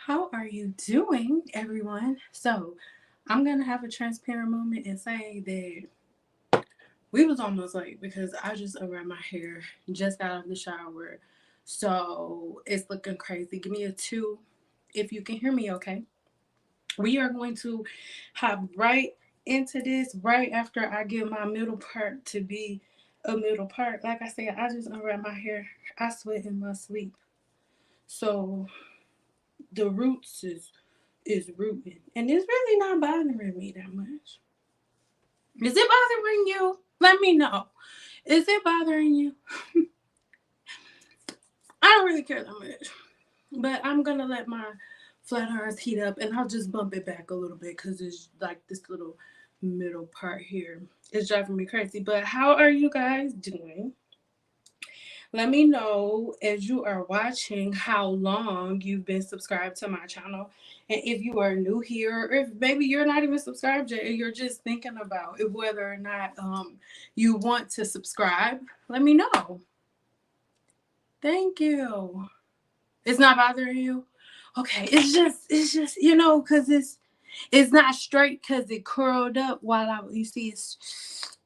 How are you doing, everyone? So, I'm gonna have a transparent moment and say that we was almost late because I just unwrapped my hair, just got out of the shower, so it's looking crazy. Give me a two if you can hear me. Okay, we are going to hop right into this right after I get my middle part to be a middle part. Like I said, I just unwrapped my hair. I sweat in my sleep, so the roots is rooting. And it's really not bothering me that much. Is it bothering you? Let me know. Is it bothering you? I don't really care that much. But I'm gonna let my flat irons heat up and I'll just bump it back a little bit because it's like this little middle part here. It's driving me crazy. But how are you guys doing? Let me know as you are watching how long you've been subscribed to my channel. And if you are new here, or if maybe you're not even subscribed yet and you're just thinking about if whether or not you want to subscribe, let me know. Thank you. It's not bothering you? Okay, it's just because it's not straight because it curled up while you see it's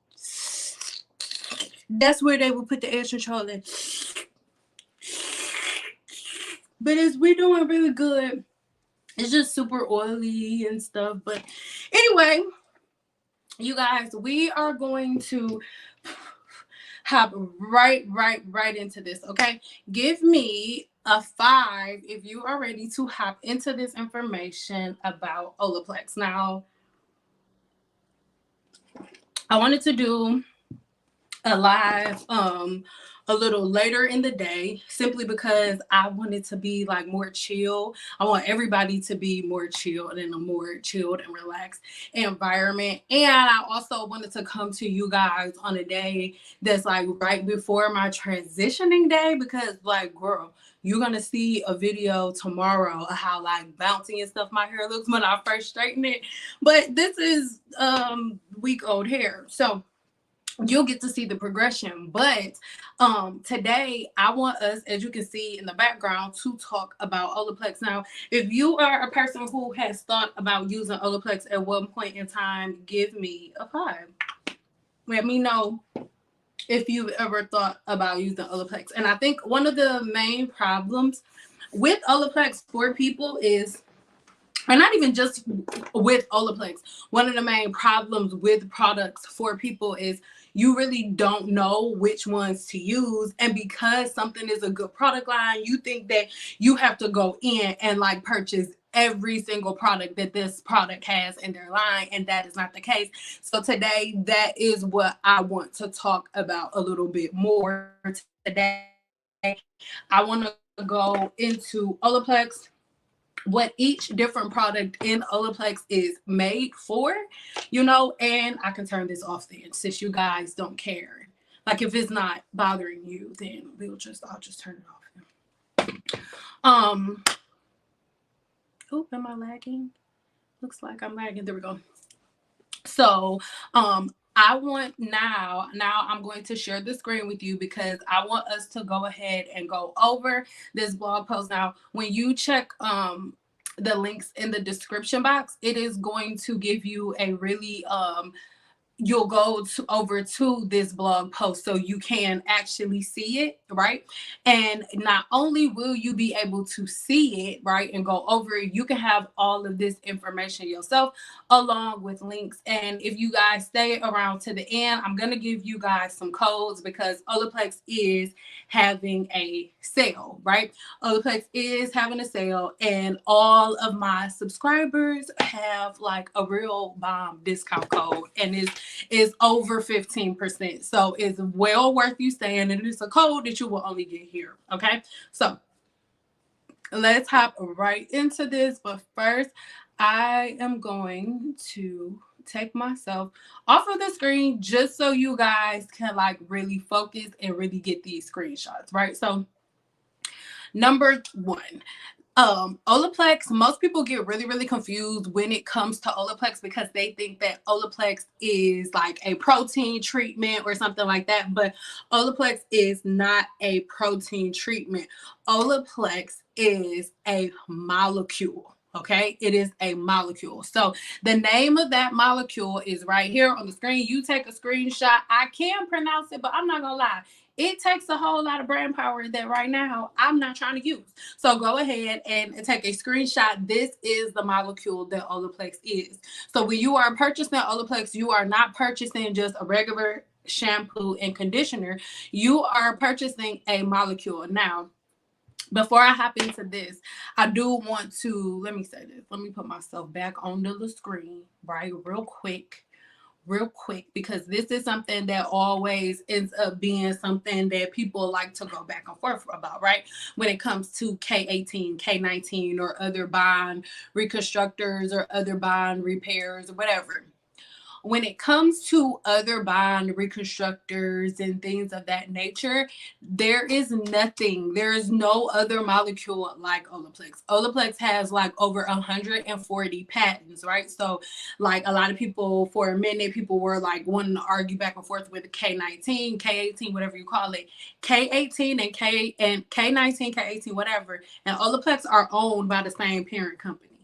that's where they would put the edge control in. But we're doing really good. It's just super oily and stuff. But anyway, you guys, we are going to hop right into this. Okay, give me a 5 if you are ready to hop into this information about OLAPLEX. Now, I wanted to do a live a little later in the day simply because I wanted to be like more chill. I want everybody to be more chilled in a more chilled and relaxed environment. And I also wanted to come to you guys on a day that's like right before my transitioning day because like girl, you're gonna see a video tomorrow of how like bouncy and stuff my hair looks when I first straighten it. But this is week old hair. So you'll get to see the progression. But today I want us, as you can see in the background, to talk about OLAPLEX. Now, if you are a person who has thought about using OLAPLEX at one point in time, give me a 5. Let me know if you've ever thought about using OLAPLEX. And I think one of the main problems with OLAPLEX for people is, and not even just with OLAPLEX, one of the main problems with products for people is you really don't know which ones to use. And because something is a good product line, you think that you have to go in and like purchase every single product that this product has in their line. And that is not the case. So today, that is what I want to talk about a little bit more today. I want to go into OLAPLEX, what each different product in OLAPLEX is made for, and I can turn this off then since you guys don't care. Like if it's not bothering you, then I'll just turn it off. Oh, am I lagging? Looks like I'm lagging. There we go. So, I want now I'm going to share the screen with you because I want us to go ahead and go over this blog post. Now, when you check the links in the description box, it is going to give you a really you'll go over to this blog post so you can actually see it, right? And not only will you be able to see it, right, and go over it, you can have all of this information yourself along with links. And if you guys stay around to the end, I'm going to give you guys some codes because OLAPLEX is having a sale, right? OLAPLEX is having a sale and all of my subscribers have like a real bomb discount code and is over 15%. So it's well worth you staying, and it's a code that you will only get here. Okay, so let's hop right into this. But first, I am going to take myself off of the screen just so you guys can like really focus and really get these screenshots, right? So number 1, Olaplex, most people get really, really confused when it comes to Olaplex because they think that Olaplex is like a protein treatment or something like that. But Olaplex is not a protein treatment. Olaplex is a molecule. Okay, it is a molecule. So the name of that molecule is right here on the screen. You take a screenshot. I can pronounce it, but I'm not gonna lie. It takes a whole lot of brain power that right now I'm not trying to use. So go ahead and take a screenshot. This is the molecule that Olaplex is. So when you are purchasing Olaplex, you are not purchasing just a regular shampoo and conditioner. You are purchasing a molecule. Now, before I hop into this, I do want to, let me say this. Let me put myself back onto the screen, right, real quick, because this is something that always ends up being something that people like to go back and forth about, right? When it comes to K18, K19, or other bond reconstructors or other bond repairs or whatever. When it comes to other bond reconstructors and things of that nature, there is no other molecule like Olaplex. Olaplex has like over 140 patents, right? So like a lot of people, for a minute, people were like wanting to argue back and forth with the K19, K18, whatever you call it. K18 and K19, K18, whatever, and Olaplex are owned by the same parent company.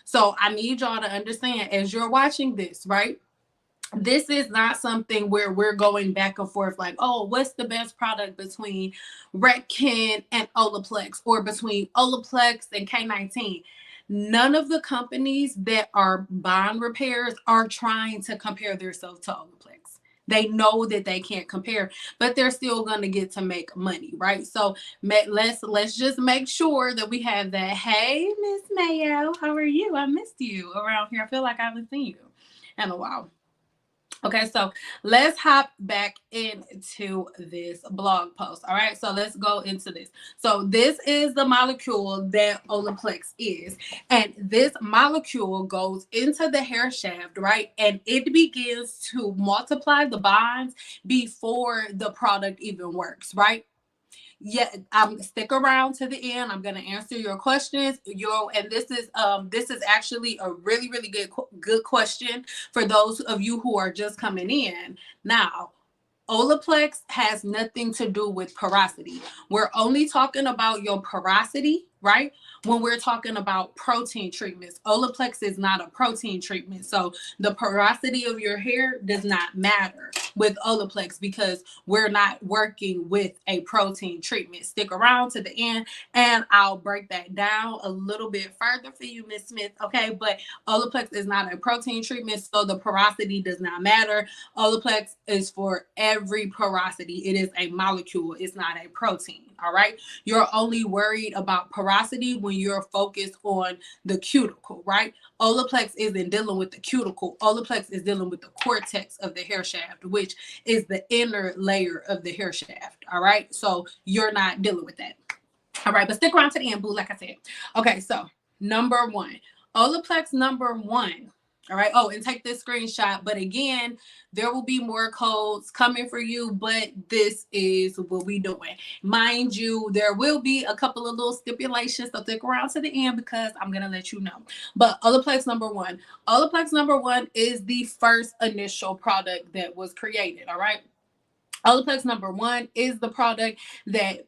So I need y'all to understand as you're watching this, right? This is not something where we're going back and forth like, oh, what's the best product between Redken and Olaplex, or between Olaplex and K19. None of the companies that are bond repairs are trying to compare themselves to Olaplex. They know that they can't compare, but they're still going to get to make money, right? So let's just make sure that we have that. Hey, Miss Mayo, how are you? I missed you around here. I feel like I haven't seen you in a while. Okay, so let's hop back into this blog post. All right, so let's go into this. So this is the molecule that Olaplex is. And this molecule goes into the hair shaft, right? And it begins to multiply the bonds before the product even works, right? Yeah, stick around to the end. I'm gonna answer your questions. And this is actually a really, really good question for those of you who are just coming in. Now, Olaplex has nothing to do with porosity. We're only talking about your porosity, right? When we're talking about protein treatments, Olaplex is not a protein treatment. So the porosity of your hair does not matter with Olaplex because we're not working with a protein treatment. Stick around to the end and I'll break that down a little bit further for you, Miss Smith. Okay, but Olaplex is not a protein treatment, so the porosity does not matter. Olaplex is for every porosity. It is a molecule. It's not a protein. All right. You're only worried about porosity when you're focused on the cuticle, right? Olaplex isn't dealing with the cuticle. Olaplex is dealing with the cortex of the hair shaft, which is the inner layer of the hair shaft. All right. So you're not dealing with that. All right. But stick around to the end, boo, like I said. Okay. So number one, Olaplex number one. All right. Oh, and take this screenshot. But again, there will be more codes coming for you, but this is what we doing. Mind you, there will be a couple of little stipulations, so stick around to the end because I'm going to let you know. But Olaplex number one. Olaplex number one is the first initial product that was created. All right. Olaplex number one is the product that,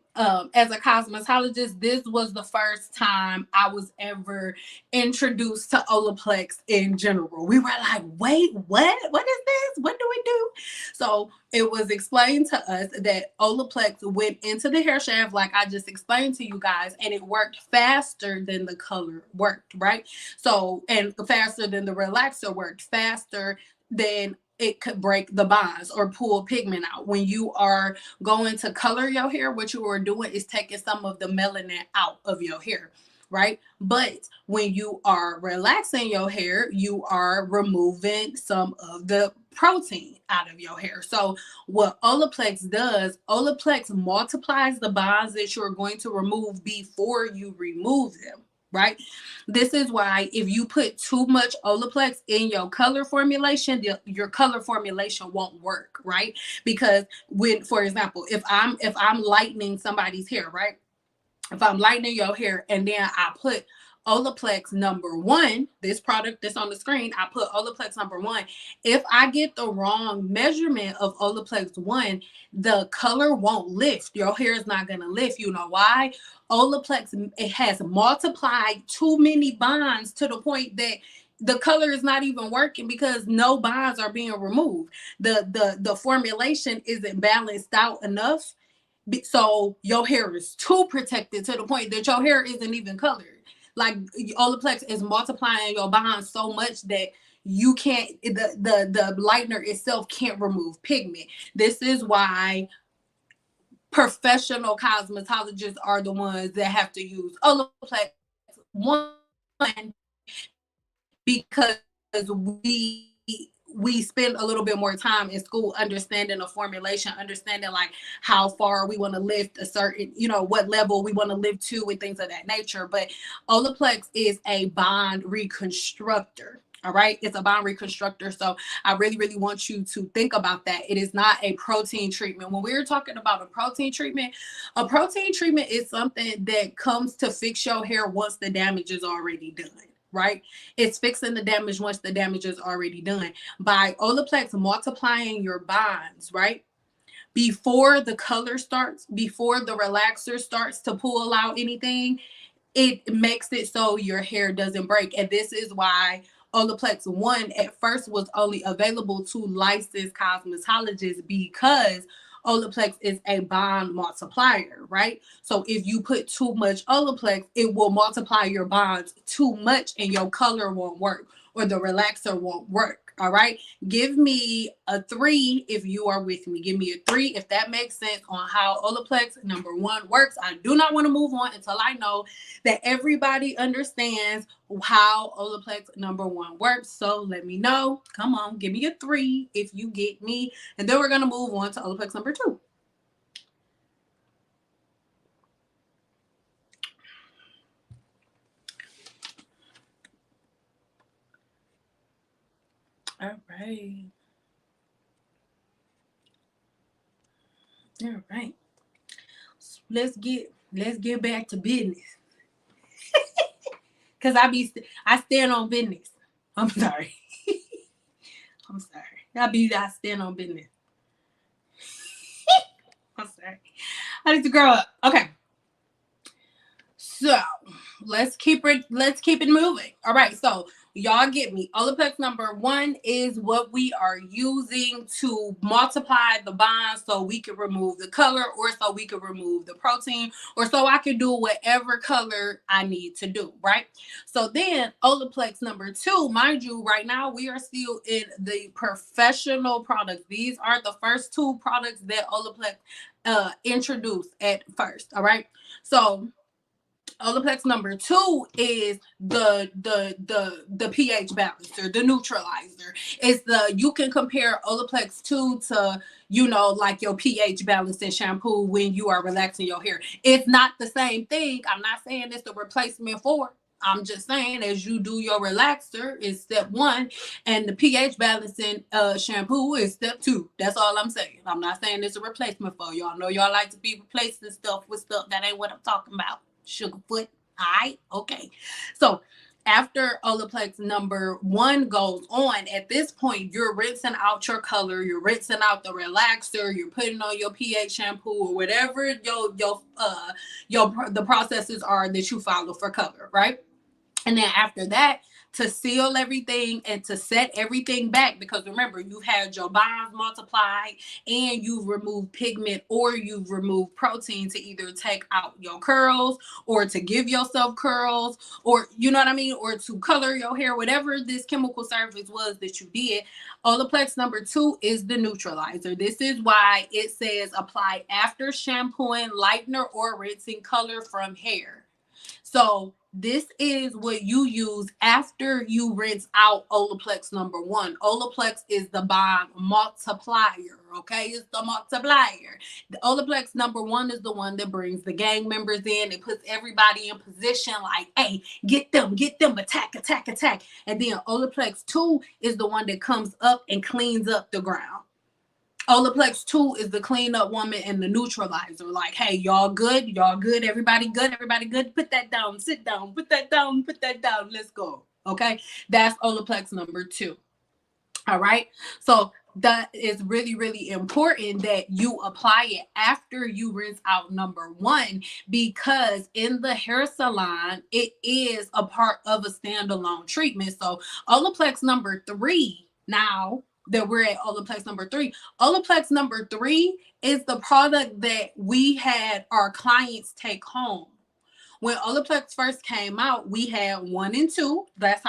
as a cosmetologist, this was the first time I was ever introduced to Olaplex in general. We were like, wait, what? What is this? What do we do? So it was explained to us that Olaplex went into the hair shaft, like I just explained to you guys, and it worked faster than the color worked, right? So, and faster than the relaxer worked, faster than it could break the bonds or pull pigment out. When you are going to color your hair, what you are doing is taking some of the melanin out of your hair, right? But when you are relaxing your hair, you are removing some of the protein out of your hair. So what Olaplex does, Olaplex multiplies the bonds that you're going to remove before you remove them. Right. This is why if you put too much Olaplex in your color formulation, your color formulation won't work. Right. Because when, for example, if I'm lightening somebody's hair, right, if I'm lightening your hair and then I put Olaplex #1, this product that's on the screen, I put Olaplex #1. If I get the wrong measurement of Olaplex 1, the color won't lift. Your hair is not going to lift. You know why? Olaplex, it has multiplied too many bonds to the point that the color is not even working because no bonds are being removed. The formulation isn't balanced out enough, so your hair is too protected to the point that your hair isn't even colored. Like Olaplex is multiplying your bonds so much that you can't, the lightener itself can't remove pigment. This is why professional cosmetologists are the ones that have to use Olaplex 1, because we spend a little bit more time in school understanding the formulation, understanding like how far we want to lift a certain, what level we want to lift to and things of that nature. But Olaplex is a bond reconstructor. All right. It's a bond reconstructor. So I really, really want you to think about that. It is not a protein treatment. When we're talking about a protein treatment is something that comes to fix your hair once the damage is already done. Right? It's fixing the damage once the damage is already done. By Olaplex multiplying your bonds, right? Before the color starts, before the relaxer starts to pull out anything, it makes it so your hair doesn't break. And this is why Olaplex 1 at first was only available to licensed cosmetologists, because Olaplex is a bond multiplier, right? So if you put too much Olaplex, it will multiply your bonds too much and your color won't work, or the relaxer won't work. All right. Give me a 3 if you are with me. Give me a 3 if that makes sense on how Olaplex #1 works. I do not want to move on until I know that everybody understands how Olaplex #1 works. So let me know. Come on, give me a 3 if you get me. And then we're going to move on to Olaplex #2. All right. All right. Let's get back to business. Cause I stand on business. I'm sorry. I'm sorry. I stand on business. I'm sorry. I need to grow up. Okay. So let's keep it moving. All right. So y'all get me. Olaplex #1 is what we are using to multiply the bonds so we can remove the color, or so we can remove the protein, or so I can do whatever color I need to do, right? So then Olaplex #2, mind you, right now we are still in the professional products. These are the first 2 products that Olaplex introduced at first, all right? So Olaplex #2 is the pH balancer, the neutralizer. It's you can compare Olaplex 2 to, like your pH balancing shampoo when you are relaxing your hair. It's not the same thing. I'm not saying it's the replacement for. I'm just saying, as you do your relaxer is step 1, and the pH balancing shampoo is step 2. That's all I'm saying. I'm not saying it's a replacement for. Y'all know y'all like to be replacing stuff with stuff that ain't what I'm talking about. Sugarfoot. All right. Okay. So after Olaplex #1 goes on, at this point, you're rinsing out your color, you're rinsing out the relaxer, you're putting on your pH shampoo, or whatever the processes are that you follow for color, right? And then after that, to seal everything and to set everything back, because remember, you've had your bonds multiplied and you've removed pigment, or you've removed protein to either take out your curls, or to give yourself curls, or you know what I mean, or to color your hair, whatever this chemical service was that you did. Olaplex #2 is the neutralizer. This is why it says apply after shampooing, lightener, or rinsing color from hair. So this is what you use after you rinse out Olaplex #1. Olaplex is the bond multiplier, okay? It's the multiplier. The Olaplex #1 is the one that brings the gang members in. It puts everybody in position like, hey, get them, attack, attack, attack. And then Olaplex 2 is the one that comes up and cleans up the ground. Olaplex 2 is the cleanup woman and the neutralizer. Like, hey, y'all good? Y'all good? Everybody good? Everybody good? Put that down. Sit down. Put that down. Put that down. Let's go. Okay? That's Olaplex number 2. All right? So that is really, really important that you apply it after you rinse out number 1, because in the hair salon, it is a part of a standalone treatment. So Olaplex number 3, now that we're at Olaplex number 3, Olaplex number 3 is the product that we had our clients take home. When Olaplex first came out, we had 1 and 2. That's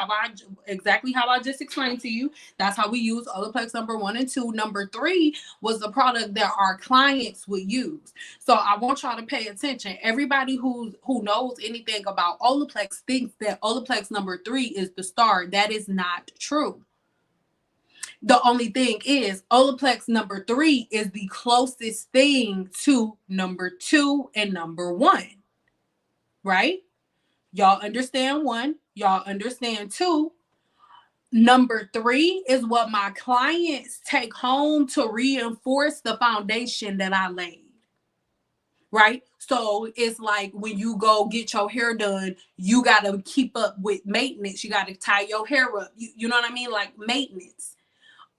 exactly how I just explained to you. That's how we use Olaplex number 1 and 2. Number 3 was the product that our clients would use. So I want y'all to pay attention. Everybody who knows anything about Olaplex thinks that Olaplex number 3 is the star. That is not true. The only thing is Olaplex number 3 is the closest thing to number 2 and number 1. Right? Y'all understand 1. Y'all understand 2. Number 3 is what my clients take home to reinforce the foundation that I laid. Right? So it's like when you go get your hair done, you got to keep up with maintenance. You got to tie your hair up. You know what I mean? Like maintenance.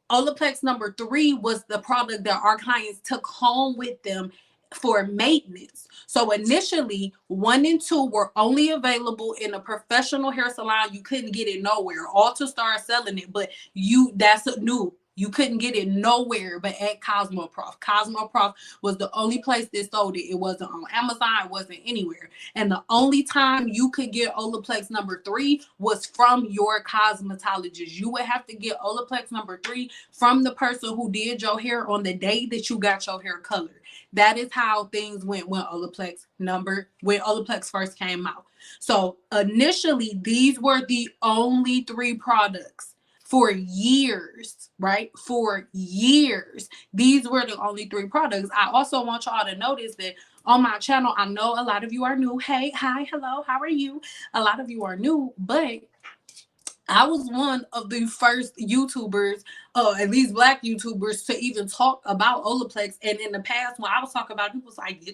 Olaplex number 3 was the product that our clients took home with them for maintenance. So initially, 1 and 2 were only available in a professional hair salon. You couldn't get it nowhere. Ulta started selling it, but that's new. You couldn't get it nowhere but at Cosmoprof. Cosmoprof was the only place that sold it. It wasn't on Amazon. It wasn't anywhere. And the only time you could get Olaplex number 3 was from your cosmetologist. You would have to get Olaplex number 3 from the person who did your hair on the day that you got your hair colored. That is how things went when Olaplex first came out. So initially, these were the only 3 products. For years, right? For years, these were the only 3 products. I also want y'all to notice that on my channel, I know a lot of you are new. Hey, hi, hello, how are you? A lot of you are new, but I was one of the first YouTubers, at least Black YouTubers, to even talk about Olaplex. And in the past, when I was talking about it, people was like,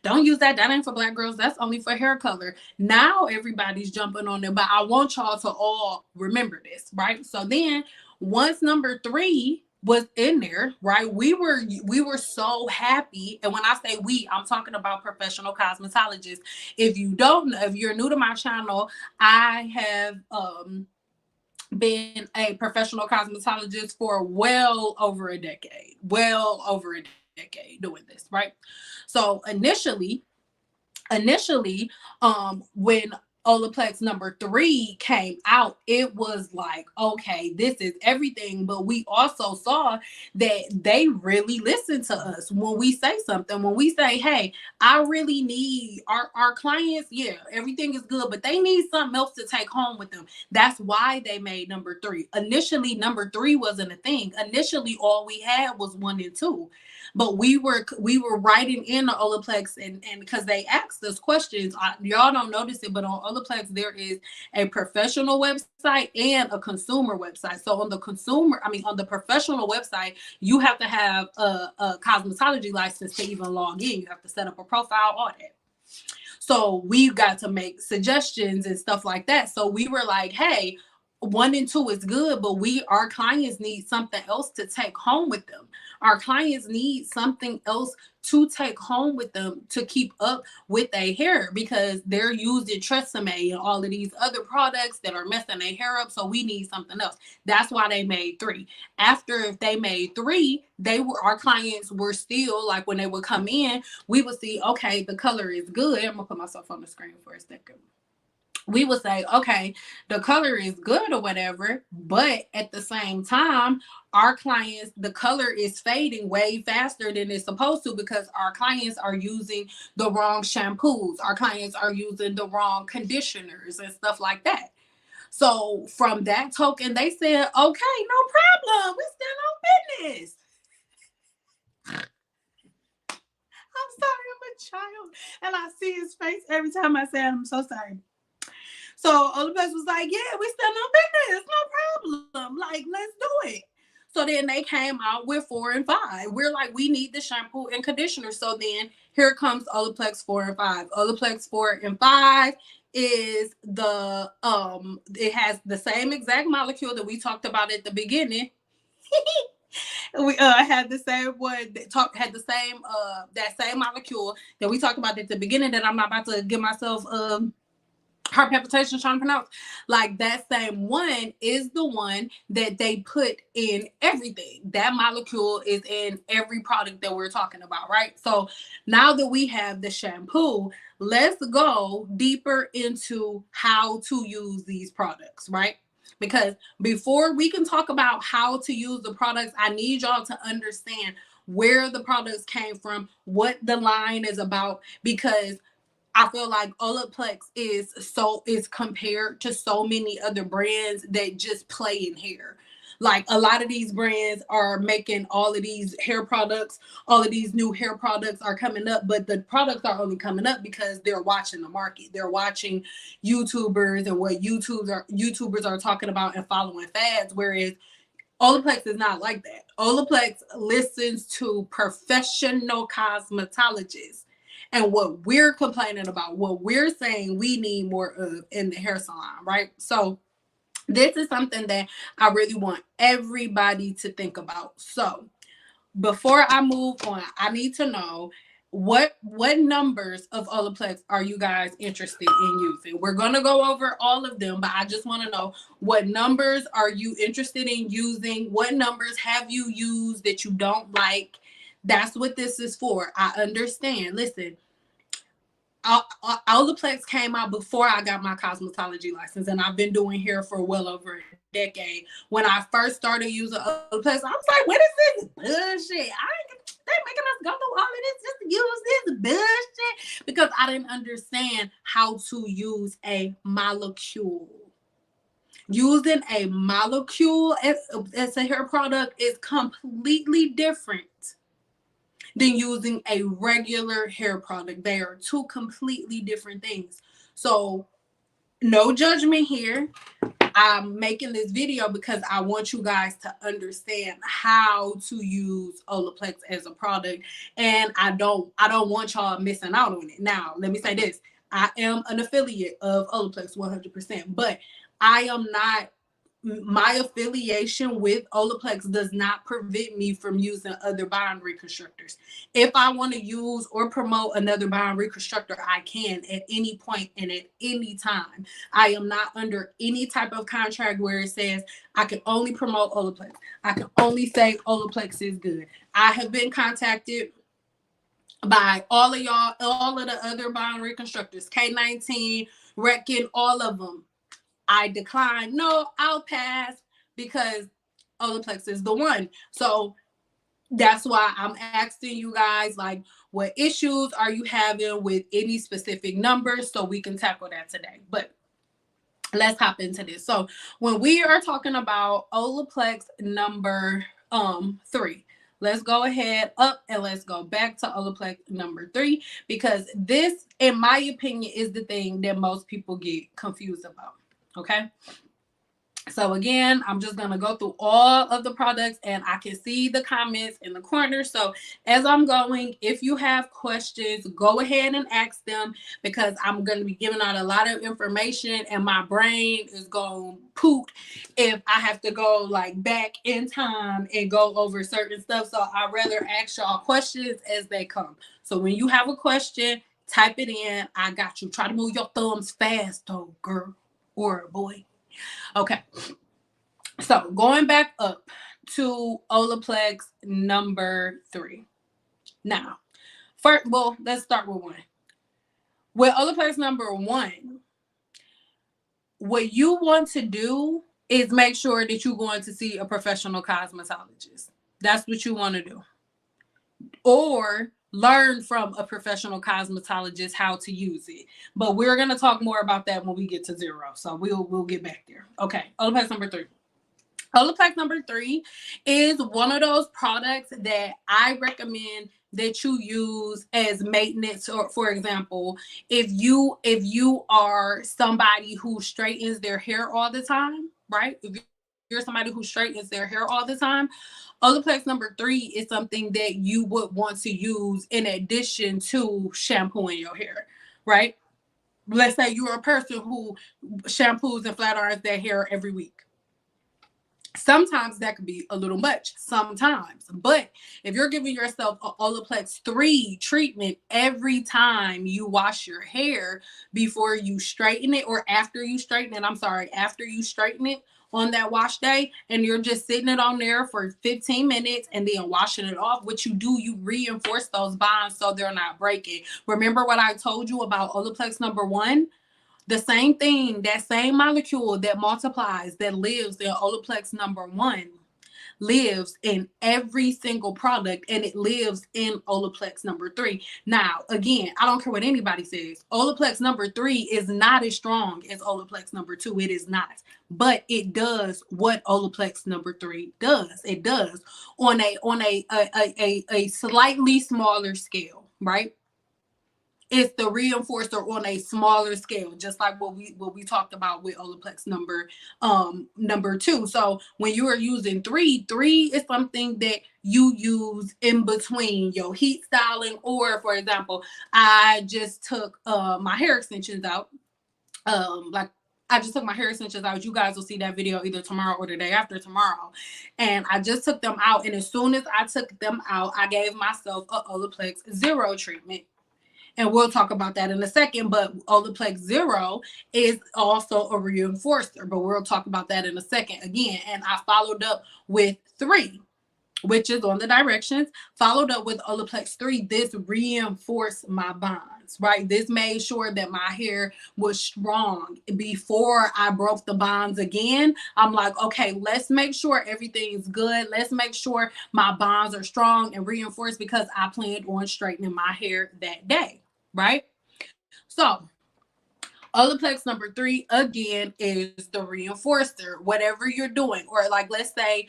don't use that. That ain't for Black girls. That's only for hair color. Now everybody's jumping on it. But I want y'all to all remember this, right? So then once number 3 was in there, right? We were so happy. And when I say we, I'm talking about professional cosmetologists. If you don't know, if you're new to my channel, I have been a professional cosmetologist for well over a decade doing this, right? So initially, when Olaplex number 3 came out, it was like, okay, this is everything. But we also saw that they really listen to us when we say something. When we say, hey, I really need our clients, yeah, everything is good, but they need something else to take home with them. That's why they made number 3. Initially, number 3 wasn't a thing. Initially, all we had was 1 and 2. But we were writing in the Olaplex, and because they asked us questions, y'all don't notice it, but on Olaplex there is a professional website and a consumer website. So on the professional website, you have to have a cosmetology license to even log in. You have to set up a profile, all that. So we got to make suggestions and stuff like that. So we were like, hey, 1 and 2 is good, but our clients need something else to take home with them. Our clients need something else to take home with them to keep up with their hair, because they're using Tresemme and all of these other products that are messing their hair up. So we need something else. That's why they made 3. After they made 3, our clients were still like, when they would come in, we would see, okay, the color is good. I'm gonna put myself on the screen for a second. We would say, okay, the color is good or whatever, but at the same time, our clients, the color is fading way faster than it's supposed to, because our clients are using the wrong shampoos. Our clients are using the wrong conditioners and stuff like that. So from that token, they said, okay, no problem. We stand on business. I'm sorry, I'm a child, and I see his face every time I say it. I'm so sorry. So Olaplex was like, yeah, we stand on business, no problem. Like, let's do it. So then they came out with 4 and 5. We're like, we need the shampoo and conditioner. So then here comes Olaplex 4 and 5. Olaplex 4 and 5 is the it has the same exact molecule that we talked about at the beginning. We had the same one that had the same that same molecule that we talked about at the beginning that I'm not about to give myself heart palpitations trying to pronounce. Like that same one is the one that they put in everything. That molecule is in every product that we're talking about, right? So now that we have the shampoo, let's go deeper into how to use these products, right? Because before we can talk about how to use the products, I need y'all to understand where the products came from, what the line is about, because I feel like Olaplex is compared to so many other brands that just play in hair. Like a lot of these brands are making all of these hair products, all of these new hair products are coming up, but the products are only coming up because they're watching the market. They're watching YouTubers and what YouTubers are talking about and following fads. Whereas Olaplex is not like that. Olaplex listens to professional cosmetologists and what we're complaining about, what we're saying we need more of in the hair salon, right? So this is something that I really want everybody to think about. So before I move on, I need to know what numbers of Olaplex are you guys interested in using? We're going to go over all of them, but I just want to know what numbers are you interested in using? What numbers have you used that you don't like? That's what this is for. I understand. Listen, Olaplex came out before I got my cosmetology license, and I've been doing hair for well over a decade. When I first started using Olaplex, I was like, what is this bullshit? They making us go through all of this just to use this bullshit, because I didn't understand how to use a molecule. Using a molecule as a hair product is completely different than using a regular hair product. They are two completely different things. So no judgment here. I'm making this video because I want you guys to understand how to use Olaplex as a product, and I don't want y'all missing out on it. Now, let me say this. I am an affiliate of Olaplex 100%, but I am not. My affiliation with Olaplex does not prevent me from using other bond reconstructors. If I want to use or promote another bond reconstructor, I can at any point and at any time. I am not under any type of contract where it says I can only promote Olaplex. I can only say Olaplex is good. I have been contacted by all of y'all, all of the other bond reconstructors, K19, Reckin, all of them. I decline. No, I'll pass, because Olaplex is the one. So that's why I'm asking you guys, like, what issues are you having with any specific numbers, so we can tackle that today. But let's hop into this. So when we are talking about Olaplex number 3, let's go ahead up and let's go back to Olaplex number 3, because this, in my opinion, is the thing that most people get confused about. Okay. So again, I'm just going to go through all of the products, and I can see the comments in the corner. So as I'm going, if you have questions, go ahead and ask them, because I'm going to be giving out a lot of information and my brain is going to poop if I have to go like back in time and go over certain stuff. So I'd rather ask y'all questions as they come. So when you have a question, type it in. I got you. Try to move your thumbs fast though, girl or boy. Okay, so going back up to Olaplex number 3. Now, first, well, let's start with 1. With Olaplex number 1, what you want to do is make sure that you're going to see a professional cosmetologist. That's what you want to do. Or learn from a professional cosmetologist how to use it. But we're going to talk more about that when we get to 0. So we'll get back there. Okay, Olaplex number 3. Olaplex number 3 is one of those products that I recommend that you use as maintenance. Or for example, if you are somebody who straightens their hair all the time, right? If you're somebody who straightens their hair all the time, Olaplex number 3 is something that you would want to use in addition to shampooing your hair, right? Let's say you're a person who shampoos and flat irons their hair every week. Sometimes that could be a little much, sometimes. But if you're giving yourself a Olaplex 3 treatment every time you wash your hair before you straighten it, or after you straighten it, after you straighten it on that wash day, and you're just sitting it on there for 15 minutes and then washing it off, what you do, you reinforce those bonds so they're not breaking. Remember what I told you about Olaplex number 1? The same thing, that same molecule that multiplies, that lives in Olaplex number 1, lives in every single product, and it lives in Olaplex number 3. Now, again, I don't care what anybody says. Olaplex number 3 is not as strong as Olaplex number 2. It is not. But it does what Olaplex number 3 does. It does on a slightly smaller scale, right? It's the reinforcer on a smaller scale, just like what we talked about with Olaplex number 2. So when you are using 3 is something that you use in between your heat styling, or for example, I just took my hair extensions out. I just took my hair extensions out. You guys will see that video either tomorrow or the day after tomorrow. And I just took them out. And as soon as I took them out, I gave myself a Olaplex 0 treatment. And we'll talk about that in a second. But Olaplex 0 is also a reinforcer. But we'll talk about that in a second again. And I followed up with 3, which is on the directions. Followed up with Olaplex 3. This reinforced my bonds, right? This made sure that my hair was strong. Before I broke the bonds again, I'm like, okay, let's make sure everything's good. Let's make sure my bonds are strong and reinforced, because I planned on straightening my hair that day, right? So Olaplex number 3 again is the reinforcer. Whatever you're doing, or like let's say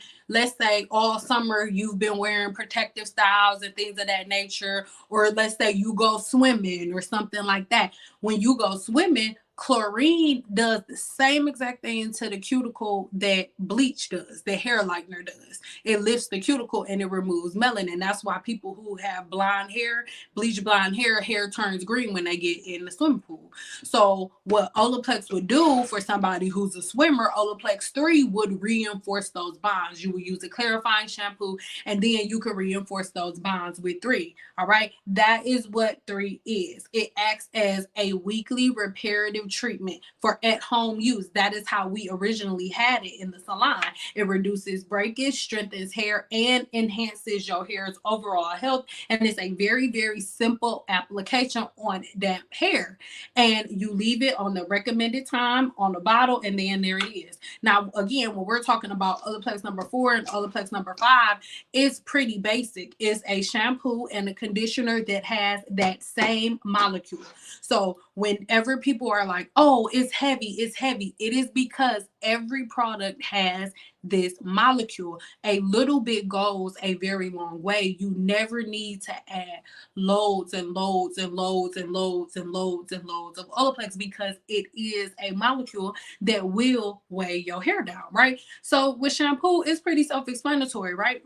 all summer you've been wearing protective styles and things of that nature, or let's say you go swimming or something like that. When you go swimming, chlorine does the same exact thing to the cuticle that bleach does, the hair lightener does. It lifts the cuticle and it removes melanin. That's why people who have blonde hair, bleach blonde hair turns green when they get in the swimming pool. So what Olaplex would do for somebody who's a swimmer, Olaplex 3 would reinforce those bonds. You would use a clarifying shampoo, and then you could reinforce those bonds with 3. All right. That is what 3 is. It acts as a weekly reparative treatment for at-home use. That is how we originally had it in the salon. It reduces breakage, strengthens hair, and enhances your hair's overall health. And it's a very, very simple application on that hair. And you leave it on the recommended time on the bottle, and then there it is. Now, again, when we're talking about Olaplex number 4 and Olaplex number 5, it's pretty basic. It's a shampoo and a conditioner that has that same molecule. So whenever people are like, oh, it's heavy, it is because every product has this molecule. A little bit goes a very long way. You never need to add loads and loads and loads and loads and loads and loads of Olaplex, because it is a molecule that will weigh your hair down, right? So with shampoo, it's pretty self-explanatory, right?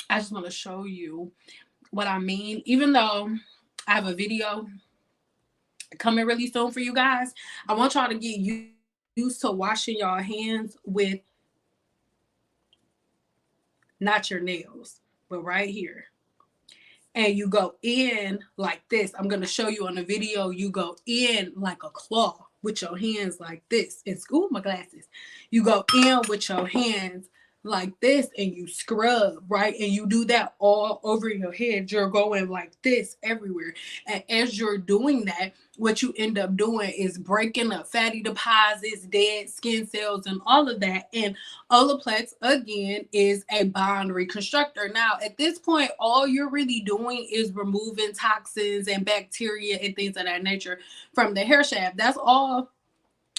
I just want to show you what I mean. Even though I have a video coming really soon for you guys, I want y'all to get used to washing y'all hands with not your nails, but right here. And you go in like this. I'm going to show you on the video. You go in like a claw with your hands like this. And ooh, my glasses. You go in with your hands like this, and you scrub, right? And you do that all over your head. You're going like this everywhere. And as you're doing that, what you end up doing is breaking up fatty deposits, dead skin cells, and all of that. And Olaplex, again, is a bond reconstructor. Now, at this point, all you're really doing is removing toxins and bacteria and things of that nature from the hair shaft. That's all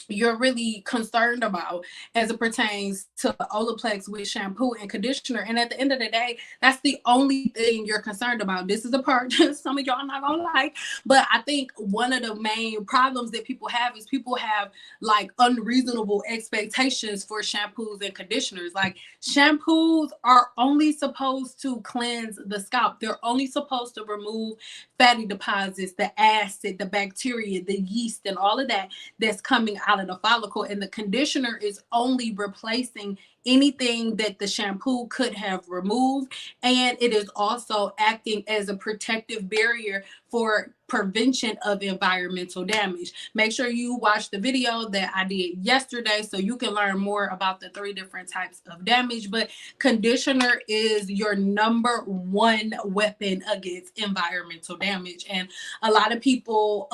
you're really concerned about as it pertains to Olaplex with shampoo and conditioner. And at the end of the day, that's the only thing you're concerned about. This is the part some of y'all not gonna like, but I think one of the main problems that people have is people have like unreasonable expectations for shampoos and conditioners. Like shampoos are only supposed to cleanse the scalp. They're only supposed to remove fatty deposits, the acid, the bacteria, the yeast, and all of that that's coming out of the follicle. And the conditioner is only replacing anything that the shampoo could have removed. And it is also acting as a protective barrier for prevention of environmental damage. Make sure you watch the video that I did yesterday so you can learn more about the 3 different types of damage. But conditioner is your number one weapon against environmental damage. And a lot of people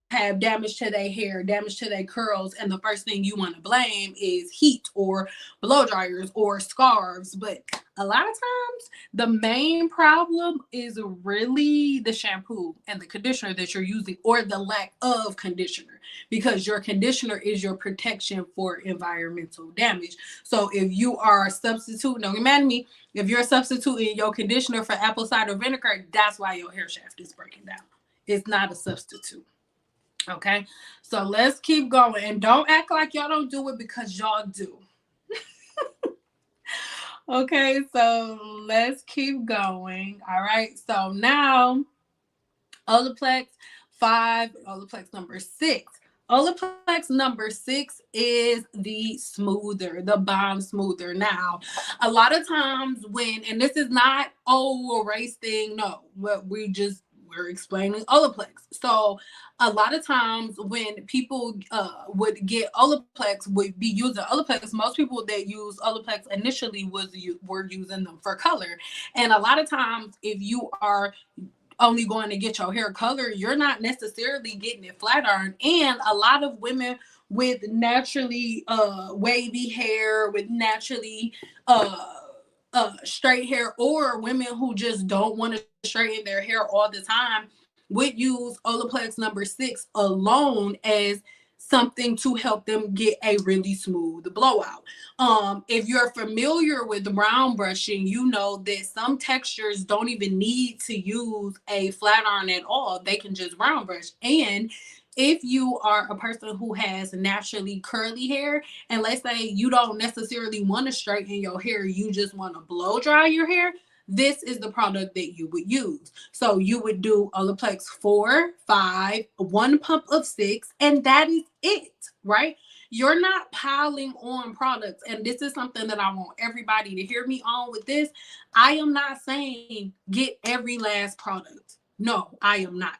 have damage to their hair, damage to their curls, and the first thing you want to blame is heat or blow dryers or scarves. But a lot of times the main problem is really the shampoo and the conditioner that you're using, or the lack of conditioner, because your conditioner is your protection for environmental damage. So if you are substituting, don't get mad at me, if you're substituting your conditioner for apple cider vinegar, that's why your hair shaft is breaking down. It's not a substitute. Okay, so let's keep going, and don't act like y'all don't do it, because y'all do. Okay, so let's keep going. All right, so now Olaplex 5, Olaplex number 6. Olaplex number 6 is the smoother, the balm smoother. Now, a lot of times when, and this is not a race thing, no, but we're explaining Olaplex. So a lot of times when people would get Olaplex, would be using Olaplex, most people that use Olaplex initially were using them for color. And a lot of times if you are only going to get your hair colored, you're not necessarily getting it flat ironed. And a lot of women with naturally wavy hair, with naturally straight hair, or women who just don't want to straighten their hair all the time, would use Olaplex number 6 alone as something to help them get a really smooth blowout. If you're familiar with brown brushing, you know that some textures don't even need to use a flat iron at all. They can just brown brush. And if you are a person who has naturally curly hair, and let's say you don't necessarily want to straighten your hair, you just want to blow dry your hair, this is the product that you would use. So you would do Olaplex 4, 5, 1 pump of 6, and that is it, right? You're not piling on products. And this is something that I want everybody to hear me on with this. I am not saying get every last product. No, I am not.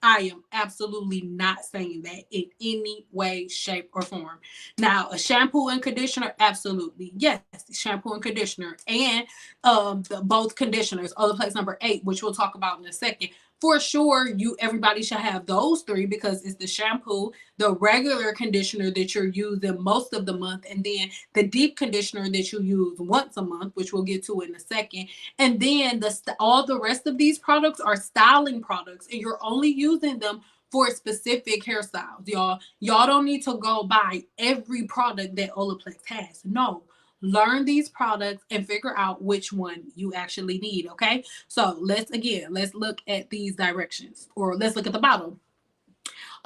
I am absolutely not saying that in any way, shape, or form. Now, a shampoo and conditioner, absolutely. Yes, shampoo and conditioner. And both conditioners, Olaplex number 8, which we'll talk about in a second. For sure, everybody should have those 3, because it's the shampoo, the regular conditioner that you're using most of the month, and then the deep conditioner that you use once a month, which we'll get to in a second. And then all the rest of these products are styling products, and you're only using them for specific hairstyles, y'all. Y'all don't need to go buy every product that Olaplex has. No. Learn these products and figure out which one you actually need, okay? So let's look at these directions, or let's look at the bottle.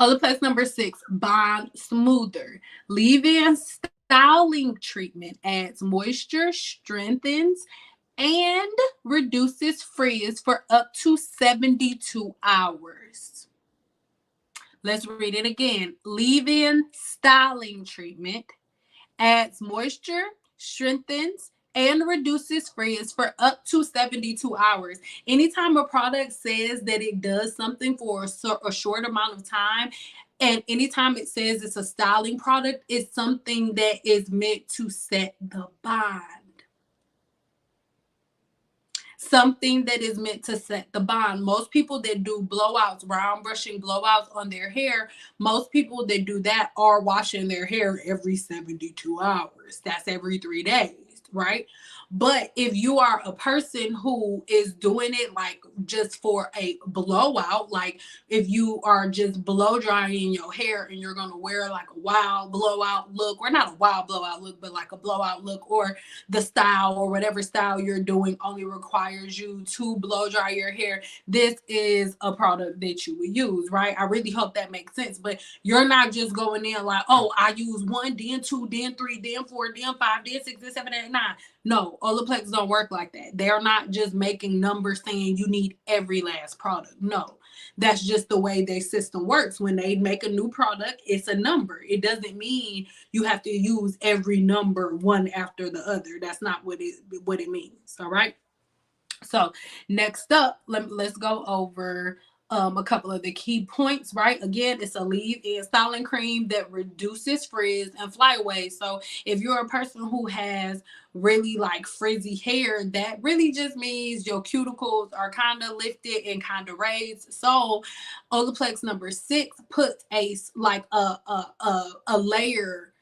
Olaplex number 6, Bond Smoother. Leave-in styling treatment adds moisture, strengthens, and reduces frizz for up to 72 hours. Let's read it again. Leave-in styling treatment adds moisture, strengthens, and reduces frizz for up to 72 hours. Anytime a product says that it does something for a short amount of time, and anytime it says it's a styling product, it's something that is meant to set the bond. Something that is meant to set the bond. Most people that do blowouts, brown brushing blowouts on their hair, most people that do that are washing their hair every 72 hours. That's every 3 days, right? But if you are a person who is doing it like just for a blowout, like if you are just blow drying your hair and you're gonna wear like a wild blowout look, or not a wild blowout look, but like a blowout look, or the style or whatever style you're doing only requires you to blow dry your hair, this is a product that you would use, right? I really hope that makes sense. But you're not just going in like, oh, I use 1, then 2, then 3, then 4, then 5, then 6, then 7, then 9. No, Olaplex don't work like that. They're not just making numbers saying you need every last product. No, that's just the way their system works. When they make a new product, it's a number. It doesn't mean you have to use every number one after the other. That's not what it means. All right. So next up, let's go over a couple of the key points, right? Again, it's a leave-in styling cream that reduces frizz and flyaways. So if you're a person who has really like frizzy hair, that really just means your cuticles are kind of lifted and kind of raised. So Olaplex number 6 puts a layer,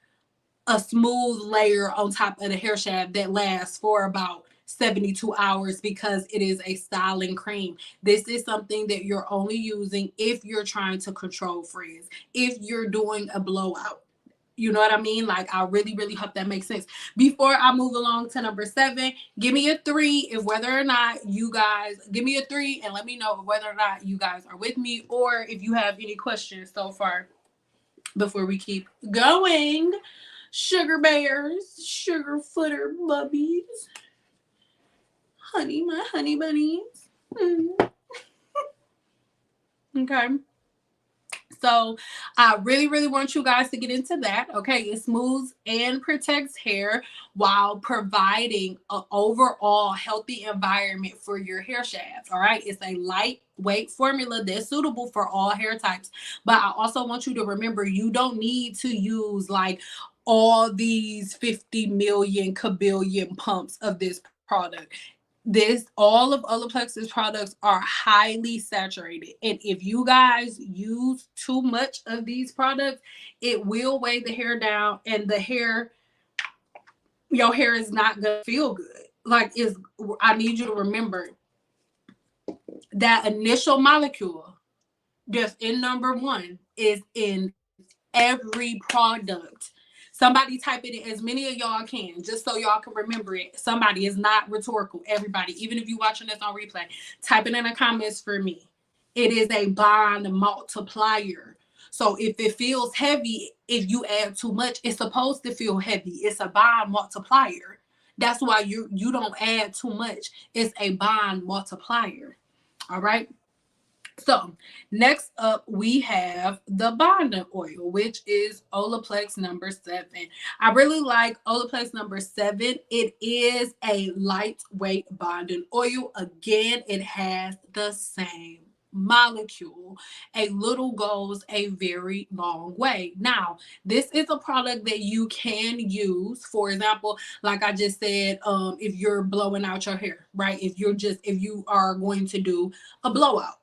a smooth layer on top of the hair shaft that lasts for about 72 hours because it is a styling cream. This is something that you're only using if you're trying to control frizz, if you're doing a blowout. You know what I mean? Like, I really, really hope that makes sense. Before I move along to number 7, give me a 3 if whether or not you guys, give me a 3 and let me know whether or not you guys are with me, or if you have any questions so far before we keep going. Sugar bears, sugar footer bubbies, honey, my honey bunnies. Okay. So I really, really want you guys to get into that. Okay. It smooths and protects hair while providing an overall healthy environment for your hair shaft. All right. It's a lightweight formula that's suitable for all hair types. But I also want you to remember, you don't need to use like all these 50 million kabillion pumps of this product. All of Olaplex's products are highly saturated, and if you guys use too much of these products, it will weigh the hair down, and your hair is not gonna feel good. Like, I need you to remember that initial molecule just in number 1 is in every product. Somebody type it in, as many of y'all can, just so y'all can remember it. Somebody, is not rhetorical. Everybody, even if you're watching this on replay, type it in the comments for me. It is a bond multiplier. So if it feels heavy, if you add too much, it's supposed to feel heavy. It's a bond multiplier. That's why you don't add too much. It's a bond multiplier. All right. So next up, we have the bonding oil, which is Olaplex number 7. I really like Olaplex number 7. It is a lightweight bonding oil. Again, it has the same molecule. A little goes a very long way. Now, this is a product that you can use, for example, like I just said, if you're blowing out your hair, right? If you are going to do a blowout,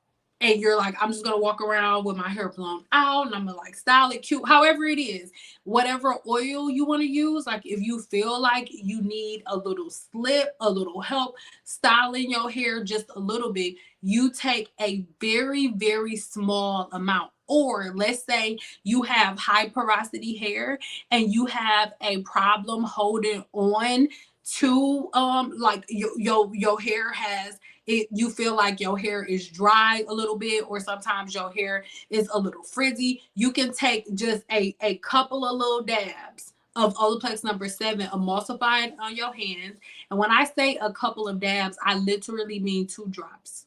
and you're like, I'm just gonna walk around with my hair blown out and I'm gonna like style it cute, however it is, whatever oil you want to use. Like, if you feel like you need a little slip, a little help styling your hair just a little bit, you take a very, very small amount. Or let's say you have high porosity hair and you have a problem holding on to like your hair has it, you feel like your hair is dry a little bit, or sometimes your hair is a little frizzy. You can take just a couple of little dabs of Olaplex number 7 emulsified on your hands. And when I say a couple of dabs, I literally mean 2 drops.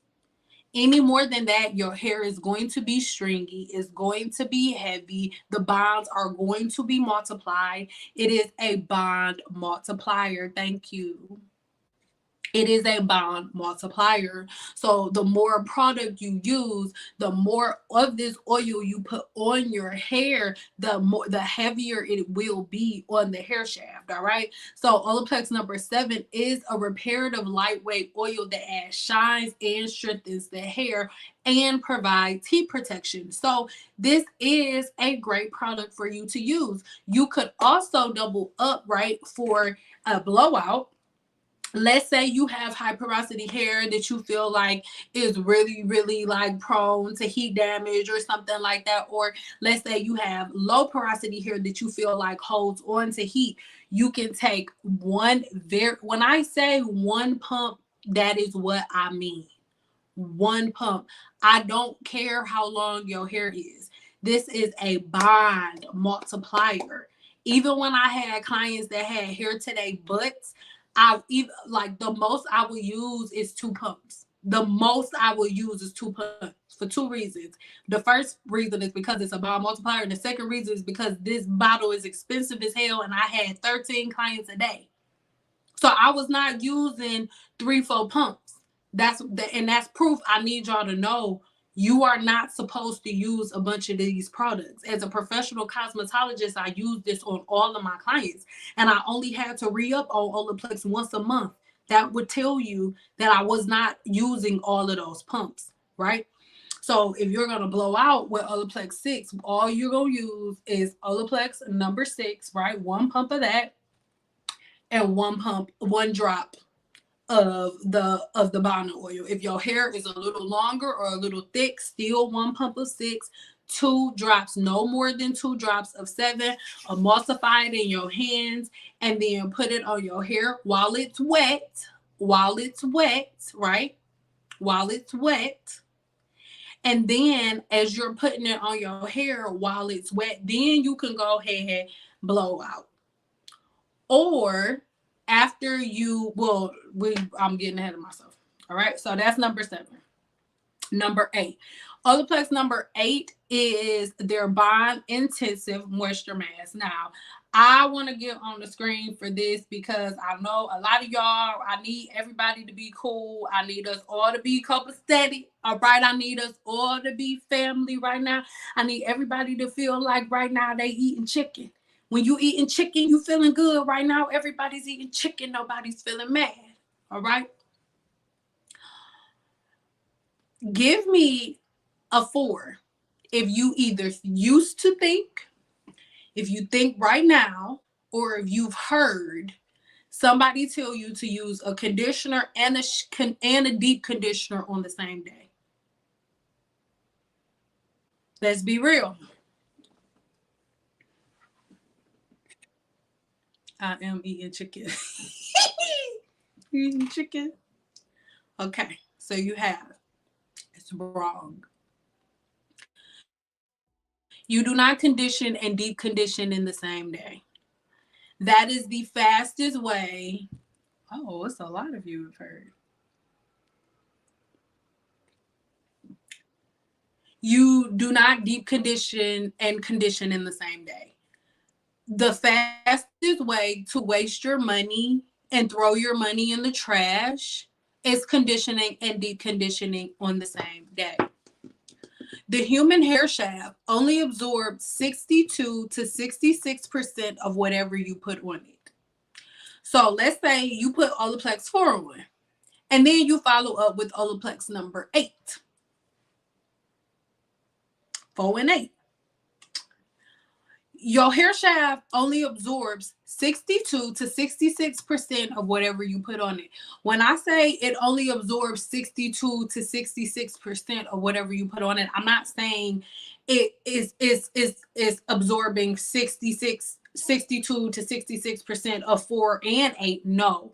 Any more than that, your hair is going to be stringy, it's going to be heavy, the bonds are going to be multiplied. It is a bond multiplier. Thank you. It is a bond multiplier. So the more product you use, the more of this oil you put on your hair, the heavier it will be on the hair shaft. All right. So Olaplex number 7 is a reparative lightweight oil that adds shines and strengthens the hair and provides heat protection. So this is a great product for you to use. You could also double up, right, for a blowout. let's say you have high porosity hair that you feel like is really, really like prone to heat damage or something like that. Or let's say you have low porosity hair that you feel like holds on to heat. You can take when I say one pump, that is what I mean. One pump. I don't care how long your hair is. This is a bond multiplier. Even when I had clients that had hair to their butts, I even like the most I will use is two pumps. The most I will use is two pumps for two reasons. The first reason is because it's a bond multiplier, and the second reason is because this bottle is expensive as hell, and I had 13 clients a day. So I was not using 3, 4 pumps. That's proof. I need y'all to know you are not supposed to use a bunch of these products. As a professional cosmetologist, I use this on all of my clients, and I only had to re-up on Olaplex once a month. That would tell you that I was not using all of those pumps, right? So if you're gonna blow out with Olaplex 6, all you're gonna use is Olaplex number 6, right? One pump of that, and one drop of the bonding oil. If your hair is a little longer or a little thick, still one pump of 6, 2 drops, no more than 2 drops of 7. Emulsify it in your hands and then put it on your hair while it's wet. While it's wet, right? While it's wet. And then as you're putting it on your hair while it's wet, then you can go ahead blow out. Or after I'm getting ahead of myself. All right, so that's number 7. Number 8, Olaplex number 8 is their bond intensive moisture mask. Now I want to get on the screen for this because I know a lot of y'all, I need everybody to be cool. I need us all to be copacetic. All right, I need us all to be family right now. I need everybody to feel like right now they eating chicken. When you eating chicken, you feeling good right now. Everybody's eating chicken. Nobody's feeling mad. All right. Give me a 4 if you either used to think, if you think right now, or if you've heard somebody tell you to use a conditioner and a deep conditioner on the same day. Let's be real. I am eating chicken. You eating chicken? Okay, so you have. It's wrong. You do not condition and deep condition in the same day. That is the fastest way. Oh, it's a lot of you have heard. You do not deep condition and condition in the same day. The fastest way to waste your money and throw your money in the trash is conditioning and deep conditioning on the same day. The human hair shaft only absorbs 62 to 66% of whatever you put on it. So let's say you put Olaplex 4 on, and then you follow up with Olaplex number 8. 4 and 8. Your hair shaft only absorbs 62 to 66% of whatever you put on it. When I say it only absorbs 62 to 66% of whatever you put on it, I'm not saying it is absorbing 62 to 66% of 4 and 8. No.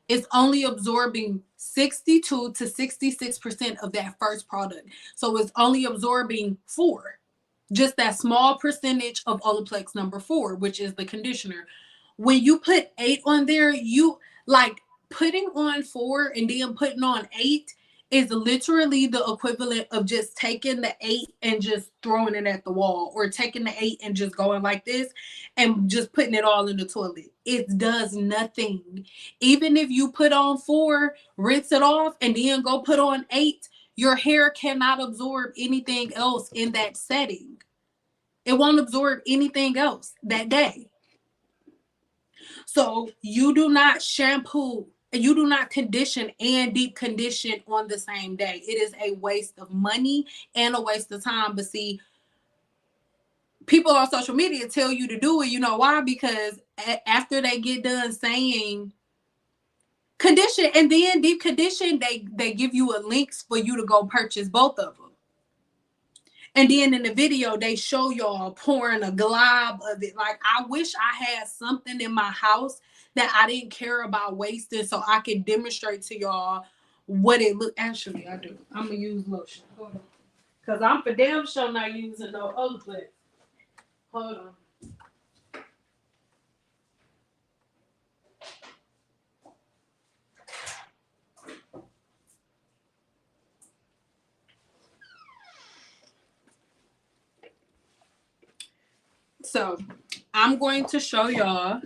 It's only absorbing 62 to 66% of that first product. So it's only absorbing 4. Just that small percentage of Olaplex number 4, which is the conditioner. When you put 8 on there, you like putting on 4 and then putting on 8 is literally the equivalent of just taking the 8 and just throwing it at the wall, or taking the 8 and just going like this and just putting it all in the toilet. It does nothing. Even if you put on 4, rinse it off, and then go put on 8, your hair cannot absorb anything else in that setting. It won't absorb anything else that day. So you do not shampoo, you do not condition and deep condition on the same day. It is a waste of money and a waste of time. But see, people on social media tell you to do it. You know why? Because after they get done saying Condition, and then deep condition, they give you a links for you to go purchase both of them. And then in the video, they show y'all pouring a glob of it. Like, I wish I had something in my house that I didn't care about wasting so I could demonstrate to y'all what it look. Actually, I do. I'm going to use lotion. Hold on. Because I'm for damn sure not using no OLAPLEX. Hold on. So I'm going to show y'all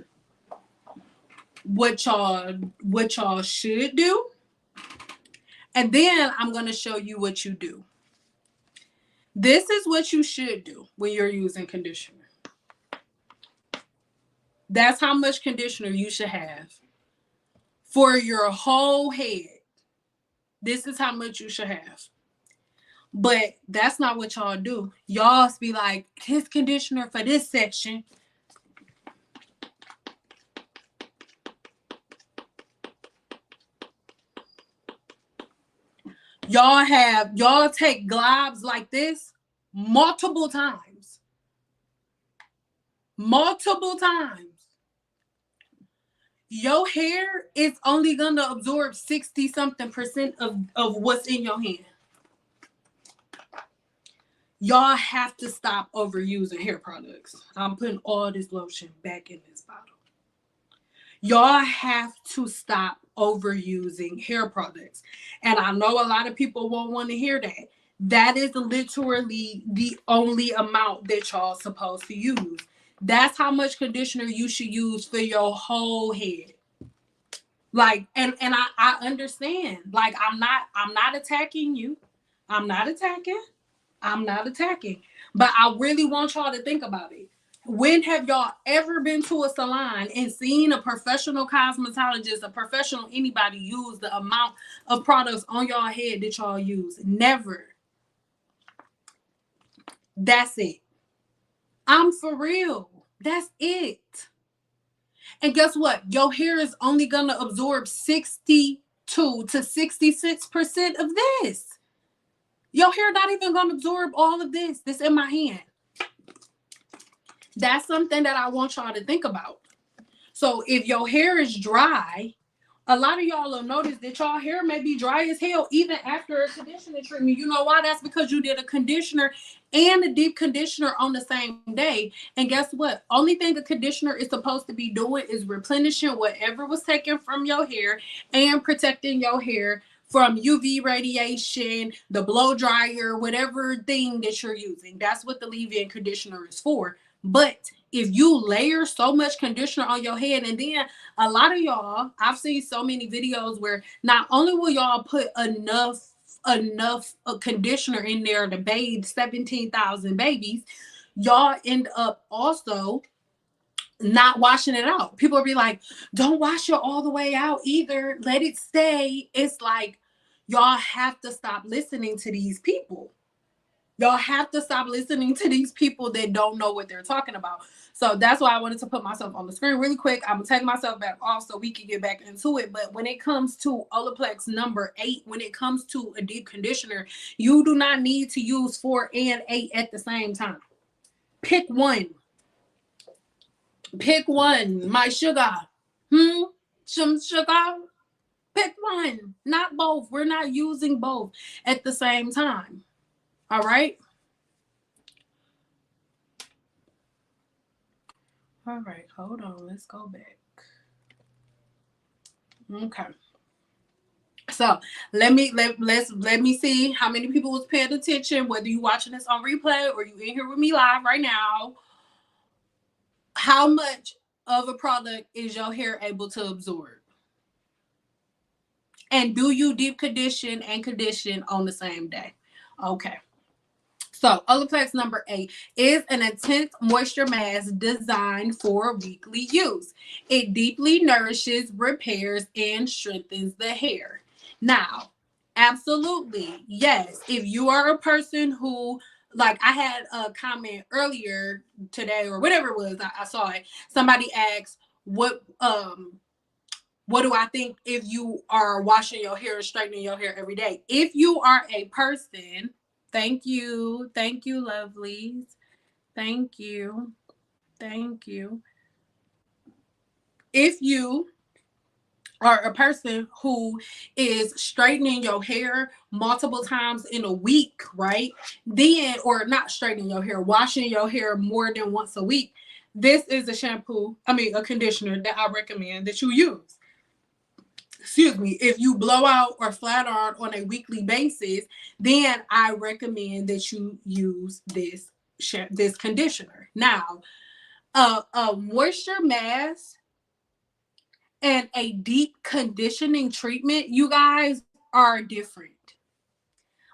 what y'all should do, and then I'm going to show you what you do. This is what you should do when you're using conditioner. That's how much conditioner you should have for your whole head. This is how much you should have. But that's not what y'all do. Y'all be like, this conditioner for this section. Y'all take globs like this multiple times. Multiple times. Your hair is only gonna absorb 60-something% of what's in your hand. Y'all have to stop overusing hair products. I'm putting all this lotion back in this bottle. Y'all have to stop overusing hair products. And I know a lot of people won't want to hear that. That is literally the only amount that y'all supposed to use. That's how much conditioner you should use for your whole head. Like, and I understand. Like, I'm not attacking you. I'm not attacking. But I really want y'all to think about it. When have y'all ever been to a salon and seen a professional cosmetologist, a professional anybody use the amount of products on y'all head that y'all use? Never. That's it. I'm for real. That's it. And guess what? Your hair is only going to absorb 62 to 66% of this. Your hair not even going to absorb all of this. This in my hand. That's something that I want y'all to think about. So if your hair is dry, a lot of y'all will notice that y'all hair may be dry as hell even after a conditioner treatment. You know why? That's because you did a conditioner and a deep conditioner on the same day. And guess what? Only thing the conditioner is supposed to be doing is replenishing whatever was taken from your hair and protecting your hair from UV radiation, the blow dryer, whatever thing that you're using. That's what the leave-in conditioner is for. But if you layer so much conditioner on your head, and then a lot of y'all, I've seen so many videos where not only will y'all put enough conditioner in there to bathe 17,000 babies, y'all end up also not washing it out. People will be like, don't wash it all the way out either. Let it stay. It's like, y'all have to stop listening to these people. Y'all have to stop listening to these people that don't know what they're talking about. So that's why I wanted to put myself on the screen really quick. I'm going to take myself back off so we can get back into it. But when it comes to OLAPLEX number 8, when it comes to a deep conditioner, you do not need to use 4 and 8 at the same time. Pick one. Pick one. My sugar. Some sugar. Pick one. Not both. We're not using both at the same time. All right? All right, hold on. Let's go back. Okay. So let me see how many people was paying attention, whether you watching this on replay or you in here with me live right now. How much of a product is your hair able to absorb? And do you deep condition and condition on the same day? Okay. So OLAPLEX number 8 is an intense moisture mask designed for weekly use. It deeply nourishes, repairs, and strengthens the hair. Now, absolutely, yes, if you are a person who, like I had a comment earlier today or whatever it was, I saw it. Somebody asked what What do I think if you are washing your hair and straightening your hair every day? If you are a person, thank you, lovelies. Thank you. Thank you. If you are a person who is straightening your hair multiple times in a week, right? Then, or not straightening your hair, washing your hair more than once a week, this is a conditioner that I recommend that you use. Excuse me. If you blow out or flat iron on a weekly basis, then I recommend that you use this conditioner. Now, a moisture mask and a deep conditioning treatment, you guys, are different.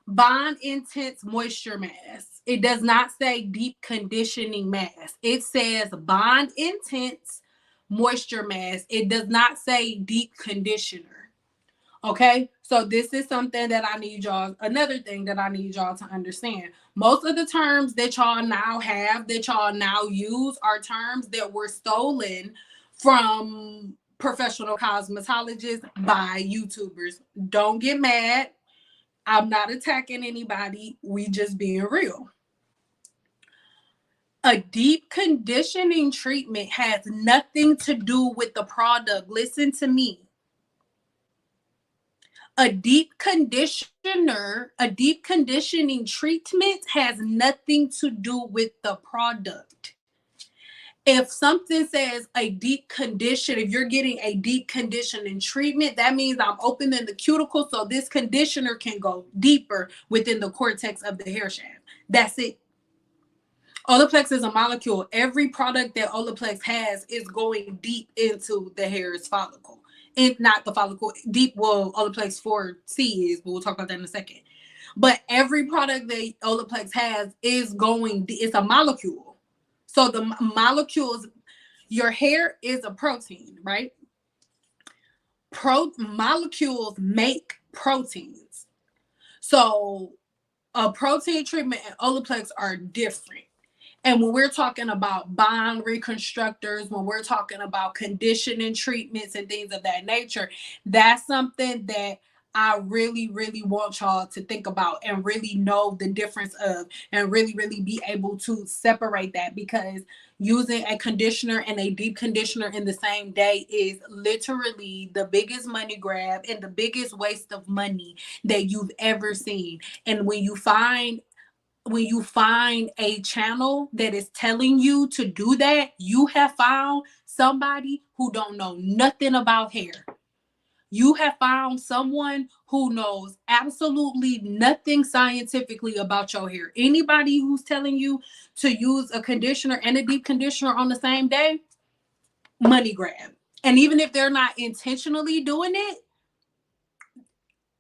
Bond Intense Moisture Mask. It does not say deep conditioning mask. It says Bond Intense Moisture Mask. It does not say deep conditioner. Okay, so this is something that I need y'all, another thing that I need y'all to understand. Most of the terms that y'all now have, that y'all now use, are terms that were stolen from professional cosmetologists by YouTubers. Don't get mad. I'm not attacking anybody. We just being real. A deep conditioning treatment has nothing to do with the product. Listen to me. A deep conditioning treatment has nothing to do with the product. If something says a deep condition, if you're getting a deep conditioning treatment, that means I'm opening the cuticle so this conditioner can go deeper within the cortex of the hair shaft. That's it. OLAPLEX is a molecule. Every product that OLAPLEX has is going deep into the hair's follicle. And not the follicle, deep, well, OLAPLEX 4C is, but we'll talk about that in a second. But every product that OLAPLEX has is going, it's a molecule. So the molecules, your hair is a protein, right? Molecules make proteins. So a protein treatment and OLAPLEX are different. And when we're talking about bond reconstructors, when we're talking about conditioning treatments and things of that nature, that's something that I really, really want y'all to think about and really know the difference of, and really, really be able to separate that, because using a conditioner and a deep conditioner in the same day is literally the biggest money grab and the biggest waste of money that you've ever seen. And when you find a channel that is telling you to do that, you have found somebody who don't know nothing about hair. You have found someone who knows absolutely nothing scientifically about your hair. Anybody who's telling you to use a conditioner and a deep conditioner on the same day, money grab. And even if they're not intentionally doing it,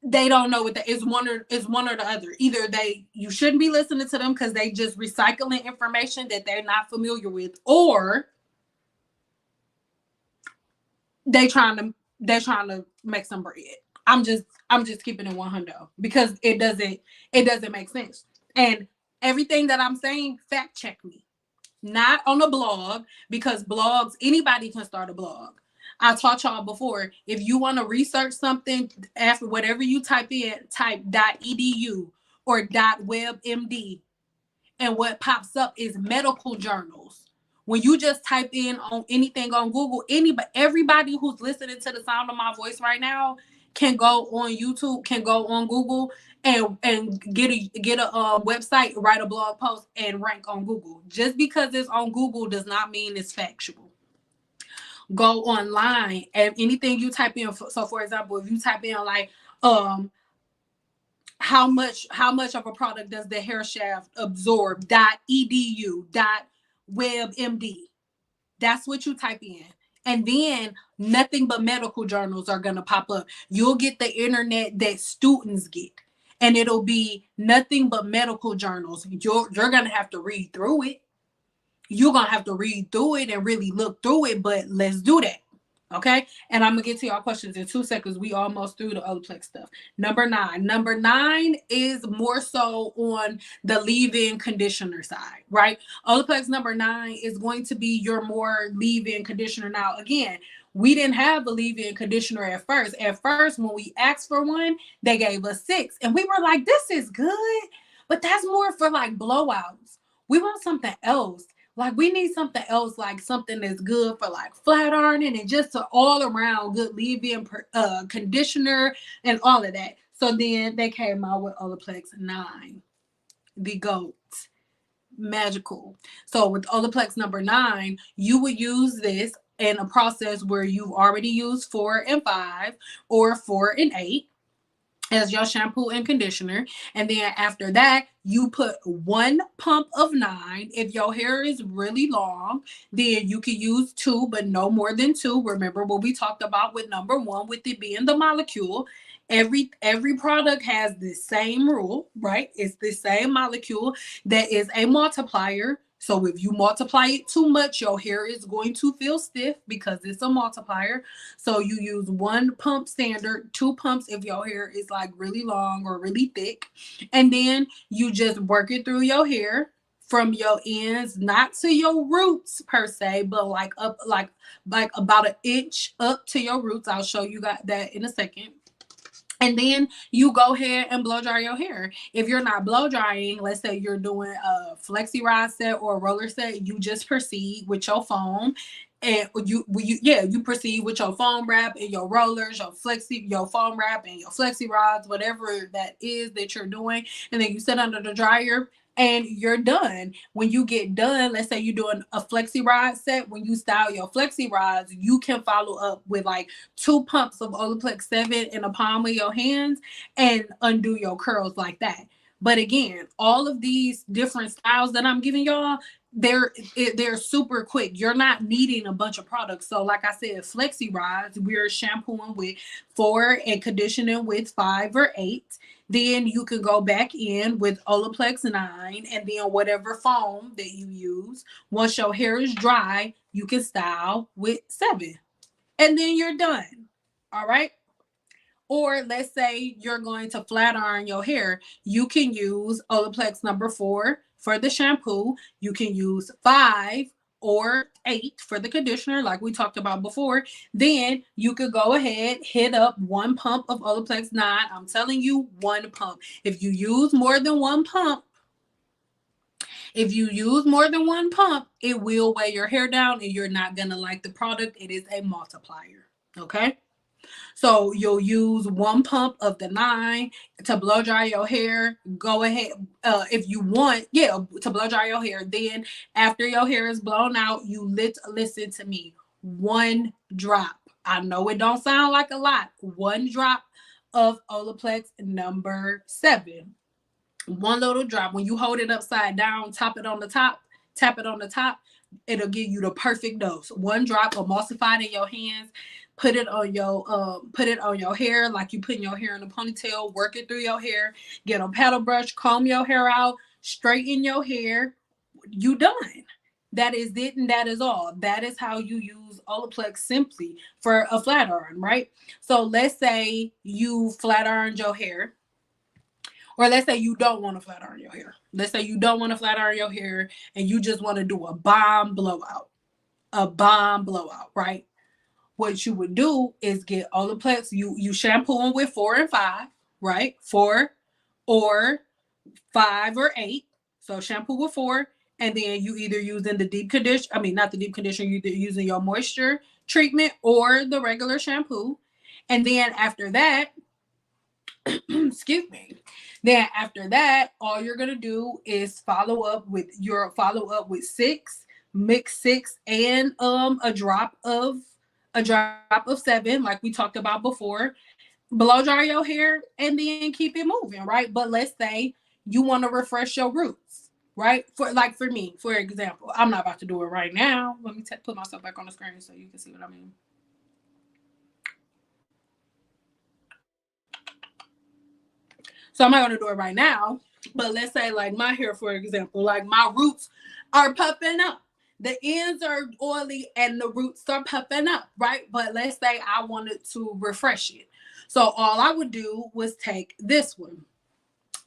they don't know what that is. One or the other. Either you shouldn't be listening to them because they just recycling information that they're not familiar with, or they're trying to make some bread. I'm just keeping it 100 because it doesn't make sense. And everything that I'm saying, fact check me. Not on a blog, because blogs, anybody can start a blog. I taught y'all before, if you want to research something, after whatever you type .edu or .webmd, and what pops up is medical journals. When you just type in on anything on Google, everybody who's listening to the sound of my voice right now can go on YouTube, can go on Google and get a website, write a blog post, and rank on Google. Just because it's on Google does not mean it's factual. Go online and anything you type in. So, for example, if you type in like how much of a product does the hair shaft absorb, .edu, .webmd, that's what you type in. And then nothing but medical journals are going to pop up. You'll get the internet that students get, and it'll be nothing but medical journals. You're going to have to read through it. You're going to have to read through it and really look through it, but let's do that. Okay, and I'm gonna get to y'all questions in 2 seconds. We almost through the OLAPLEX stuff. Number nine. Number nine is more so on the leave-in conditioner side, right? OLAPLEX number 9 is going to be your more leave-in conditioner. Now, again, we didn't have a leave-in conditioner at first. At first, when we asked for one, they gave us 6, and we were like, "This is good," but that's more for like blowouts. We want something else. Like we need something else, like something that's good for like flat ironing and just an all around good leave-in conditioner and all of that. So then they came out with OLAPLEX 9, the GOAT, magical. So with OLAPLEX number 9, you would use this in a process where you've already used 4 and 5 or 4 and 8 as your shampoo and conditioner. And then after that, you put 1 pump of 9. If your hair is really long, then you can use 2, but no more than 2. Remember what we talked about with number 1, with it being the molecule. Every product has the same rule, right? It's the same molecule that is a multiplier. So if you multiply it too much, your hair is going to feel stiff because it's a multiplier. So you use 1 pump standard, 2 pumps if your hair is like really long or really thick. And then you just work it through your hair from your ends, not to your roots per se, but like up like about an inch up to your roots. I'll show you that in a second. And then you go ahead and blow dry your hair. If you're not blow drying, let's say you're doing a flexi rod set or a roller set, you just proceed with your foam. And you proceed with your foam wrap and your rollers, your foam wrap and your flexi rods, whatever that is that you're doing. And then you sit under the dryer and you're done. When you get done, let's say you're doing a flexi rod set, when you style your flexi rods, you can follow up with like 2 pumps of OLAPLEX 7 in the palm of your hands and undo your curls like that. But again, all of these different styles that I'm giving y'all, they're super quick. You're not needing a bunch of products. So like I said, flexi rods, we're shampooing with 4 and conditioning with 5 or 8. Then you can go back in with OLAPLEX 9 and then whatever foam that you use. Once your hair is dry, you can style with 7. And then you're done. All right. Or let's say you're going to flat iron your hair. You can use OLAPLEX number 4 for the shampoo. You can use 5 or 8 for the conditioner, like we talked about before. Then you could go ahead, hit up 1 pump of OLAPLEX 9. I'm telling you, 1 pump. If you use more than 1 pump, it will weigh your hair down and you're not going to like the product. It is a multiplier. Okay. So you'll use 1 pump of the 9 to blow dry your hair. Go ahead, if you want, to blow dry your hair. Then after your hair is blown out, you listen to me. 1 drop. I know it don't sound like a lot. 1 drop of OLAPLEX number 7. 1 little drop. When you hold it upside down, tap it on the top. It'll give you the perfect dose. 1 drop emulsified in your hands. Put it on your hair like you putting your hair in a ponytail. Work it through your hair. Get a paddle brush. Comb your hair out. Straighten your hair. You done. That is it, and that is all. That is how you use OLAPLEX simply for a flat iron, right? So let's say you flat ironed your hair. Or let's say you don't want to flat iron your hair. Let's say you don't want to flat iron your hair and you just want to do a bomb blowout. Right? What you would do is get OLAPLEX. You shampoo them with 4 and 5, right? 4 or 5 or 8. So shampoo with 4, and then you either using the deep condition. I mean, not the deep conditioner. You're using your moisture treatment or the regular shampoo. And then after that, excuse me. Then after that, all you're gonna do is follow up with 6, mix 6 and a drop of 7, like we talked about before. Blow dry your hair and then keep it moving, right? But let's say you want to refresh your roots, right? For me, for example, I'm not about to do it right now. Let me put myself back on the screen so you can see what I mean. So I'm not gonna do it right now, but let's say like my hair, for example, like my roots are puffing up. the ends are oily and the roots are puffing up, right? But let's say I wanted to refresh it. So all I would do was take this one.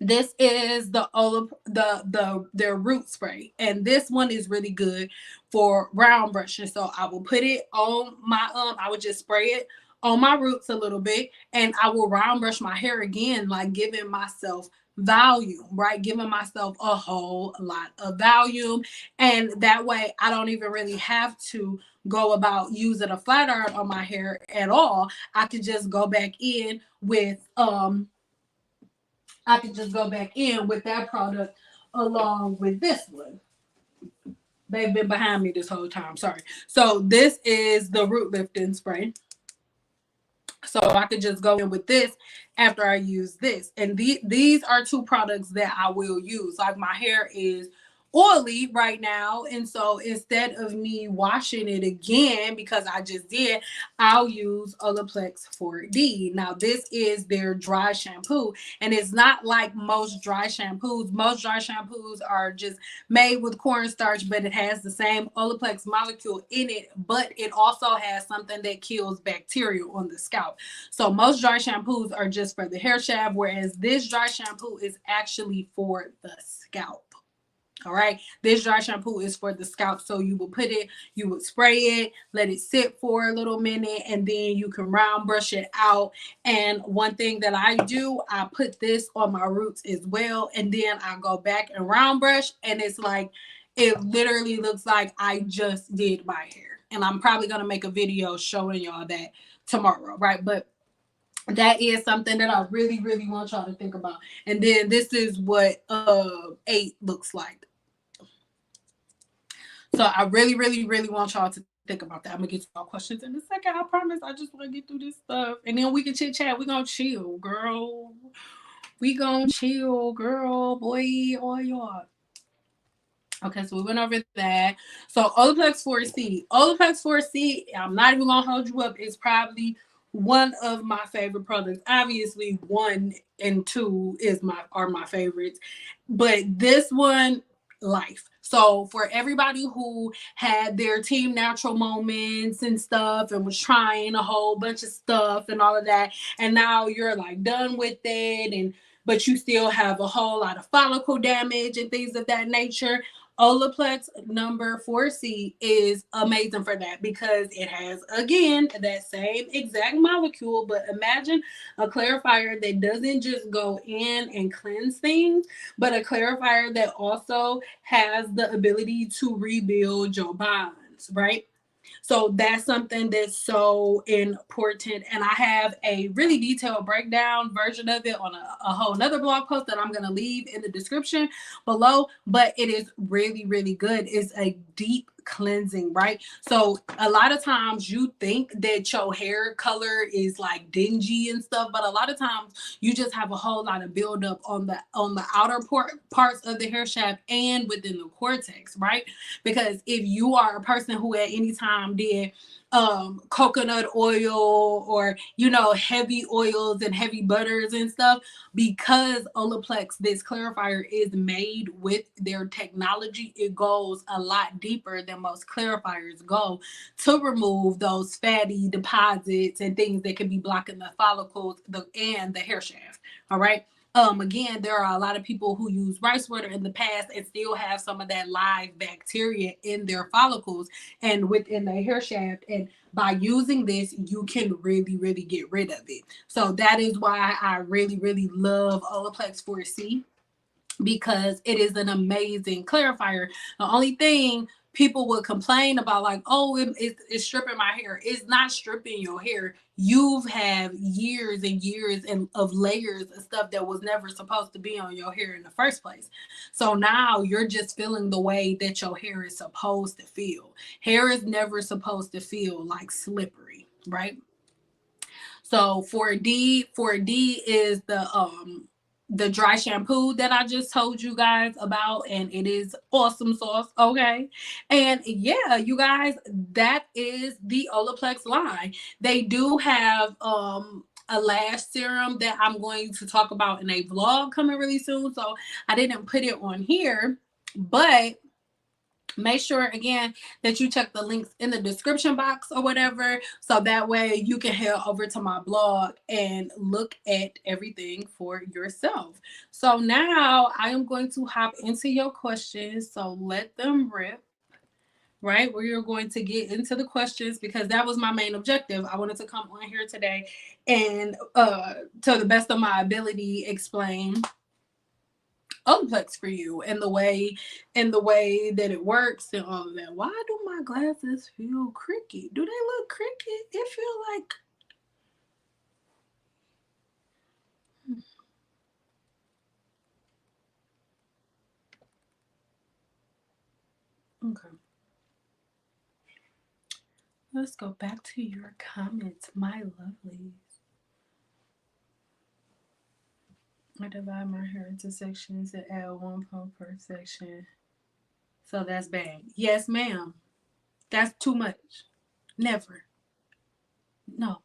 This is their root spray, and this one is really good for round brushing. So I will put it on my I would just spray it on my roots a little bit, and I will round brush my hair again, like giving myself volume, right? Giving myself a whole lot of volume, and that way I don't even really have to go about using a flat iron on my hair at all. I could just go back in with I could just go back in with that product along with this one. They've been behind me this whole time. Sorry. So this is the root lifting spray. So I could just go in with this after I use this. And these are two products that I will use. Like my hair is oily right now. And so instead of me washing it again, because I just did, I'll use OLAPLEX 4D. Now this is their dry shampoo. And it's not like most dry shampoos. Most dry shampoos are just made with cornstarch, but it has the same OLAPLEX molecule in it, but it also has something that kills bacteria on the scalp. So most dry shampoos are just for the hair shaft, whereas this dry shampoo is actually for the scalp. All right, this dry shampoo is for the scalp. So you will put it, you would spray it, let it sit for a little minute, and then you can round brush it out. And one thing that I do, I put this on my roots as well, and then I go back and round brush, and it's like, it literally looks like I just did my hair. And I'm probably gonna make a video showing y'all that tomorrow, right? But that is something that I really, really want y'all to think about. And then this is what 8 looks like. So I really, really, really want y'all to think about that. I'm gonna get to y'all questions in a second. I promise. I just want to get through this stuff, and then we can chit chat. We gonna chill, girl. We gonna chill, girl, boy, all y'all. Okay, so we went over that. So OLAPLEX 4C. OLAPLEX 4C, I'm not even gonna hold you up. It's probably one of my favorite products. Obviously, 1 and 2 are my favorites. But this one, life. So for everybody who had their Team Natural moments and stuff and was trying a whole bunch of stuff and all of that, and now you're like done with it, and but you still have a whole lot of follicle damage and things of that nature, OLAPLEX number 4C is amazing for that because it has, again, that same exact molecule. But imagine a clarifier that doesn't just go in and cleanse things, but a clarifier that also has the ability to rebuild your bonds, right? So that's something that's so important. And I have a really detailed breakdown version of it on a whole nother blog post that I'm going to leave in the description below. But it is really, really good. It's a deep cleansing, right? So a lot of times you think that your hair color is like dingy and stuff, but a lot of times you just have a whole lot of buildup on the outer parts of the hair shaft and within the cortex, right? Because if you are a person who at any time did coconut oil or heavy oils and heavy butters and stuff, because OLAPLEX, this clarifier, is made with their technology, it goes a lot deeper than most clarifiers go to remove those fatty deposits and things that could be blocking the follicles and the hair shaft. All right. Again, there are a lot of people who use rice water in the past and still have some of that live bacteria in their follicles and within the hair shaft. And by using this, you can really, really get rid of it. So that is why I really, really love OLAPLEX 4C, because it is an amazing clarifier. The only thing people would complain about, like, oh, it's stripping my hair. It's not stripping your hair. You've had years and years of layers of stuff that was never supposed to be on your hair in the first place. So now you're just feeling the way that your hair is supposed to feel. Hair is never supposed to feel like slippery, right? So 4D is the dry shampoo that I just told you guys about, and it is awesome sauce. Okay. And yeah, you guys, that is the OLAPLEX line. They do have a lash serum that I'm going to talk about in a vlog coming really soon. So I didn't put it on here, but Make sure again that you check the links in the description box or whatever, so that way you can head over to my blog and look at everything for yourself. So now I am going to hop into your questions, so let them rip. Right, we are going to get into the questions because that was my main objective. I wanted to come on here today and to the best of my ability explain OLAPLEX for you and the way that it works and all of that. Why do my glasses feel cricky? Do they look cricky? It feel like okay. Let's go back to your comments, my lovelies. I divide my hair into sections and add one pump per section. So that's bad. Yes, ma'am. That's too much. Never. No.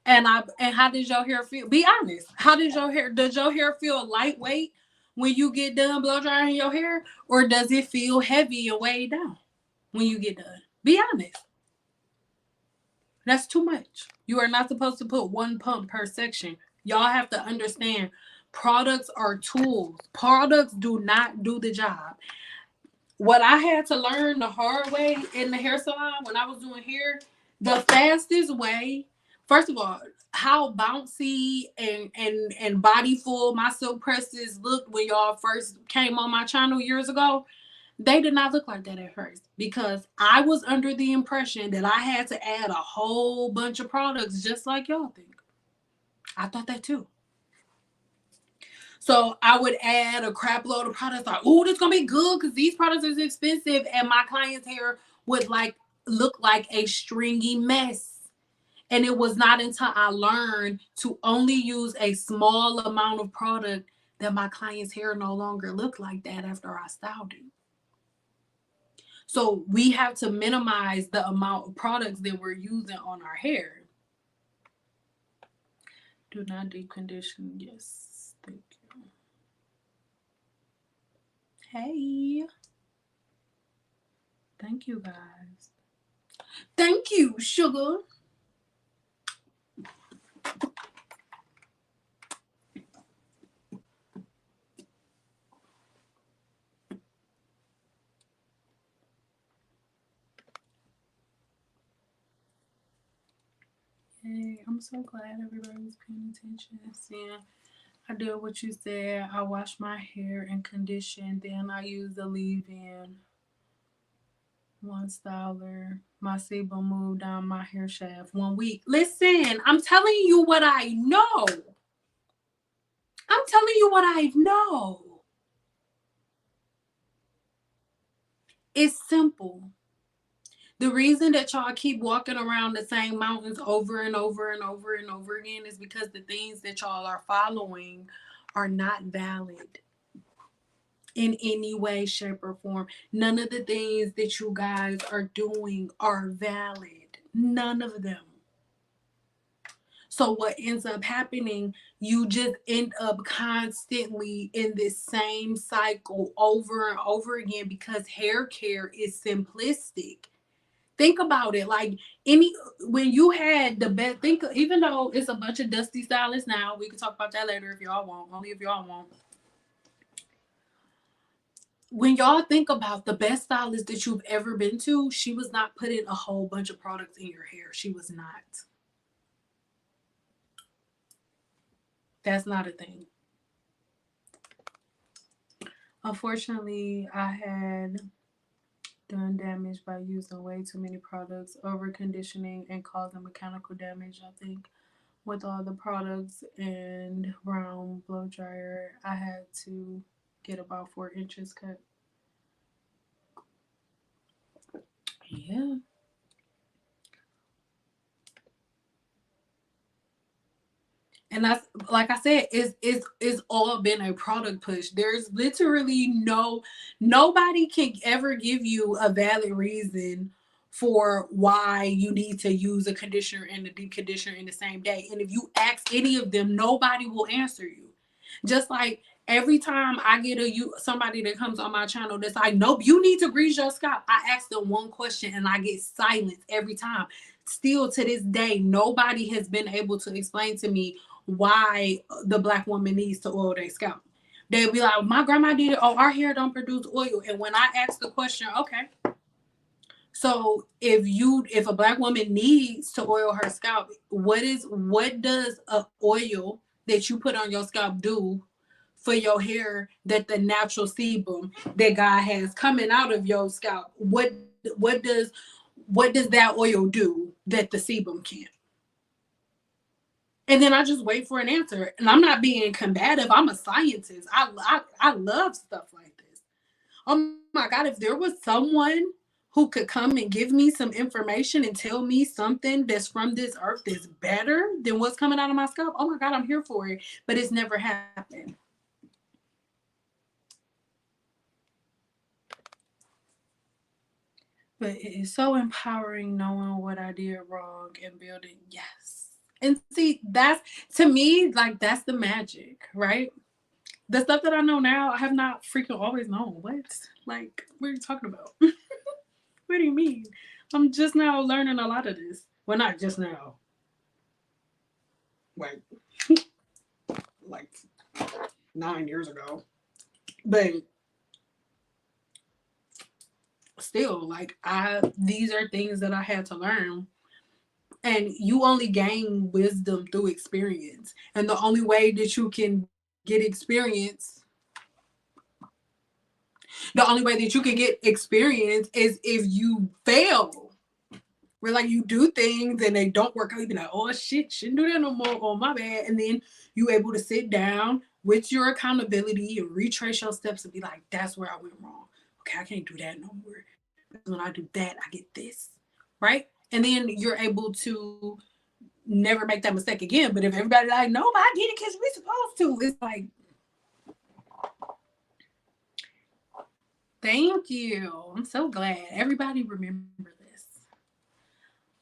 And how did your hair feel? Be honest. How did your hair? Does your hair feel lightweight when you get done blow drying your hair, or does it feel heavy and weighed down when you get done? Be honest. That's too much. You are not supposed to put one pump per section. Y'all have to understand. Products are tools. Products do not do the job. What I had to learn the hard way in the hair salon when I was doing hair, the fastest way, first of all, how bouncy and bodyful my silk presses looked when y'all first came on my channel years ago, they did not look like that at first because I was under the impression that I had to add a whole bunch of products just like y'all think. I thought that too. So I would add a crap load of products like, oh, this gonna be good because these products are expensive, and my client's hair would like look like a stringy mess. And it was not until I learned to only use a small amount of product that my client's hair no longer looked like that after I styled it. So we have to minimize the amount of products that we're using on our hair. Do not deep condition. Yes, thank you. Hey. Thank you, guys. Thank you, sugar. Hey, I'm so glad everybody's paying attention and seeing. I did what you said. I wash my hair and condition. Then I use the leave-in one styler. My sebum moved down my hair shaft 1 week. Listen, I'm telling you what I know. I'm telling you what I know. It's simple. The reason that y'all keep walking around the same mountains over and over and over and over again is because the things that y'all are following are not valid in any way, shape, or form. None of the things that you guys are doing are valid. None of them. So what ends up happening, you just end up constantly in this same cycle over and over again because hair care is simplistic. Think about it. Like when you had the best, think even though it's a bunch of dusty stylists now, we can talk about that later if y'all want. Only if y'all want. When y'all think about the best stylist that you've ever been to, she was not putting a whole bunch of products in your hair. She was not. That's not a thing. Unfortunately, I had done damage by using way too many products, over conditioning, and causing mechanical damage. I think with all the products and round blow dryer, I had to get about 4 inches cut. Yeah. And that's like I said, it's all been a product push. There's literally nobody can ever give you a valid reason for why you need to use a conditioner and a deep conditioner in the same day. And if you ask any of them, nobody will answer you. Just like Every time I get somebody that comes on my channel that's like, nope, you need to grease your scalp, I ask them one question and I get silence every time. Still to this day, nobody has been able to explain to me why the Black woman needs to oil their scalp. They'll be like, my grandma did it. Oh, our hair don't produce oil. And when I ask the question, okay, so if a Black woman needs to oil her scalp, what does a oil that you put on your scalp do for your hair that the natural sebum that God has coming out of your scalp? What does that oil do that the sebum can't? And then I just wait for an answer. And I'm not being combative. I'm a scientist. I love stuff like this. Oh my God, if there was someone who could come and give me some information and tell me something that's from this earth that's better than what's coming out of my scalp, oh my God, I'm here for it. But it's never happened. But it is so empowering knowing what I did wrong and building. Yes. And see, that's, to me, like, that's the magic, right? The stuff that I know now, I have not freaking always known. What? Like, what are you talking about? What do you mean? I'm just now learning a lot of this. Well, not just now. Like, like 9 years ago. But still, like, these are things that I had to learn. And you only gain wisdom through experience. And the only way that you can get experience, is if you fail. Where like you do things and they don't work out, you be like, oh shit, shouldn't do that no more. Oh my bad. And then you able to sit down with your accountability and retrace your steps and be like, that's where I went wrong. Okay, I can't do that no more. When I do that, I get this. Right? And then you're able to never make that mistake again. But if everybody like, no, I did it because we're supposed to, it's like, thank you. I'm so glad. Everybody remember this.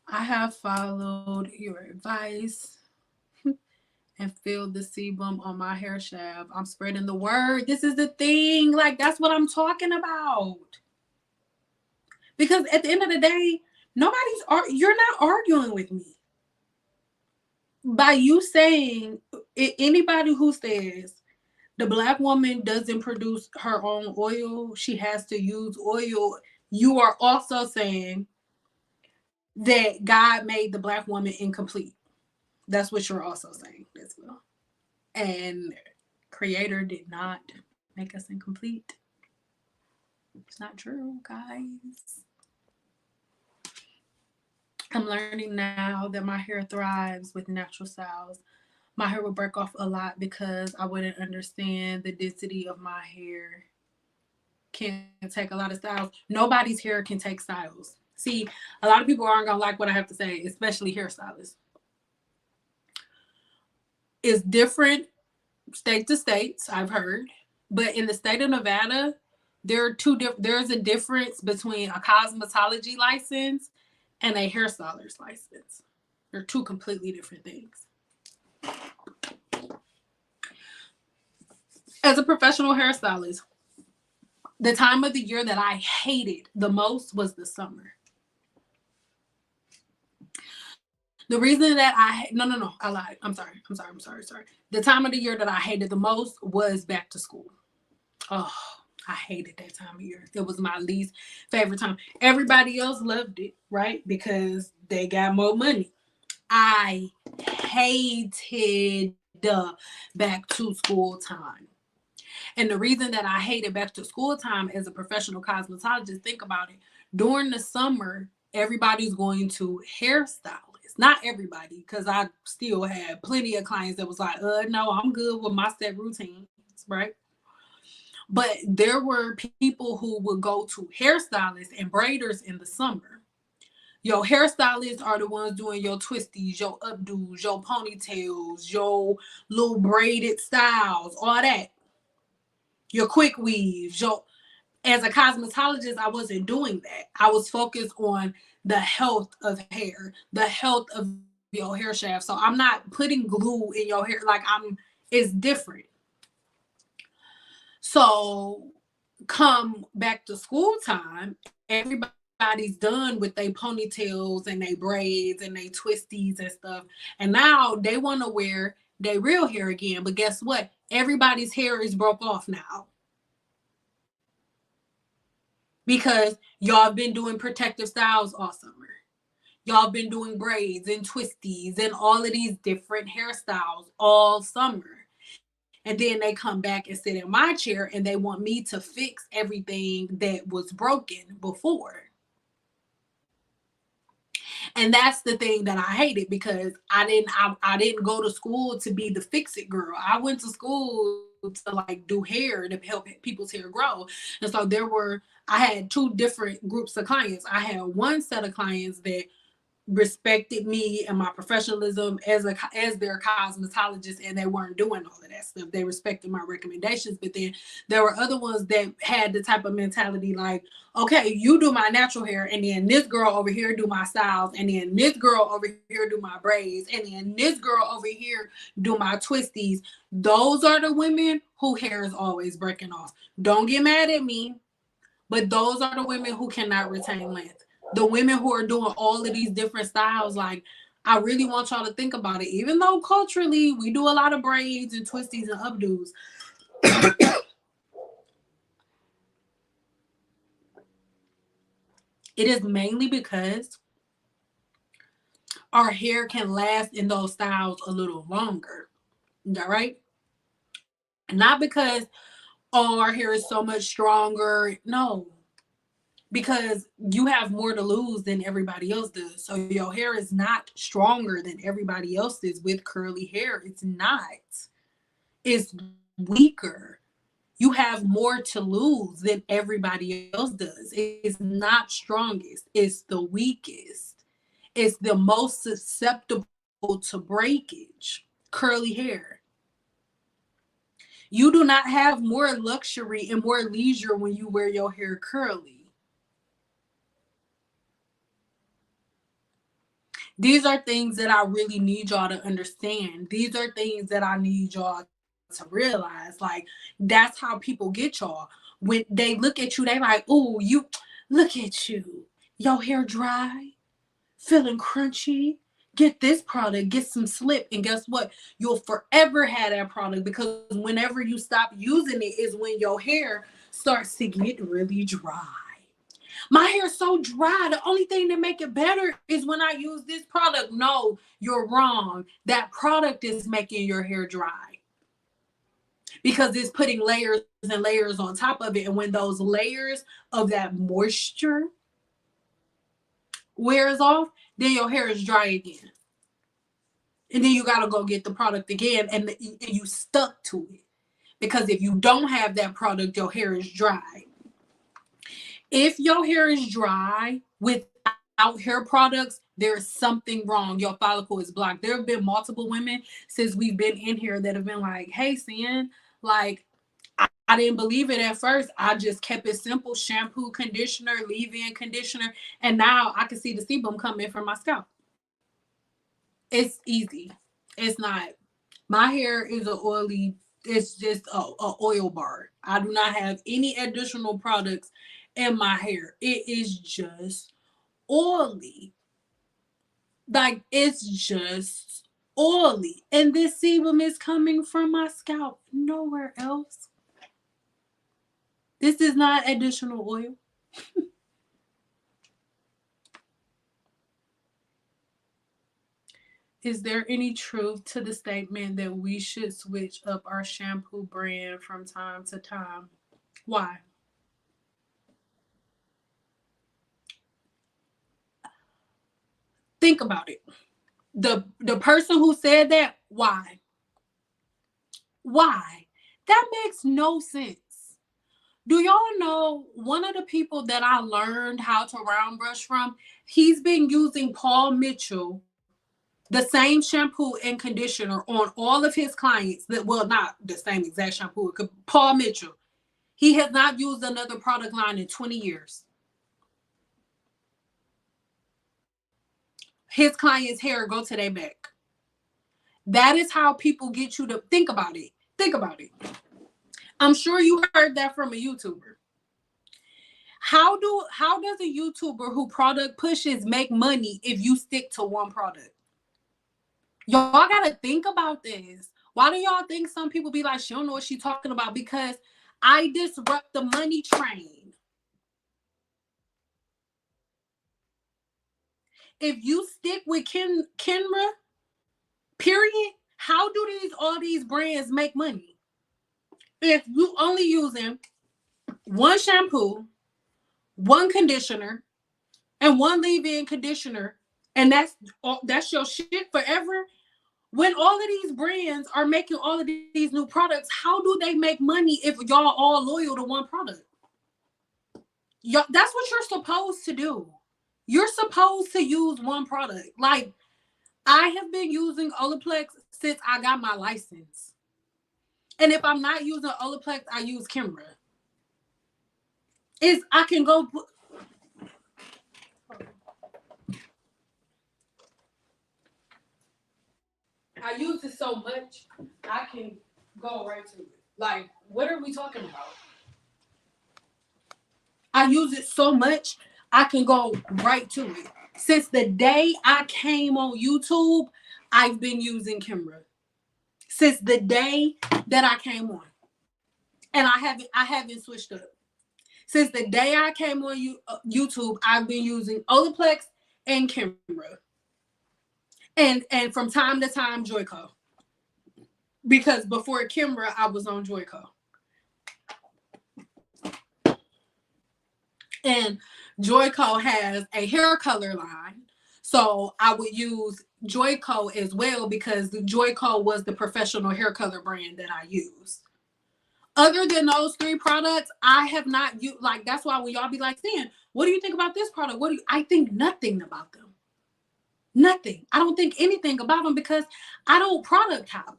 I have followed your advice and filled the sebum on my hair shaft. I'm spreading the word. This is the thing. Like, that's what I'm talking about. Because at the end of the day, you're not arguing with me. By you saying, anybody who says the Black woman doesn't produce her own oil, she has to use oil, you are also saying that God made the Black woman incomplete. That's what you're also saying as well. And Creator did not make us incomplete. It's not true, guys. I'm learning now that my hair thrives with natural styles. My hair would break off a lot because I wouldn't understand the density of my hair. Can take a lot of styles. Nobody's hair can take styles. See, a lot of people aren't gonna like what I have to say, especially hairstylists. It's different state to states, I've heard, but in the state of Nevada, there's a difference between a cosmetology license and a hairstyler's license. They're two completely different things. As a professional hairstylist, the time of the year that I hated the most was the summer. The reason that I lied. I'm sorry. The time of the year that I hated the most was back to school. Oh, I hated that time of year. It was my least favorite time. Everybody else loved it, right? Because they got more money. I hated the back to school time. And the reason that I hated back to school time as a professional cosmetologist, think about it. During the summer, everybody's going to hairstylists. Not everybody, because I still had plenty of clients that was like, no, I'm good with my set routines, right? But there were people who would go to hairstylists and braiders in the summer. Your hairstylists are the ones doing your twisties, your updos, your ponytails, your little braided styles, all that. Your quick weaves. As a cosmetologist, I wasn't doing that. I was focused on the health of hair, the health of your hair shaft. So I'm not putting glue in your hair. Like it's different. So come back to school time, everybody's done with their ponytails and their braids and their twisties and stuff. And now they want to wear their real hair again. But guess what? Everybody's hair is broke off now because y'all been doing protective styles all summer. Y'all been doing braids and twisties and all of these different hairstyles all summer. And then they come back and sit in my chair and they want me to fix everything that was broken before. And that's the thing that I hated because I didn't go to school to be the fix it girl. I went to school to like do hair to help people's hair grow. And so I had two different groups of clients. I had one set of clients that respected me and my professionalism as their cosmetologist, and they weren't doing all of that stuff. They respected my recommendations, but then there were other ones that had the type of mentality like, okay, you do my natural hair, and then this girl over here do my styles, and then this girl over here do my braids, and then this girl over here do my twisties. Those are the women who hair is always breaking off. Don't get mad at me, but those are the women who cannot retain length. The women who are doing all of these different styles, like, I really want y'all to think about it. Even though culturally we do a lot of braids and twisties and updos, it is mainly because our hair can last in those styles a little longer. All right? Not because, oh, our hair is so much stronger. No, because you have more to lose than everybody else does. So your hair is not stronger than everybody else's with curly hair. It's not. It's weaker. You have more to lose than everybody else does. It's not strongest. It's the weakest. It's the most susceptible to breakage. Curly hair. You do not have more luxury and more leisure when you wear your hair curly. These are things that I really need y'all to understand. These are things that I need y'all to realize. Like, that's how people get y'all. When they look at you, they like, oh, you look at you. Your hair dry, feeling crunchy. Get this product, get some slip, and guess what? You'll forever have that product because whenever you stop using it is when your hair starts to get really dry. My hair is so dry. The only thing that make it better is when I use this product. No, you're wrong. That product is making your hair dry because it's putting layers and layers on top of it. And when those layers of that moisture wears off, then your hair is dry again. And then you got to go get the product again, and you stuck to it. Because if you don't have that product, your hair is dry. If your hair is dry without hair products, there's something wrong. Your follicle is blocked. There have been multiple women since we've been in here that have been like, hey, Sin, like, I didn't believe it at first. I just kept it simple: shampoo, conditioner, leave-in conditioner. And now I can see the sebum coming from my scalp. It's easy. It's not. My hair is a oily, it's just a oil bar. I do not have any additional products in my hair. It is just oily. Like, it's just oily. And this sebum is coming from my scalp, nowhere else. This is not additional oil. Is there any truth to the statement that we should switch up our shampoo brand from time to time? Why? Think about it. The person who said that, why? Why? That makes no sense. Do y'all know one of the people that I learned how to round brush from? He's been using Paul Mitchell, the same shampoo and conditioner on all of his clients. That, well, not the same exact shampoo. Paul Mitchell. He has not used another product line in 20 years. His clients' hair go to their back. That is how people get you to think about it. Think about it. I'm sure you heard that from a YouTuber. How does a YouTuber who product pushes make money if you stick to one product? Y'all gotta think about this. Why do y'all think some people be like, she don't know what she's talking about? Because I disrupt the money train. If you stick with Kenra, period, how do all these brands make money? If you only using one shampoo, one conditioner, and one leave-in conditioner, and that's your shit forever. When all of these brands are making all of these new products, how do they make money if y'all all loyal to one product? Y'all, that's what you're supposed to do. You're supposed to use one product. Like, I have been using OLAPLEX since I got my license. And if I'm not using OLAPLEX, I use Kimra. I can go. I use it so much, I can go right to it. Like, what are we talking about? I use it so much, I can go right to it. Since the day I came on YouTube, I've been using Kimra. Since the day that I came on, and I haven't switched up. Since the day I came on YouTube, I've been using OLAPLEX and Kimra, and from time to time Joico. Because before Kimra, I was on Joico. And Joico has a hair color line. So I would use Joico as well because the Joico was the professional hair color brand that I use. Other than those three products, I have not used, like, that's why when y'all be like, Stan, what do you think about this product? I think nothing about them. Nothing. I don't think anything about them because I don't product hop.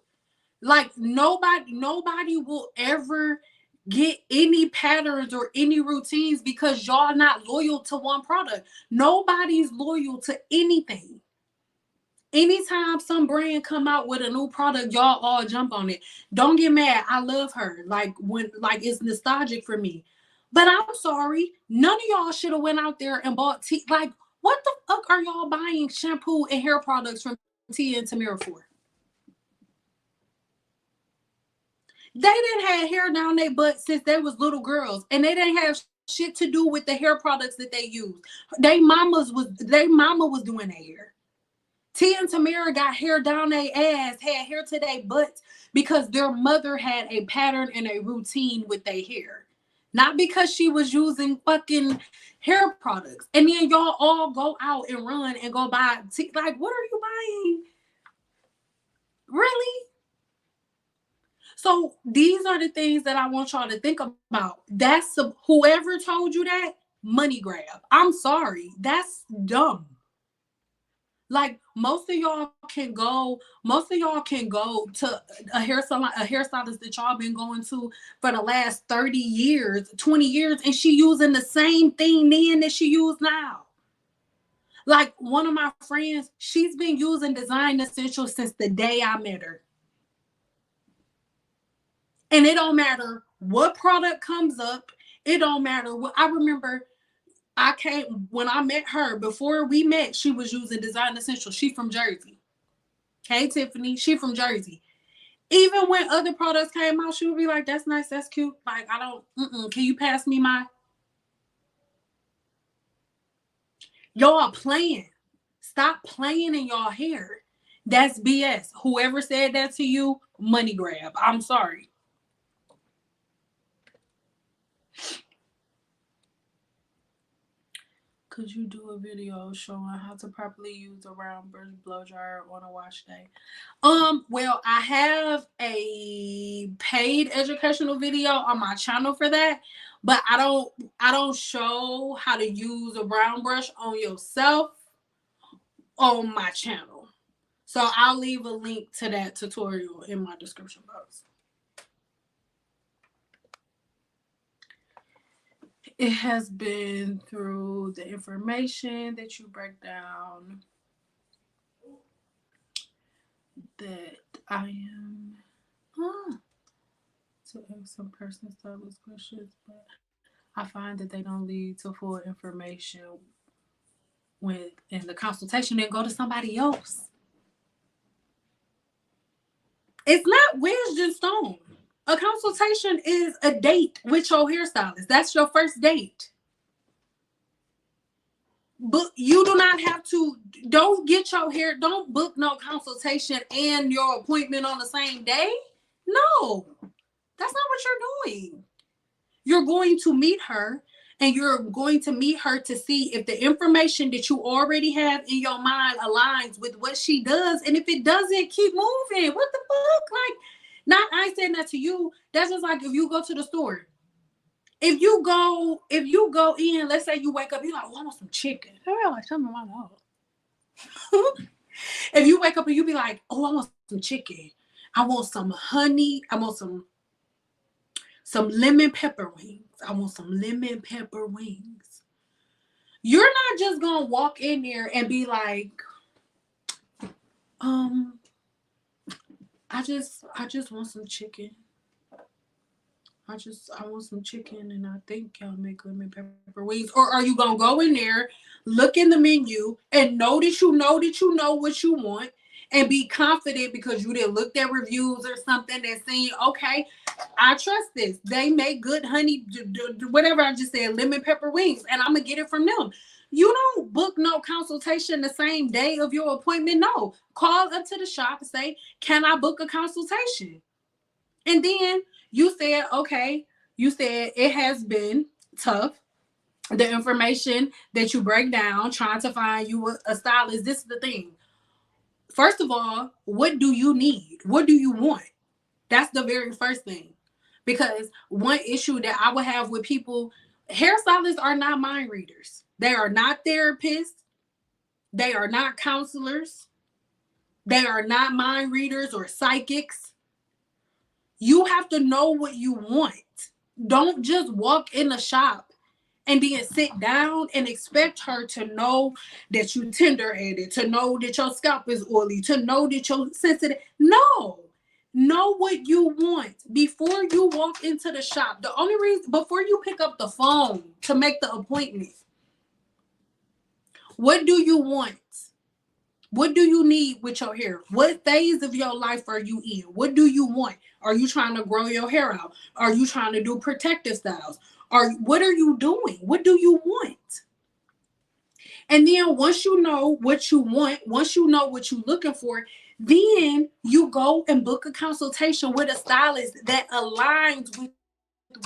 Like, nobody will ever get any patterns or any routines because y'all not loyal to one product. Nobody's loyal to anything. Anytime some brand come out with a new product, y'all all jump on it. Don't get mad. I love her. Like, it's nostalgic for me. But I'm sorry, none of y'all should have went out there and bought tea. Like, what the fuck are y'all buying shampoo and hair products from Tia and Tamira for? They didn't have hair down their butt since they was little girls, and they didn't have shit to do with the hair products that they use. Their mama was doing their hair. Tia and Tamira got hair down their ass, had hair to their butts because their mother had a pattern and a routine with their hair. Not because she was using fucking hair products. And then y'all all go out and run and go buy like, what are you buying? Really? So these are the things that I want y'all to think about. Whoever told you that, money grab. I'm sorry. That's dumb. Like, most of y'all can go to a hair salon, a hairstylist that y'all been going to for the last 30 years, 20 years, and she using the same thing then that she use now. Like, one of my friends, she's been using Design Essentials since the day I met her. And it don't matter what product comes up. It don't matter what. I remember when I met her, before we met, she was using Design Essentials. She from Jersey. Hey, Tiffany, she from Jersey. Even when other products came out, she would be like, that's nice, that's cute. Like, I don't, can you pass me my? Y'all playing. Stop playing in y'all hair. That's BS. Whoever said that to you, money grab. I'm sorry. Could you do a video showing how to properly use a round brush blow dryer on a wash day? Well, I have a paid educational video on my channel for that, but I don't show how to use a brown brush on yourself on my channel. So I'll leave a link to that tutorial in my description box. It has been through the information that you break down that I am to ask some person stylist questions, but I find that they don't lead to full information when in the consultation and go to somebody else. It's not wedged in stone. A consultation is a date with your hairstylist. That's your first date. But you do not have to, don't get your hair, don't book no consultation and your appointment on the same day. No, that's not what you're doing. You're going to meet her and you're going to meet her to see if the information that you already have in your mind aligns with what she does. And if it doesn't, keep moving. What the fuck? Like, not I saying that to you. That's just like if you go to the store. If you go in, let's say you wake up, you're like, oh, I want some chicken. Hell, like something like that. If you wake up and you be like, oh, I want some chicken. I want some honey. I want some lemon pepper wings. I want some lemon pepper wings. You're not just gonna walk in there and be like, I just want some chicken. I want some chicken and I think y'all make lemon pepper wings. Or are you gonna go in there, look in the menu, and know that you know what you want, and be confident because you didn't look at reviews or something that's saying, okay, I trust this. They make good honey, whatever I just said, lemon pepper wings, and I'm gonna get it from them. You don't book no consultation the same day of your appointment. No, call up to the shop and say, can I book a consultation? And then you said, okay, you said it has been tough. The information that you break down, trying to find you a stylist, this is the thing. First of all, what do you need? What do you want? That's the very first thing. Because one issue that I would have with people, hairstylists are not mind readers. They are not therapists. They are not counselors. They are not mind readers or psychics. You have to know what you want. Don't just walk in the shop and then sit down and expect her to know that you tender-headed, to know that your scalp is oily, to know that you're sensitive. No. Know what you want before you walk into the shop. The only reason, before you pick up the phone to make the appointment, what do you want? What do you need with your hair? What phase of your life are you in? What do you want? Are you trying to grow your hair out? Are you trying to do protective styles? What are you doing? What do you want? And then once you know what you want, once you know what you're looking for, then you go and book a consultation with a stylist that aligns with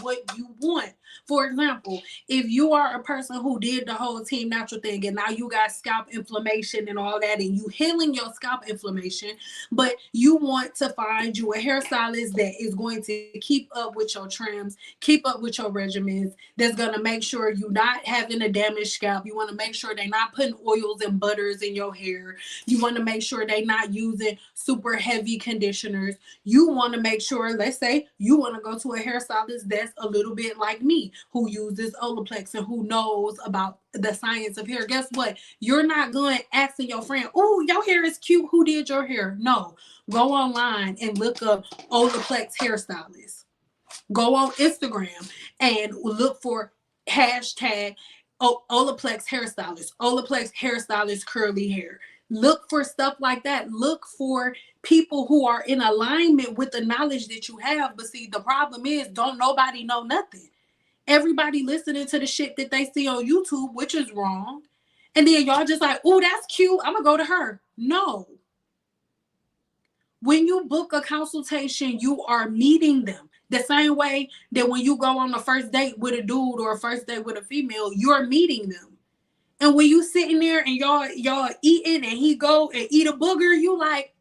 what you want. For example, if you are a person who did the whole team natural thing and now you got scalp inflammation and all that, and you healing your scalp inflammation, but you want to find you a hairstylist that is going to keep up with your trims, keep up with your regimens, that's going to make sure you're not having a damaged scalp. You want to make sure they're not putting oils and butters in your hair. You want to make sure they're not using super heavy conditioners. You want to make sure, let's say you want to go to a hairstylist that's a little bit like me, who uses OLAPLEX and who knows about the science of hair. Guess what? You're not going asking your friend, oh, your hair is cute. Who did your hair? No. Go online and look up OLAPLEX hairstylist. Go on Instagram and look for hashtag OLAPLEX hairstylist, OLAPLEX hairstylist curly hair. Look for stuff like that. Look for people who are in alignment with the knowledge that you have. But see, the problem is, don't nobody know nothing. Everybody listening to the shit that they see on YouTube, which is wrong. And then y'all just like, oh, that's cute, I'm gonna go to her. No. When you book a consultation, you are meeting them. The same way that when you go on a first date with a dude or a first date with a female, you're meeting them. And when you sitting there and y'all eating and he go and eat a booger, you like,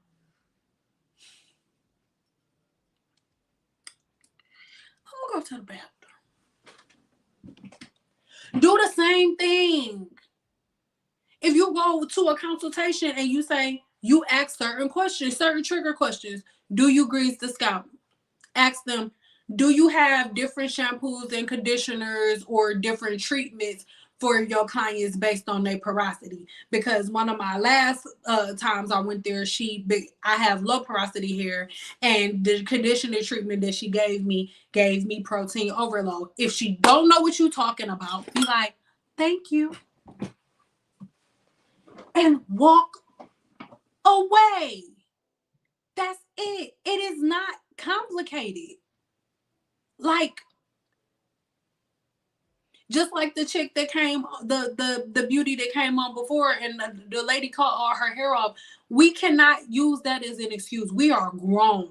I'm gonna go to the bathroom. Do the same thing. If you go to a consultation and you say, you ask certain questions, certain trigger questions. Do you grease the scalp? Ask them, do you have different shampoos and conditioners or different treatments for your clients based on their porosity. Because one of my last times I went there, I have low porosity hair, and the conditioning treatment that she gave me protein overload. If she don't know what you're talking about, be like, thank you, and walk away. That's it. It is not complicated. Like, just like the chick that came, the beauty that came on before, and the lady cut all her hair off. We cannot use that as an excuse. We are grown.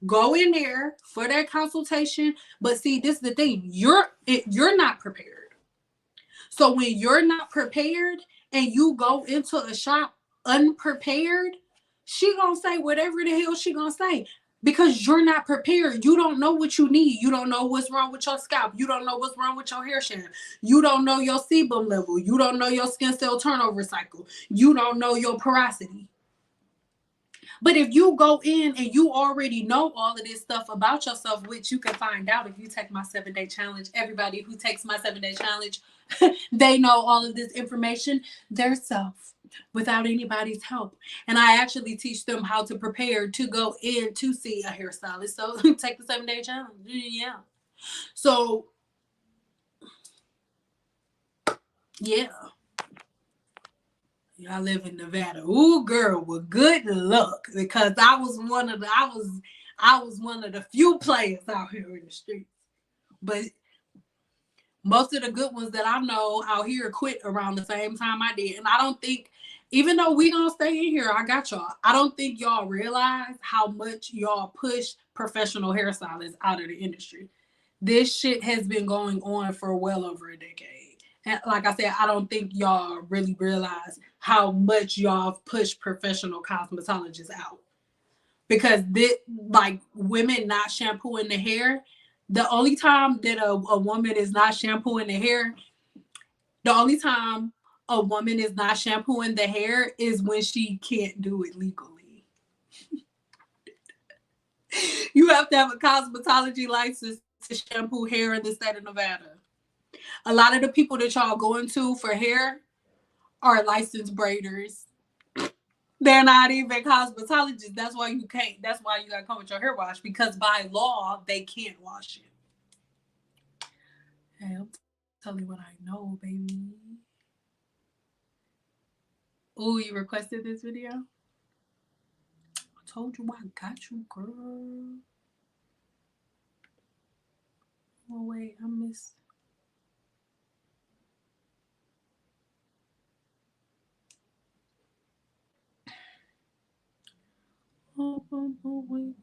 Go in there for that consultation. But see, this is the thing. You're not prepared. So when you're not prepared and you go into a shop unprepared, she gonna say whatever the hell she gonna say. Because you're not prepared. You don't know what you need. You don't know what's wrong with your scalp. You don't know what's wrong with your hair shaft. You don't know your sebum level. You don't know your skin cell turnover cycle. You don't know your porosity. But if you go in and you already know all of this stuff about yourself, which you can find out if you take my 7-day challenge. Everybody who takes my 7-day challenge, they know all of this information themselves without anybody's help. And I actually teach them how to prepare to go in to see a hairstylist. So take the 7-day challenge. Yeah. So, yeah. I live in Nevada. Ooh, girl, well, good luck, because I was one of the few players out here in the streets. But most of the good ones that I know out here quit around the same time I did. And I don't think, even though we gonna stay in here, I got y'all. I don't think y'all realize how much y'all push professional hairstylists out of the industry. This shit has been going on for well over a decade. And like I said, I don't think y'all really realize how much y'all push professional cosmetologists out. Because like women not shampooing the hair, the only time that a woman is not shampooing the hair, the only time a woman is not shampooing the hair is when she can't do it legally. You have to have a cosmetology license to shampoo hair in the state of Nevada. A lot of the people that y'all going to for hair are licensed braiders. They're not even cosmetologists. That's why you can't. That's why you gotta come with your hair wash, because by law they can't wash it. Hey, I'll tell you what I know, baby. Oh, you requested this video? I told you I got you, girl. Oh wait, I missed. Oh wait.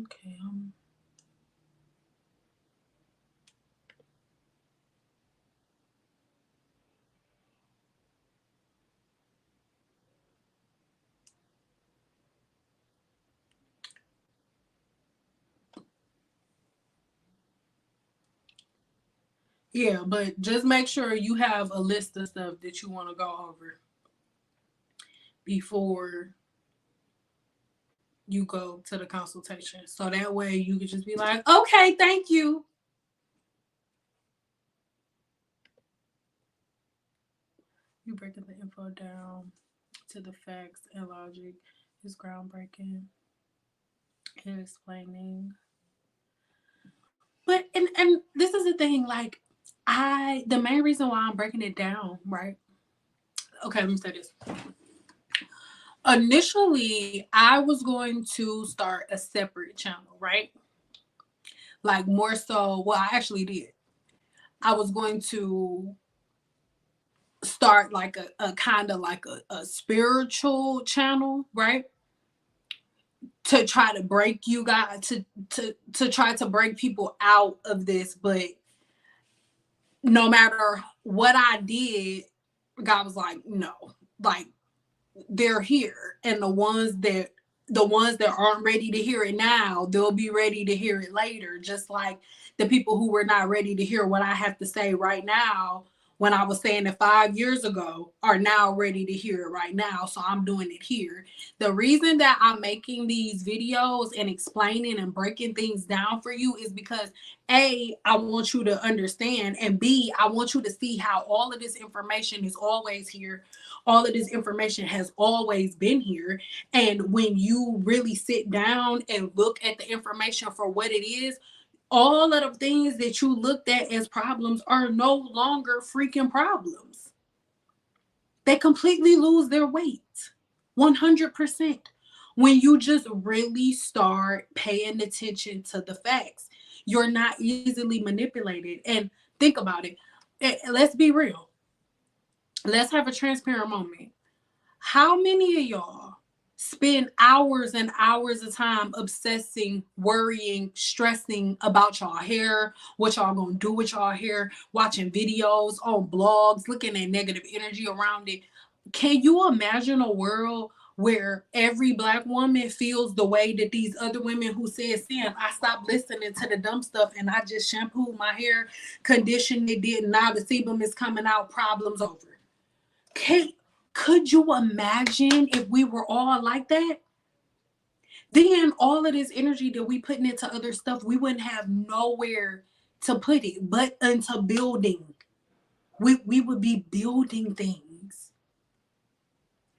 Okay, yeah, but just make sure you have a list of stuff that you want to go over before you go to the consultation. So that way you can just be like, okay, thank you. You breaking the info down to the facts and logic is groundbreaking and explaining. But and this is the thing, like, the main reason why I'm breaking it down, right? Okay, let me say this. Initially, I was going to start a separate channel, right? Like, more so, well, I actually did. I was going to start like a kind of like a spiritual channel, right? To try to break you guys, to try to break people out of this. But no matter what I did, God was like, no, like, they're here. And the ones that aren't ready to hear it now, they'll be ready to hear it later. Just like the people who were not ready to hear what I have to say right now when I was saying it 5 years ago are now ready to hear it right now. So I'm doing it here. The reason that I'm making these videos and explaining and breaking things down for you is because A, I want you to understand, and B, I want you to see how all of this information is always here. All of this information has always been here. And when you really sit down and look at the information for what it is, all of the things that you looked at as problems are no longer freaking problems. They completely lose their weight. 100%. When you just really start paying attention to the facts, you're not easily manipulated. And think about it. Let's be real. Let's have a transparent moment. How many of y'all spend hours and hours of time obsessing, worrying, stressing about y'all hair, what y'all gonna do with y'all hair, watching videos on blogs, looking at negative energy around it? Can you imagine a world where every Black woman feels the way that these other women who said, Sam, I stopped listening to the dumb stuff and I just shampooed my hair, conditioned it, did, now the sebum is coming out, problems over? Could you imagine if we were all like that? Then all of this energy that we putting into other stuff, we wouldn't have nowhere to put it but into building. We would be building things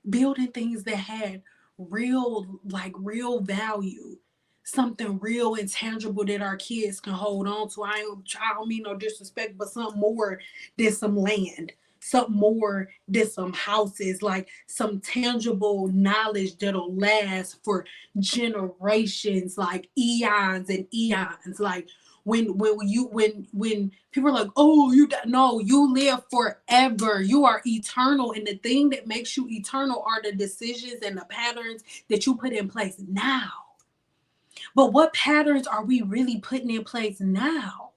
that had real value, something real and tangible that our kids can hold on to. I don't mean no disrespect, but something more than some land, something more than some houses, like some tangible knowledge that'll last for generations, like eons and eons. Like when people are like, oh, no, you live forever, you are eternal, and the thing that makes you eternal are the decisions and the patterns that you put in place now. But what patterns are we really putting in place now?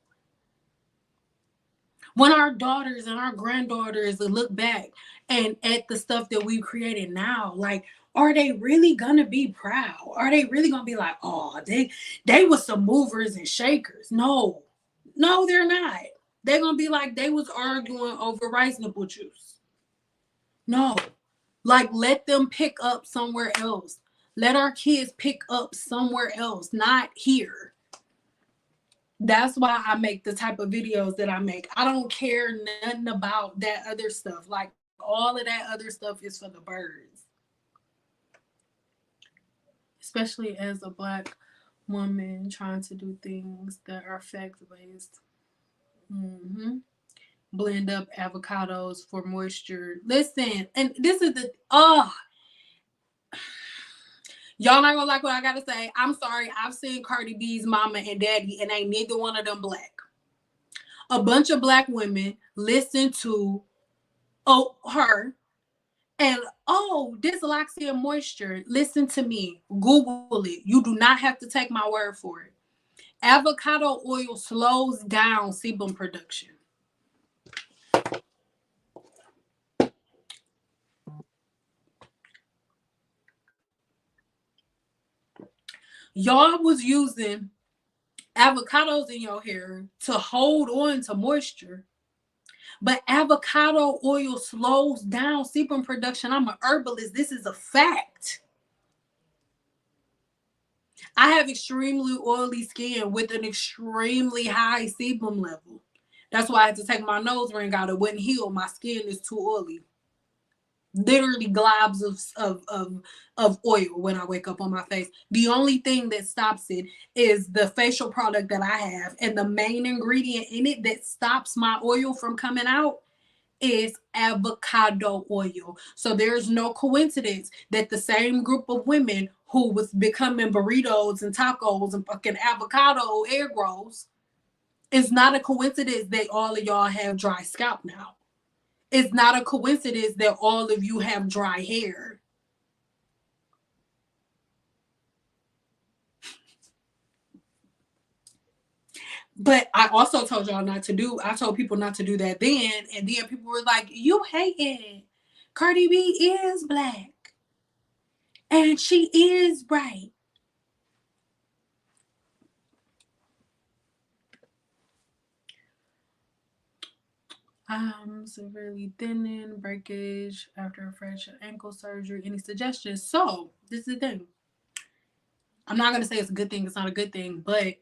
When our daughters and our granddaughters look back and at the stuff that we've created now, like, are they really gonna be proud? Are they really gonna be like, oh, they was some movers and shakers? No, they're not. They're gonna be like, they was arguing over rice nipple juice. No, like, let them pick up somewhere else. Let our kids pick up somewhere else, not here. That's why I make the type of videos that I make. I don't care nothing about that other stuff. Like, all of that other stuff is for the birds. Especially as a Black woman trying to do things that are fact-based. Blend up avocados for moisture. Listen, and this is y'all not gonna like what I gotta say. I'm sorry. I've seen Cardi B's mama and daddy, and ain't neither one of them Black. A bunch of Black women listen to her and dyslexia moisture. Listen to me. Google it. You do not have to take my word for it. Avocado oil slows down sebum production. Y'all was using avocados in your hair to hold on to moisture, but avocado oil slows down sebum production. I'm an herbalist. This is a fact. I have extremely oily skin with an extremely high sebum level. That's why I had to take my nose ring out. It wouldn't heal. My skin is too oily. Literally globs of oil when I wake up on my face. The only thing that stops it is the facial product that I have. And the main ingredient in it that stops my oil from coming out is avocado oil. So there's no coincidence that the same group of women who was becoming burritos and tacos and fucking avocado egg rolls, it's not a coincidence that all of y'all have dry scalp now. It's not a coincidence that all of you have dry hair. But I also told y'all I told people not to do that then. And then people were like, you hating. Cardi B is Black. And she is bright. Severely thinning, breakage after a fractured ankle surgery. Any suggestions? So, this is the thing. I'm not going to say it's a good thing, it's not a good thing, but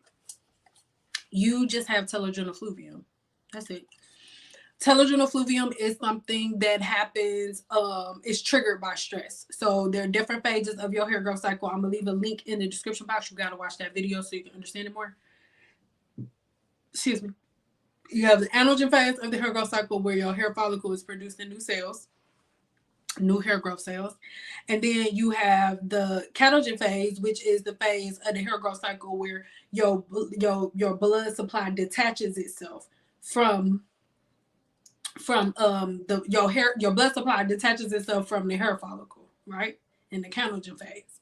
you just have telogenal effluvium. That's it. Telogenal effluvium is something that happens, is triggered by stress. So there are different phases of your hair growth cycle. I'm going to leave a link in the description box. You got to watch that video so you can understand it more. Excuse me. You have the anagen phase of the hair growth cycle where your hair follicle is producing new cells, new hair growth cells. And then you have the catagen phase, which is the phase of the hair growth cycle where your blood supply detaches itself from your blood supply detaches itself from the hair follicle, right? In the catagen phase.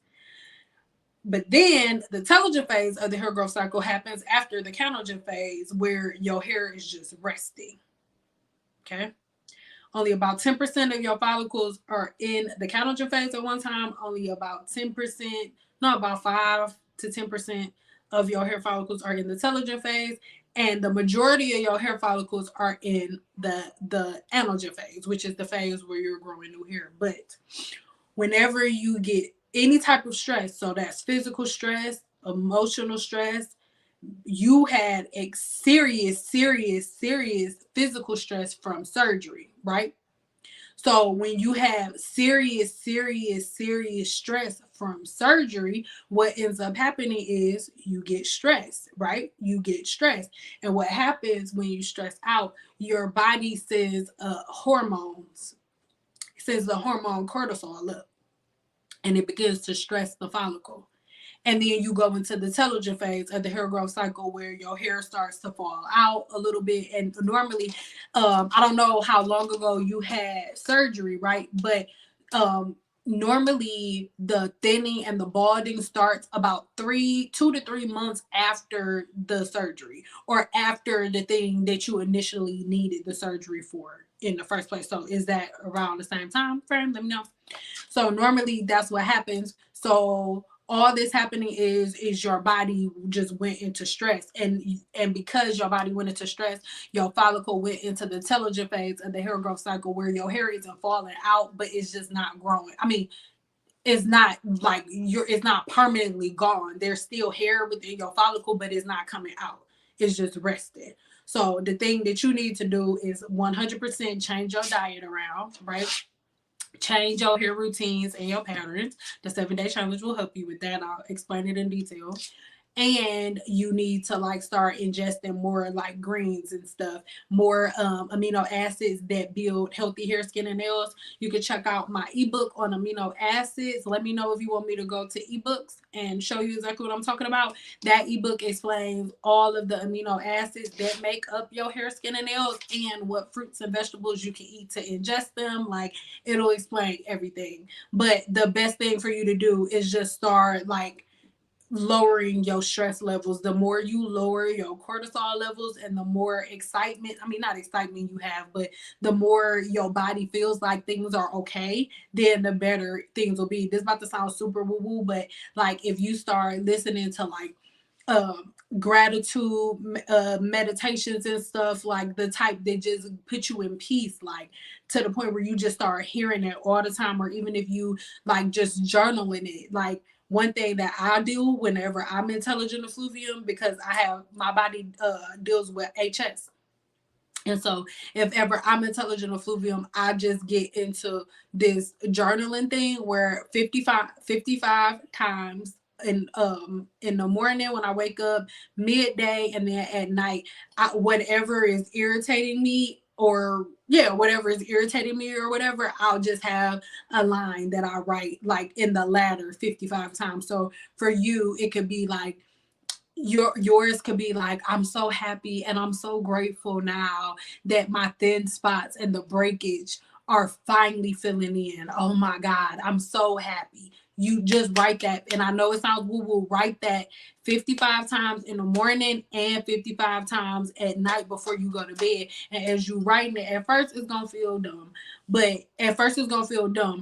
But then the telogen phase of the hair growth cycle happens after the catagen phase where your hair is just resting. Okay? Only about 10% of your follicles are in the catagen phase at one time. Only about 10%, no, about 5 to 10% of your hair follicles are in the telogen phase. And the majority of your hair follicles are in the anagen phase, which is the phase where you're growing new hair. But whenever you get any type of stress, so that's physical stress, emotional stress, you had a serious physical stress from surgery, right? So when you have serious stress from surgery, what ends up happening is you get stressed, right? You get stressed. And what happens when you stress out, your body sends hormones. It sends the hormone cortisol up and it begins to stress the follicle. And then you go into the telogen phase of the hair growth cycle where your hair starts to fall out a little bit. And normally, I don't know how long ago you had surgery, right? But normally the thinning and the balding starts about 2 to 3 months after the surgery or after the thing that you initially needed the surgery for in the first place. So is that around the same time frame? Let me know. So normally that's what happens. So all this happening is your body just went into stress, and because your body went into stress, your follicle went into the telogen phase of the hair growth cycle where your hair isn't falling out, but it's just not growing. I mean, it's not like it's not permanently gone. There's still hair within your follicle, but it's not coming out. It's just resting. So the thing that you need to do is 100% change your diet around, right? Change your hair routines and your patterns. The 7-day challenge will help you with that. I'll explain it in detail. And you need to like start ingesting more like greens and stuff, more amino acids that build healthy hair, skin, and nails. You can check out my ebook on amino acids. Let me know if you want me to go to ebooks and show you exactly what I'm talking about. That ebook explains all of the amino acids that make up your hair, skin, and nails, and what fruits and vegetables you can eat to ingest them. Like, it'll explain everything. But the best thing for you to do is just start like lowering your stress levels. The more you lower your cortisol levels and the more excitement, I mean, not excitement you have, but the more your body feels like things are okay, then the better things will be. This is about to sound super woo woo, but like if you start listening to like gratitude meditations and stuff, like the type that just put you in peace, like to the point where you just start hearing it all the time, or even if you like just journaling it. Like one thing that I do whenever I'm in telogenous effluvium, because I have my body deals with HS. And so if ever I'm in telogenous effluvium, I just get into this journaling thing where 55 times in the morning when I wake up, midday, and then at night, whatever is irritating me whatever is irritating me or whatever, I'll just have a line that I write like in the ladder 55 times. So for you, it could be like yours could be like, I'm so happy and I'm so grateful now that my thin spots and the breakage are finally filling in. Oh my God, I'm so happy. You just write that. And I know it sounds woo-woo. Write that 55 times in the morning and 55 times at night before you go to bed. And as you writing it, at first it's going to feel dumb.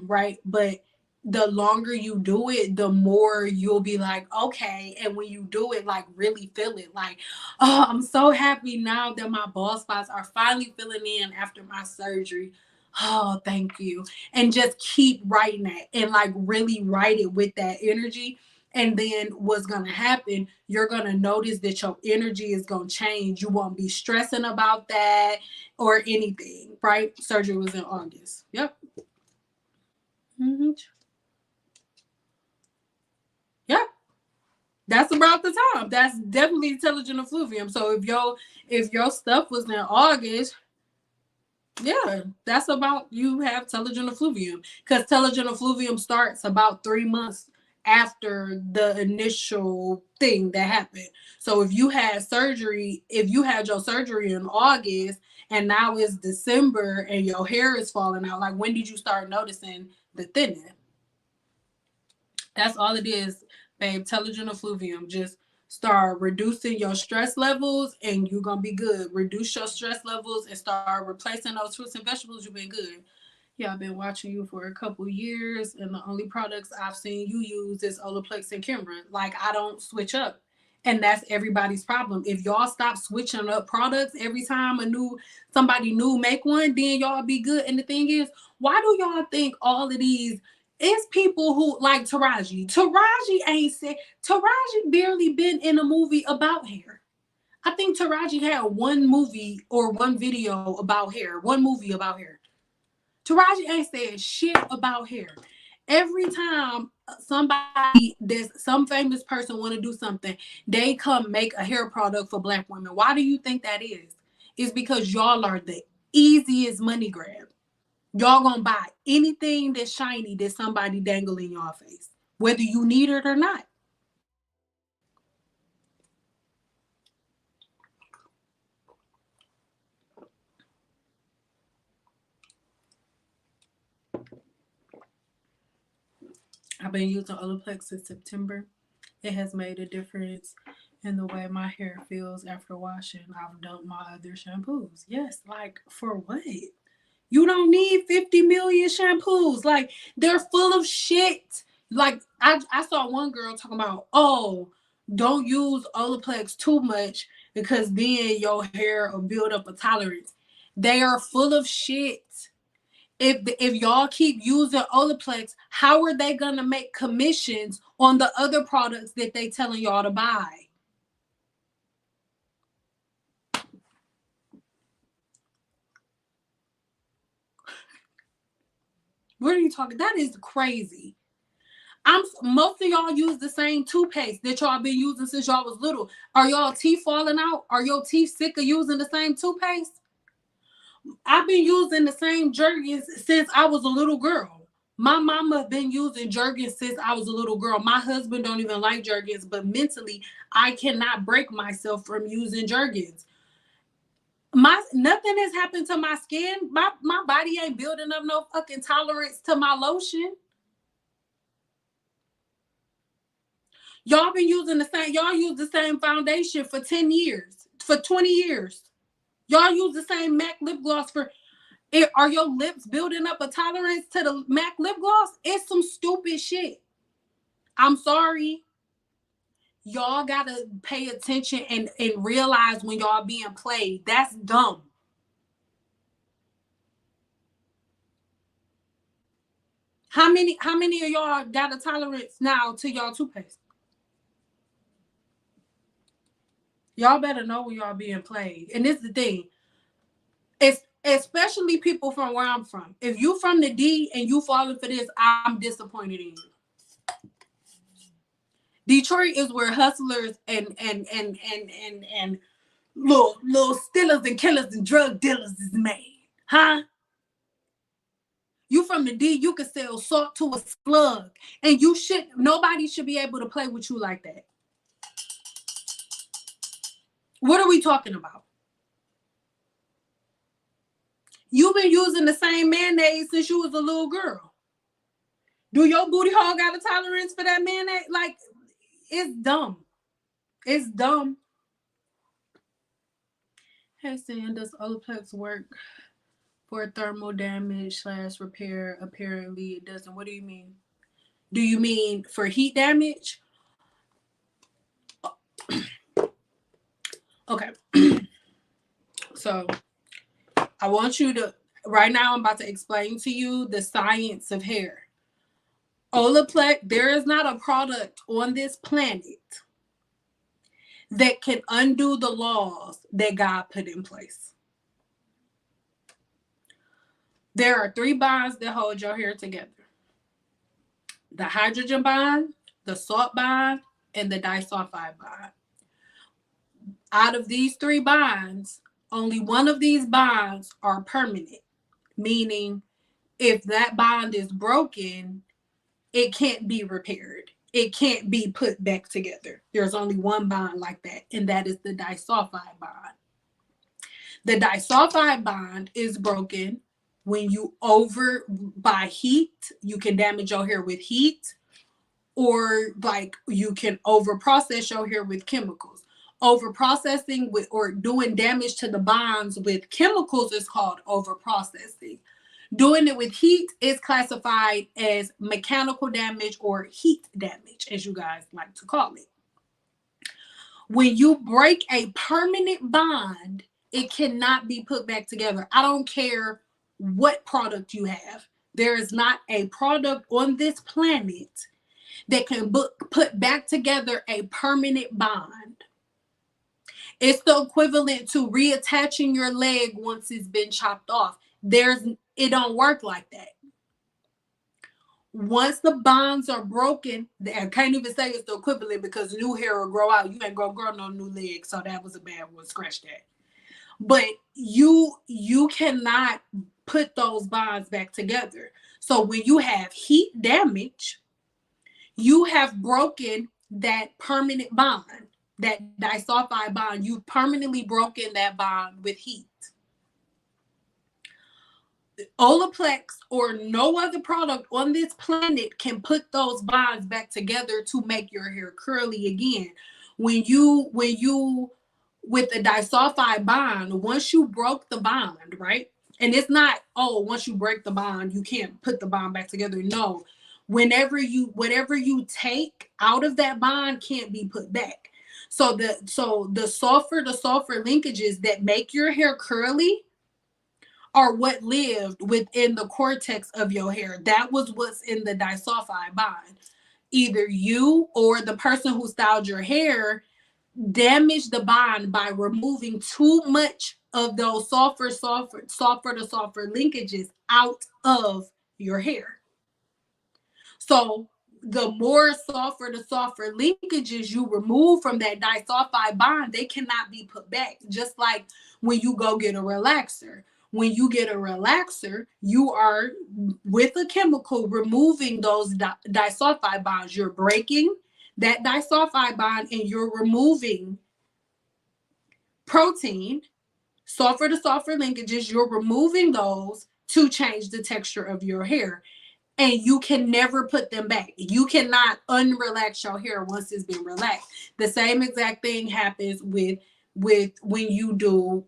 Right? But the longer you do it, the more you'll be like, okay. And when you do it, like really feel it. Like, oh, I'm so happy now that my bald spots are finally filling in after my surgery. Oh, thank you. And just keep writing that and like really write it with that energy. And then what's going to happen, you're going to notice that your energy is going to change. You won't be stressing about that or anything, right? Surgery was in August. Yep. Mm-hmm. Yep. That's about the time. That's definitely intelligent effluvium. So if your stuff was in August, yeah, that's about you have telogen effluvium because telogen effluvium starts about 3 months after the initial thing that happened. So if you had your surgery in August and now it's December and your hair is falling out, like when did you start noticing the thinning? That's all it is, babe. Telogen effluvium. Just start reducing your stress levels and you're going to be good. Reduce your stress levels and start replacing those fruits and vegetables. You've been good. Yeah, I've been watching you for a couple years, and the only products I've seen you use is Olaplex and Kimber. Like, I don't switch up. And that's everybody's problem. If y'all stop switching up products every time somebody new make one, then y'all be good. And the thing is, why do y'all think all of these it's people who like Taraji? Taraji barely been in a movie about hair. I think Taraji had one movie or one video about hair, one movie about hair. Taraji ain't said shit about hair. Every time some famous person want to do something, they come make a hair product for Black women. Why do you think that is? It's because y'all are the easiest money grab. Y'all gonna buy anything that's shiny that somebody dangle in your face, whether you need it or not. I've been using Olaplex since September. It has made a difference in the way my hair feels after washing. I've dumped my other shampoos. Yes, like for what? You don't need 50 million shampoos. Like they're full of shit. Like I saw one girl talking about, oh, don't use Olaplex too much because then your hair will build up a tolerance. They are full of shit. If y'all keep using Olaplex, how are they gonna make commissions on the other products that they telling y'all to buy? What are you talking? That is crazy. Most of y'all use the same toothpaste that y'all been using since y'all was little. Are y'all teeth falling out? Are your teeth sick of using the same toothpaste? I've been using the same Jergens since I was a little girl. My mama been using Jergens since I was a little girl. My husband don't even like Jergens, but mentally, I cannot break myself from using Jergens. Nothing has happened to my skin. My body ain't building up no fucking tolerance to my lotion. Y'all been using y'all use the same foundation for 10 years, for 20 years. Y'all use the same MAC lip gloss are your lips building up a tolerance to the MAC lip gloss? It's some stupid shit. I'm sorry. Y'all gotta pay attention and realize when y'all being played. That's dumb. How many of y'all got a tolerance now to y'all toothpaste? Y'all better know when y'all being played. And this is the thing. It's especially people from where I'm from. If you from the D and you falling for this, I'm disappointed in you. Detroit is where hustlers and little stealers and killers and drug dealers is made. Huh? You from the D, you can sell salt to a slug. And nobody should be able to play with you like that. What are we talking about? You've been using the same mayonnaise since you was a little girl. Do your booty hole got a tolerance for that mayonnaise? Like, it's dumb. It's dumb. Hey, Sam, does Olaplex work for thermal damage / repair? Apparently, it doesn't. What do you mean? Do you mean for heat damage? Okay. So I want you to, right now, I'm about to explain to you the science of hair. Olaplex, there is not a product on this planet that can undo the laws that God put in place. There are 3 bonds that hold your hair together: the hydrogen bond, the salt bond, and the disulfide bond. Out of these 3 bonds, only one of these bonds are permanent, meaning if that bond is broken, it can't be repaired. It can't be put back together. There's only one bond like that, and that is the disulfide bond. The disulfide bond is broken when you by heat. You can damage your hair with heat, or like you can over process your hair with chemicals. Over processing with or doing damage to the bonds with chemicals is called over processing. Doing it with heat is classified as mechanical damage or heat damage, as you guys like to call it. When you break a permanent bond, it cannot be put back together. I don't care what product you have. There is not a product on this planet that can put back together a permanent bond. It's the equivalent to reattaching your leg once it's been chopped off. It don't work like that. Once the bonds are broken, I can't even say it's the equivalent because new hair will grow out. You ain't gonna grow no new legs, so that was a bad one. Scratch that. But you cannot put those bonds back together. So when you have heat damage, you have broken that permanent bond, that disulfide bond. You've permanently broken that bond with heat. Olaplex or no other product on this planet can put those bonds back together to make your hair curly again. When you with the disulfide bond, once you broke the bond, right? And it's not, oh, once you break the bond, you can't put the bond back together. No. Whatever you take out of that bond can't be put back. So the sulfur linkages that make your hair curly are what lived within the cortex of your hair. That was what's in the disulfide bond. Either you or the person who styled your hair damaged the bond by removing too much of those sulfur linkages out of your hair. So the more sulfur linkages you remove from that disulfide bond, they cannot be put back. Just like when you go get a relaxer. When you get a relaxer, you are with a chemical removing those disulfide bonds. You're breaking that disulfide bond and you're removing protein, sulfur linkages. You're removing those to change the texture of your hair. And you can never put them back. You cannot unrelax your hair once it's been relaxed. The same exact thing happens with when you do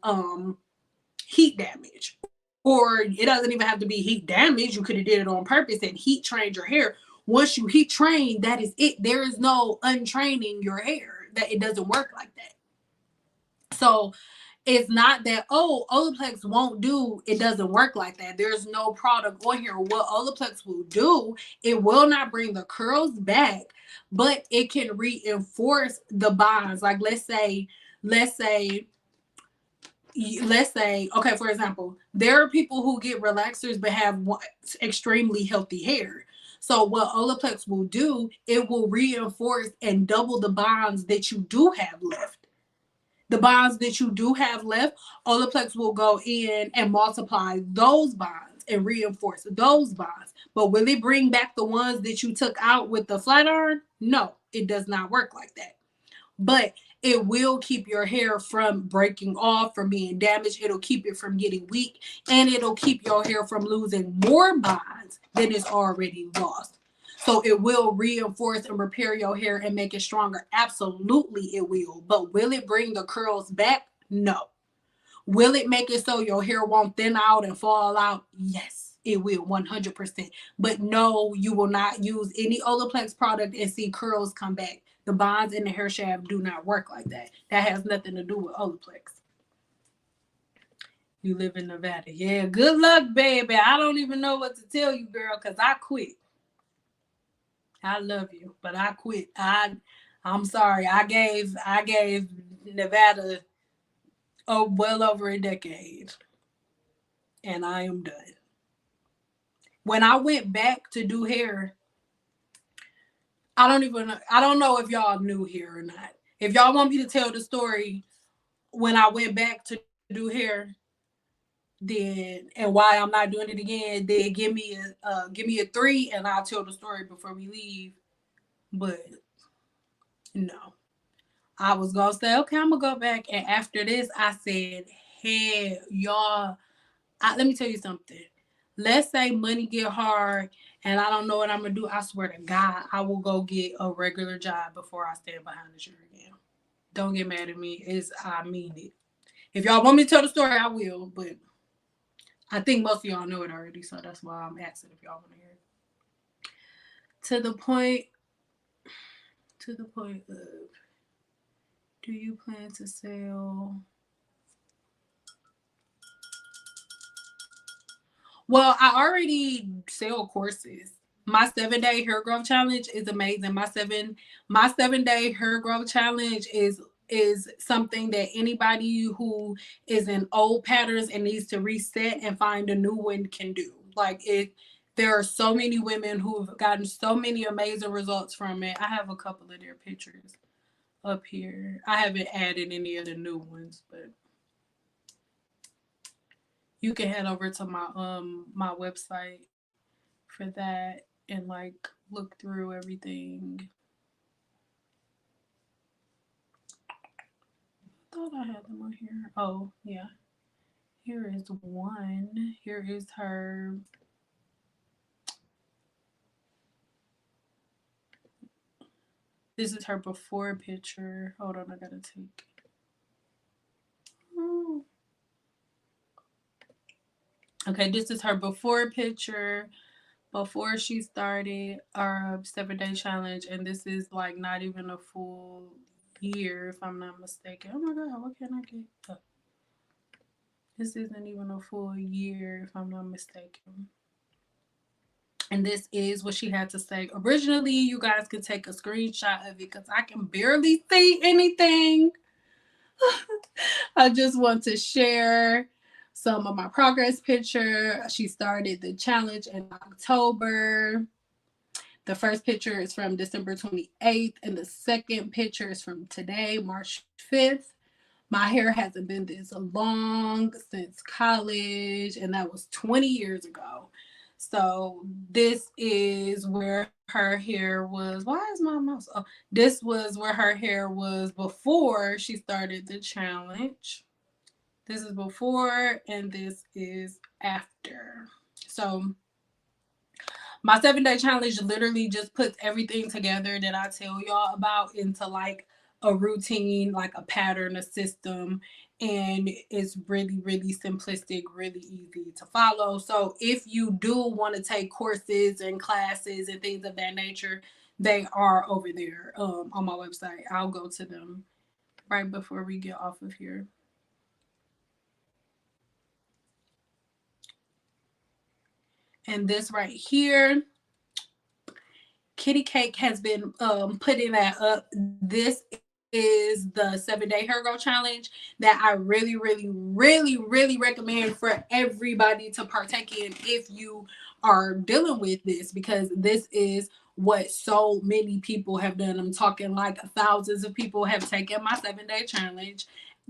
heat damage. Or it doesn't even have to be heat damage. You could have did it on purpose and heat trained your hair. Once you heat train, that is it. There is no untraining your hair. That it doesn't work like that. So it's not that, oh, Olaplex won't do, it doesn't work like that. There's no product on here. What Olaplex will do, it will not bring the curls back, but it can reinforce the bonds. Like let's say, okay, for example, there are people who get relaxers but have extremely healthy hair. So what Olaplex will do, it will reinforce and double the bonds that you do have left. The bonds that you do have left, Olaplex will go in and multiply those bonds and reinforce those bonds. But will it bring back the ones that you took out with the flat iron? No, it does not work like that. But it will keep your hair from breaking off, from being damaged. It'll keep it from getting weak, and it'll keep your hair from losing more bonds than it's already lost. So it will reinforce and repair your hair and make it stronger. Absolutely it will. But will it bring the curls back? No. Will it make it so your hair won't thin out and fall out? Yes. it will 100%. But no, you will not use any Olaplex product and see curls come back. The bonds in the hair shaft do not work like that. That has nothing to do with Olaplex. You live in Nevada. Yeah, good luck, baby. I don't even know what to tell you, girl, because I quit. I love you, but I quit. I'm sorry. I gave Nevada well over a decade, and I am done. When I went back to do hair, I don't know if y'all knew hair or not. If y'all want me to tell the story when I went back to do hair, then and why I'm not doing it again, then give me a 3 and I'll tell the story before we leave. But no. I was gonna say, okay, I'm gonna go back. And after this, I said, hey, y'all, let me tell you something. Let's say money get hard and I don't know what I'm gonna do. I swear to God, I will go get a regular job before I stand behind the chair again. Don't get mad at me. I mean it. If y'all want me to tell the story, I will, but I think most of y'all know it already, so that's why I'm asking if y'all want to hear it. To the point of, do you plan to sell? Well, I already sell courses. My 7-day hair growth challenge is amazing. My 7-day hair growth challenge is something that anybody who is in old patterns and needs to reset and find a new one can do. Like it, there are so many women who have gotten so many amazing results from it. I have a couple of their pictures up here. I haven't added any of the new ones, but you can head over to my website for that and like look through everything. I thought I had them on here. Oh, yeah. Here is one. Here is her. This is her before picture. Hold on, I gotta take. Oh. Okay, this is her before picture before she started our 7-day challenge, and this is like not even a full year if I'm not mistaken. Oh my god, what can I get? Oh. This isn't even a full year if I'm not mistaken. And this is what she had to say. Originally, you guys can take a screenshot of it because I can barely see anything. I just want to share some of my progress picture. She started the challenge in October. The first picture is from December 28th, and the second picture is from today, March 5th. My hair hasn't been this long since college, and that was 20 years ago. So this is where her hair was. Why is my mouse? Oh, this was where her hair was before she started the challenge. This is before, and this is after. So my 7-day challenge literally just puts everything together that I tell y'all about into like a routine, like a pattern, a system, and it's really, really simplistic, really easy to follow. So if you do want to take courses and classes and things of that nature, they are over there on my website. I'll go to them right before we get off of here. And this right here, Kitty Cake has been putting that up. This is the 7-day hair growth challenge that I really, really, really, really recommend for everybody to partake in if you are dealing with this, because this is what so many people have done. I'm talking like thousands of people have taken my 7-day challenge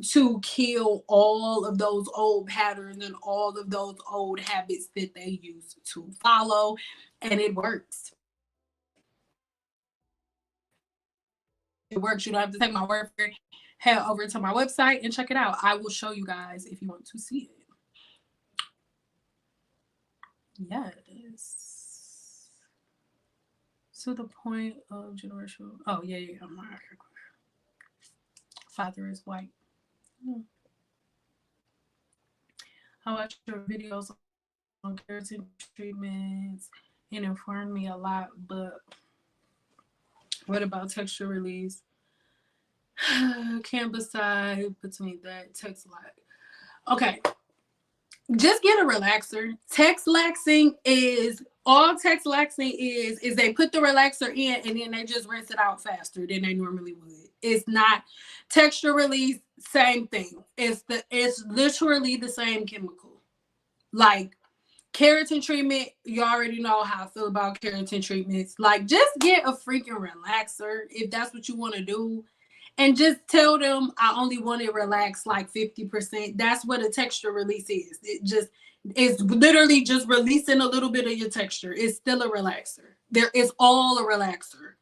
to kill all of those old patterns and all of those old habits that they used to follow, and it works. It works. You don't have to take my word for it. Head over to my website and check it out. I will show you guys if you want to see it. Yeah, it is. To the point of generational. Oh, yeah, yeah. My father is white. I watch your videos keratin treatments and informed me a lot, but what about texture release? Can't decide between that text like. Okay, just get a relaxer. Text laxing is all text laxing is they put the relaxer in and then they just rinse it out faster than they normally would. It's not texture release, same thing. It's literally the same chemical. Like keratin treatment, you already know how I feel about keratin treatments. Like just get a freaking relaxer if that's what you want to do. And just tell them I only want it relaxed like 50%. That's what a texture release is. It's literally just releasing a little bit of your texture. It's still a relaxer. There is all a relaxer.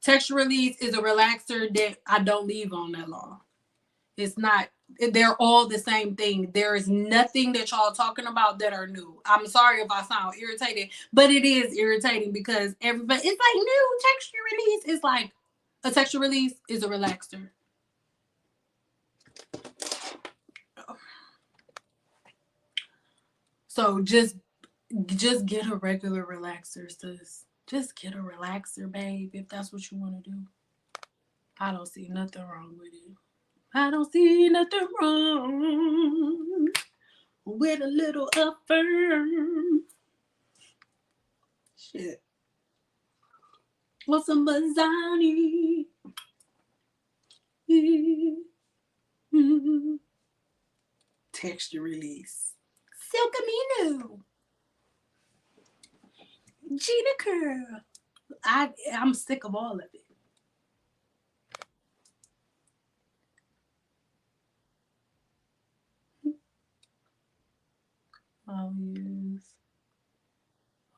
Texture release is a relaxer that I don't leave on that long. It's not, they're all the same thing. There is nothing that y'all talking about that are new. I'm sorry if I sound irritated, but it is irritating because everybody, it's like new texture release. It's like, a texture release is a relaxer. So just get a regular relaxer, sis. Just get a relaxer, babe, if that's what you want to do. I don't see nothing wrong with it. I don't see nothing wrong with a little affirm. Shit. What's some Bazzani? Texture release. Silkamino. Gina Curl. I'm sick of all of it. I'll use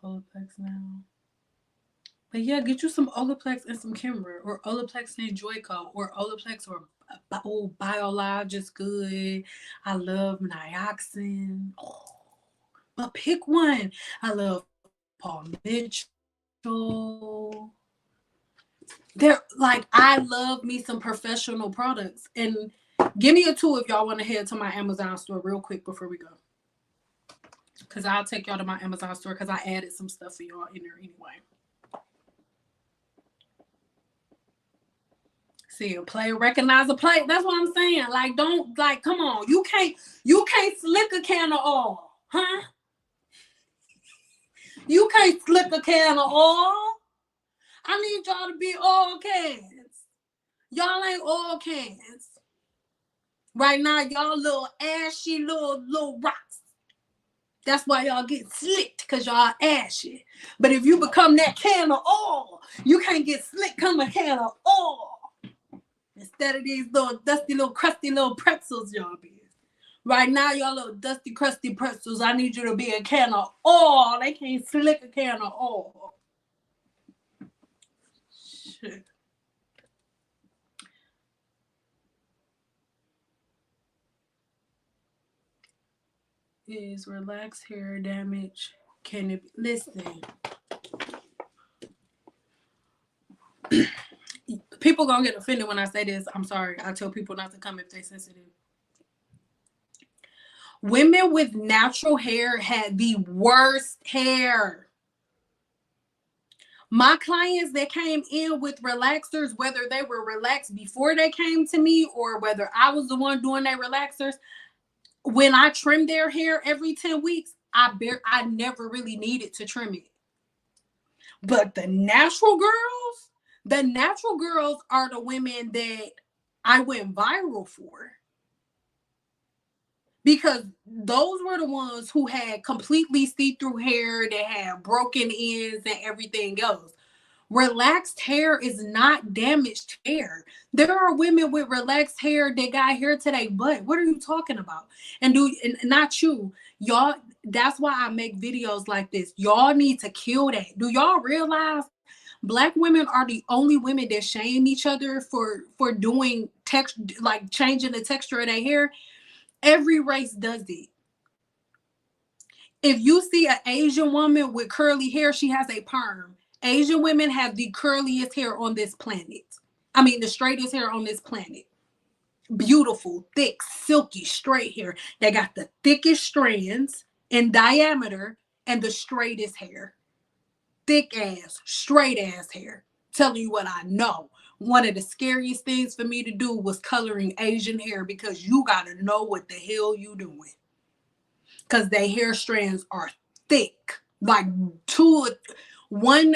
OLAPLEX now. But yeah, get you some OLAPLEX and some Kimber, or OLAPLEX and Joico, or OLAPLEX or BioLive, just good. I love Nioxin. Oh, but pick one. I love Paul Mitchell. They're like, I love me some professional products. And give me a two if y'all want to head to my Amazon store real quick before we go. Because I'll take y'all to my Amazon store because I added some stuff for y'all in there anyway. See a play, recognize a play. That's what I'm saying. Like, don't, like, come on. You can't slick a can of oil, huh? You can't slick a can of oil. I need y'all to be oil cans. Y'all ain't oil cans. Right now, y'all little ashy little rocks. That's why y'all get slicked, because y'all ashy. But if you become that can of oil, you can't get slick come a can of oil. Instead of these little dusty, little crusty little pretzels y'all be. Right now, y'all little dusty, crusty pretzels, I need you to be a can of oil. They can't slick a can of oil. Shit. Is relaxed hair damage? Can it be? Listen. People gonna get offended when I say this. I'm sorry. I tell people not to come if they're sensitive. Women with natural hair had the worst hair. My clients that came in with relaxers, whether they were relaxed before they came to me or whether I was the one doing their relaxers, when I trim their hair every 10 weeks, I never really needed to trim it. But the natural girls are the women that I went viral for. Because those were the ones who had completely see-through hair, that had broken ends and everything else. Relaxed hair is not damaged hair. There are women with relaxed hair that got hair to their butt. What are you talking about? And not you. Y'all, that's why I make videos like this. Y'all need to kill that. Do y'all realize Black women are the only women that shame each other for doing like changing the texture of their hair? Every race does it. If you see an Asian woman with curly hair, she has a perm. Asian women have the curliest hair on this planet. I mean, the straightest hair on this planet. Beautiful, thick, silky, straight hair. They got the thickest strands in diameter, and the straightest hair. Thick ass, straight ass hair. Telling you what I know. One of the scariest things for me to do was coloring Asian hair, because you gotta know what the hell you doing. Because their hair strands are thick. Like one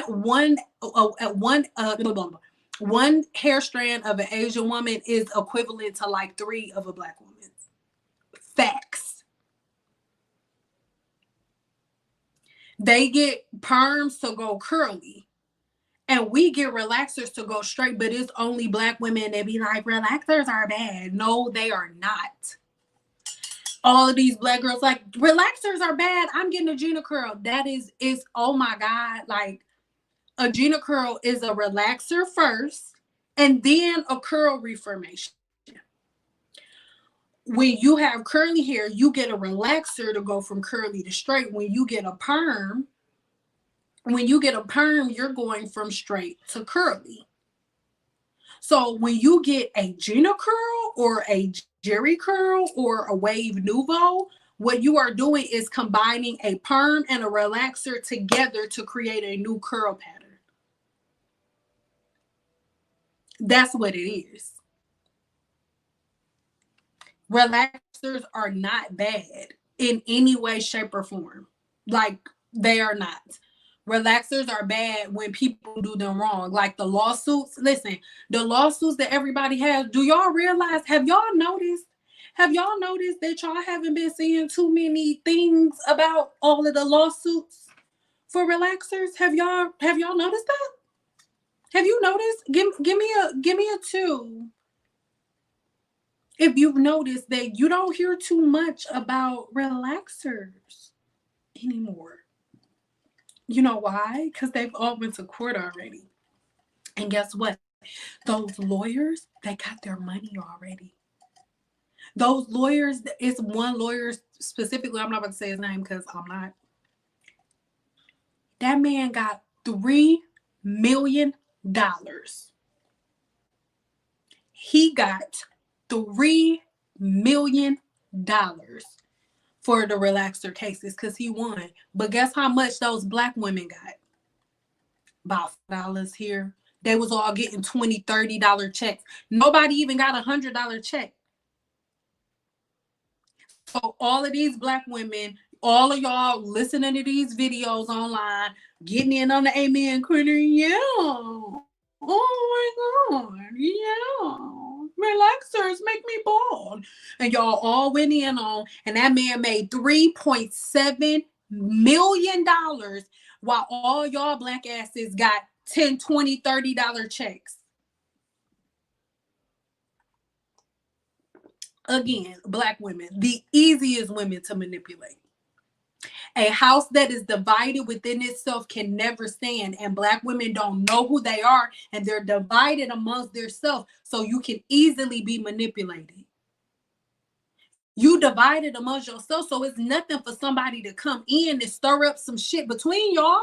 hair strand of an Asian woman is equivalent to like 3 of a black woman. Facts. They get perms to go curly, and we get relaxers to go straight, but it's only black women that be like, relaxers are bad. No, they are not. All of these black girls like, relaxers are bad. I'm getting a Gina curl. That is oh my God. Like, a Gina curl is a relaxer first and then a curl reformation. When you have curly hair, you get a relaxer to go from curly to straight. When you get a perm, you're going from straight to curly. So when you get a Gina curl or a Jerry curl or a wave nouveau, what you are doing is combining a perm and a relaxer together to create a new curl pattern. That's what it is. Relaxers are not bad in any way, shape, or form. Like, they are not. Relaxers are bad when people do them wrong. Like the lawsuits. Listen, the lawsuits that everybody has, do y'all realize, have y'all noticed that y'all haven't been seeing too many things about all of the lawsuits for relaxers? Have y'all noticed that? Have you noticed? Give me a 2. If you've noticed that you don't hear too much about relaxers anymore. You know why? Because they've all went to court already. And guess what? Those lawyers, they got their money already. Those lawyers, it's one lawyer specifically, I'm not about to say his name because I'm not. That man got $3 million. He got $3 million for the relaxer cases because he won. But guess how much those black women got? About $5 here. They was all getting $20, $30 checks. Nobody even got a $100 check. So all of these black women, all of y'all listening to these videos online, getting in on the amen corner, yeah. Oh my God, yeah. Relaxers make me bald. And y'all all went in on, and that man made $3.7 million while all y'all black asses got $10, $20, $30 checks. Again, black women, the easiest women to manipulate. A house that is divided within itself can never stand, and black women don't know who they are, and they're divided amongst themselves, so you can easily be manipulated. You divided amongst yourself, so it's nothing for somebody to come in and stir up some shit between y'all.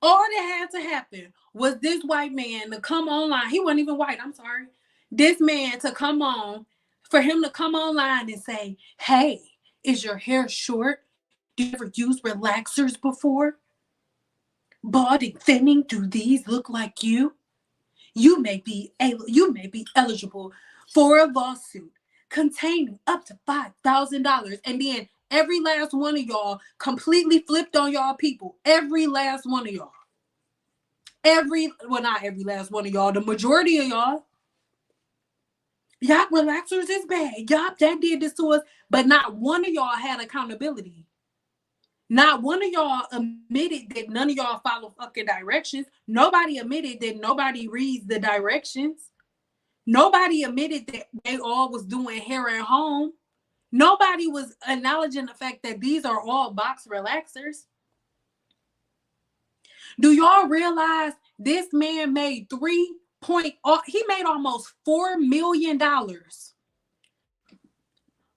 All that had to happen was this white man to come online. He wasn't even white, I'm sorry. This man to come on, for him to come online and say, hey, is your hair short? Do you ever use relaxers before? Bald and thinning, do these look like you? You may be eligible for a lawsuit containing up to $5,000. And then every last one of y'all completely flipped on y'all people. Every last one of y'all. Not every last one of y'all, the majority of y'all. Y'all, relaxers is bad. Y'all, that did this to us. But not one of y'all had accountability. Not one of y'all admitted that none of y'all follow fucking directions. Nobody admitted that nobody reads the directions. Nobody admitted that they all was doing hair at home. Nobody was acknowledging the fact that these are all box relaxers. Do y'all realize this man made he made almost $4 million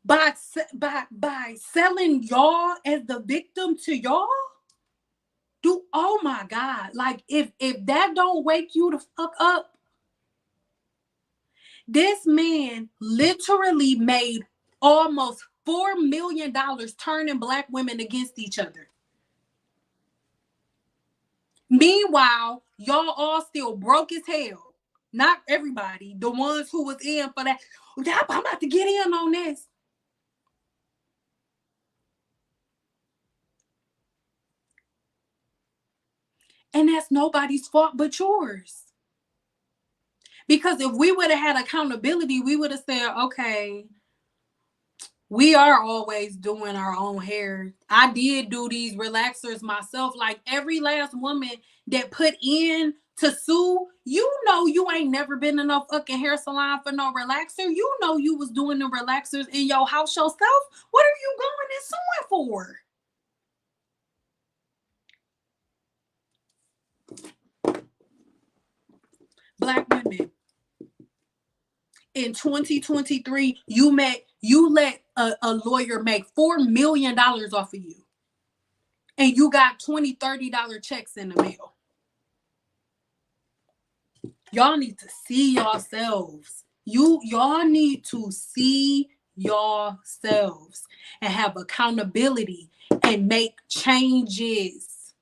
by selling y'all as the victim to y'all? Oh my God. Like, if that don't wake you the fuck up, this man literally made almost $4 million turning Black women against each other. Meanwhile, y'all all still broke as hell. Not everybody. The ones who was in for that. I'm about to get in on this. And that's nobody's fault but yours. Because if we would have had accountability, we would have said, okay, we are always doing our own hair. I did do these relaxers myself. Like every last woman that put in to sue, you know you ain't never been in no fucking hair salon for no relaxer. You know you was doing the relaxers in your house yourself. What are you going and suing for? Black women. In 2023, you let a lawyer make $4 million off of you. And you got $20, $30 checks in the mail. Y'all need to see yourselves. Y'all need to see yourselves and have accountability and make changes.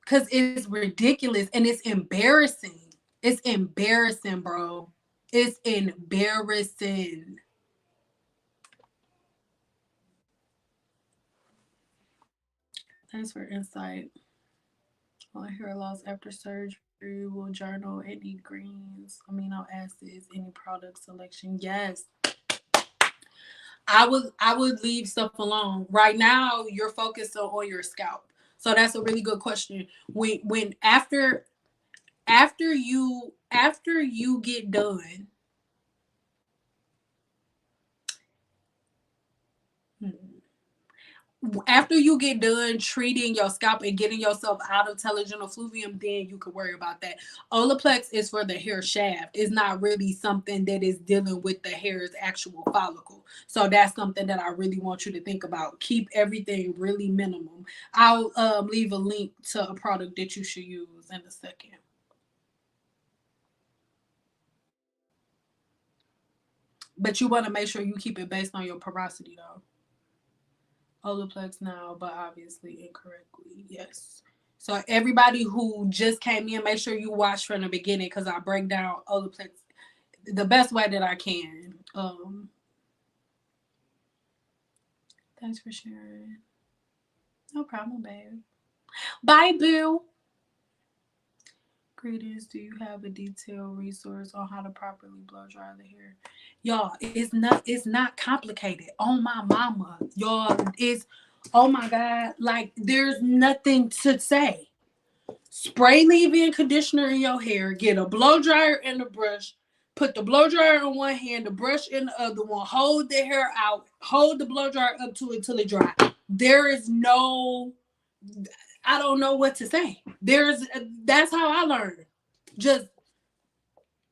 Because it's ridiculous and it's embarrassing. It's embarrassing, bro. It's embarrassing. Thanks for insight. On hair loss after surgery, will journal any greens, amino acids, any product selection. Yes. I would leave stuff alone. Right now, you're focused on your scalp. So that's a really good question. When after you get done, after you get done treating your scalp and getting yourself out of telogen effluvium, then you can worry about that. OLAPLEX is for the hair shaft. It's not really something that is dealing with the hair's actual follicle. So that's something that I really want you to think about. Keep everything really minimum. I'll leave a link to a product that you should use in a second. But you want to make sure you keep it based on your porosity, though. OLAPLEX now, but obviously incorrectly. Yes. So everybody who just came in, make sure you watch from the beginning because I break down OLAPLEX the best way that I can. Thanks for sharing. No problem, babe. Bye, boo. Greetings. Do you have a detailed resource on how to properly blow dry the hair? Y'all, it's not complicated. Oh my mama. Y'all, it's oh my God. Like there's nothing to say. Spray leave-in conditioner in your hair, get a blow dryer and a brush, put the blow dryer in one hand, the brush in the other one, hold the hair out, hold the blow dryer up to it till it dry. There is no, I don't know what to say. That's how I learned. Just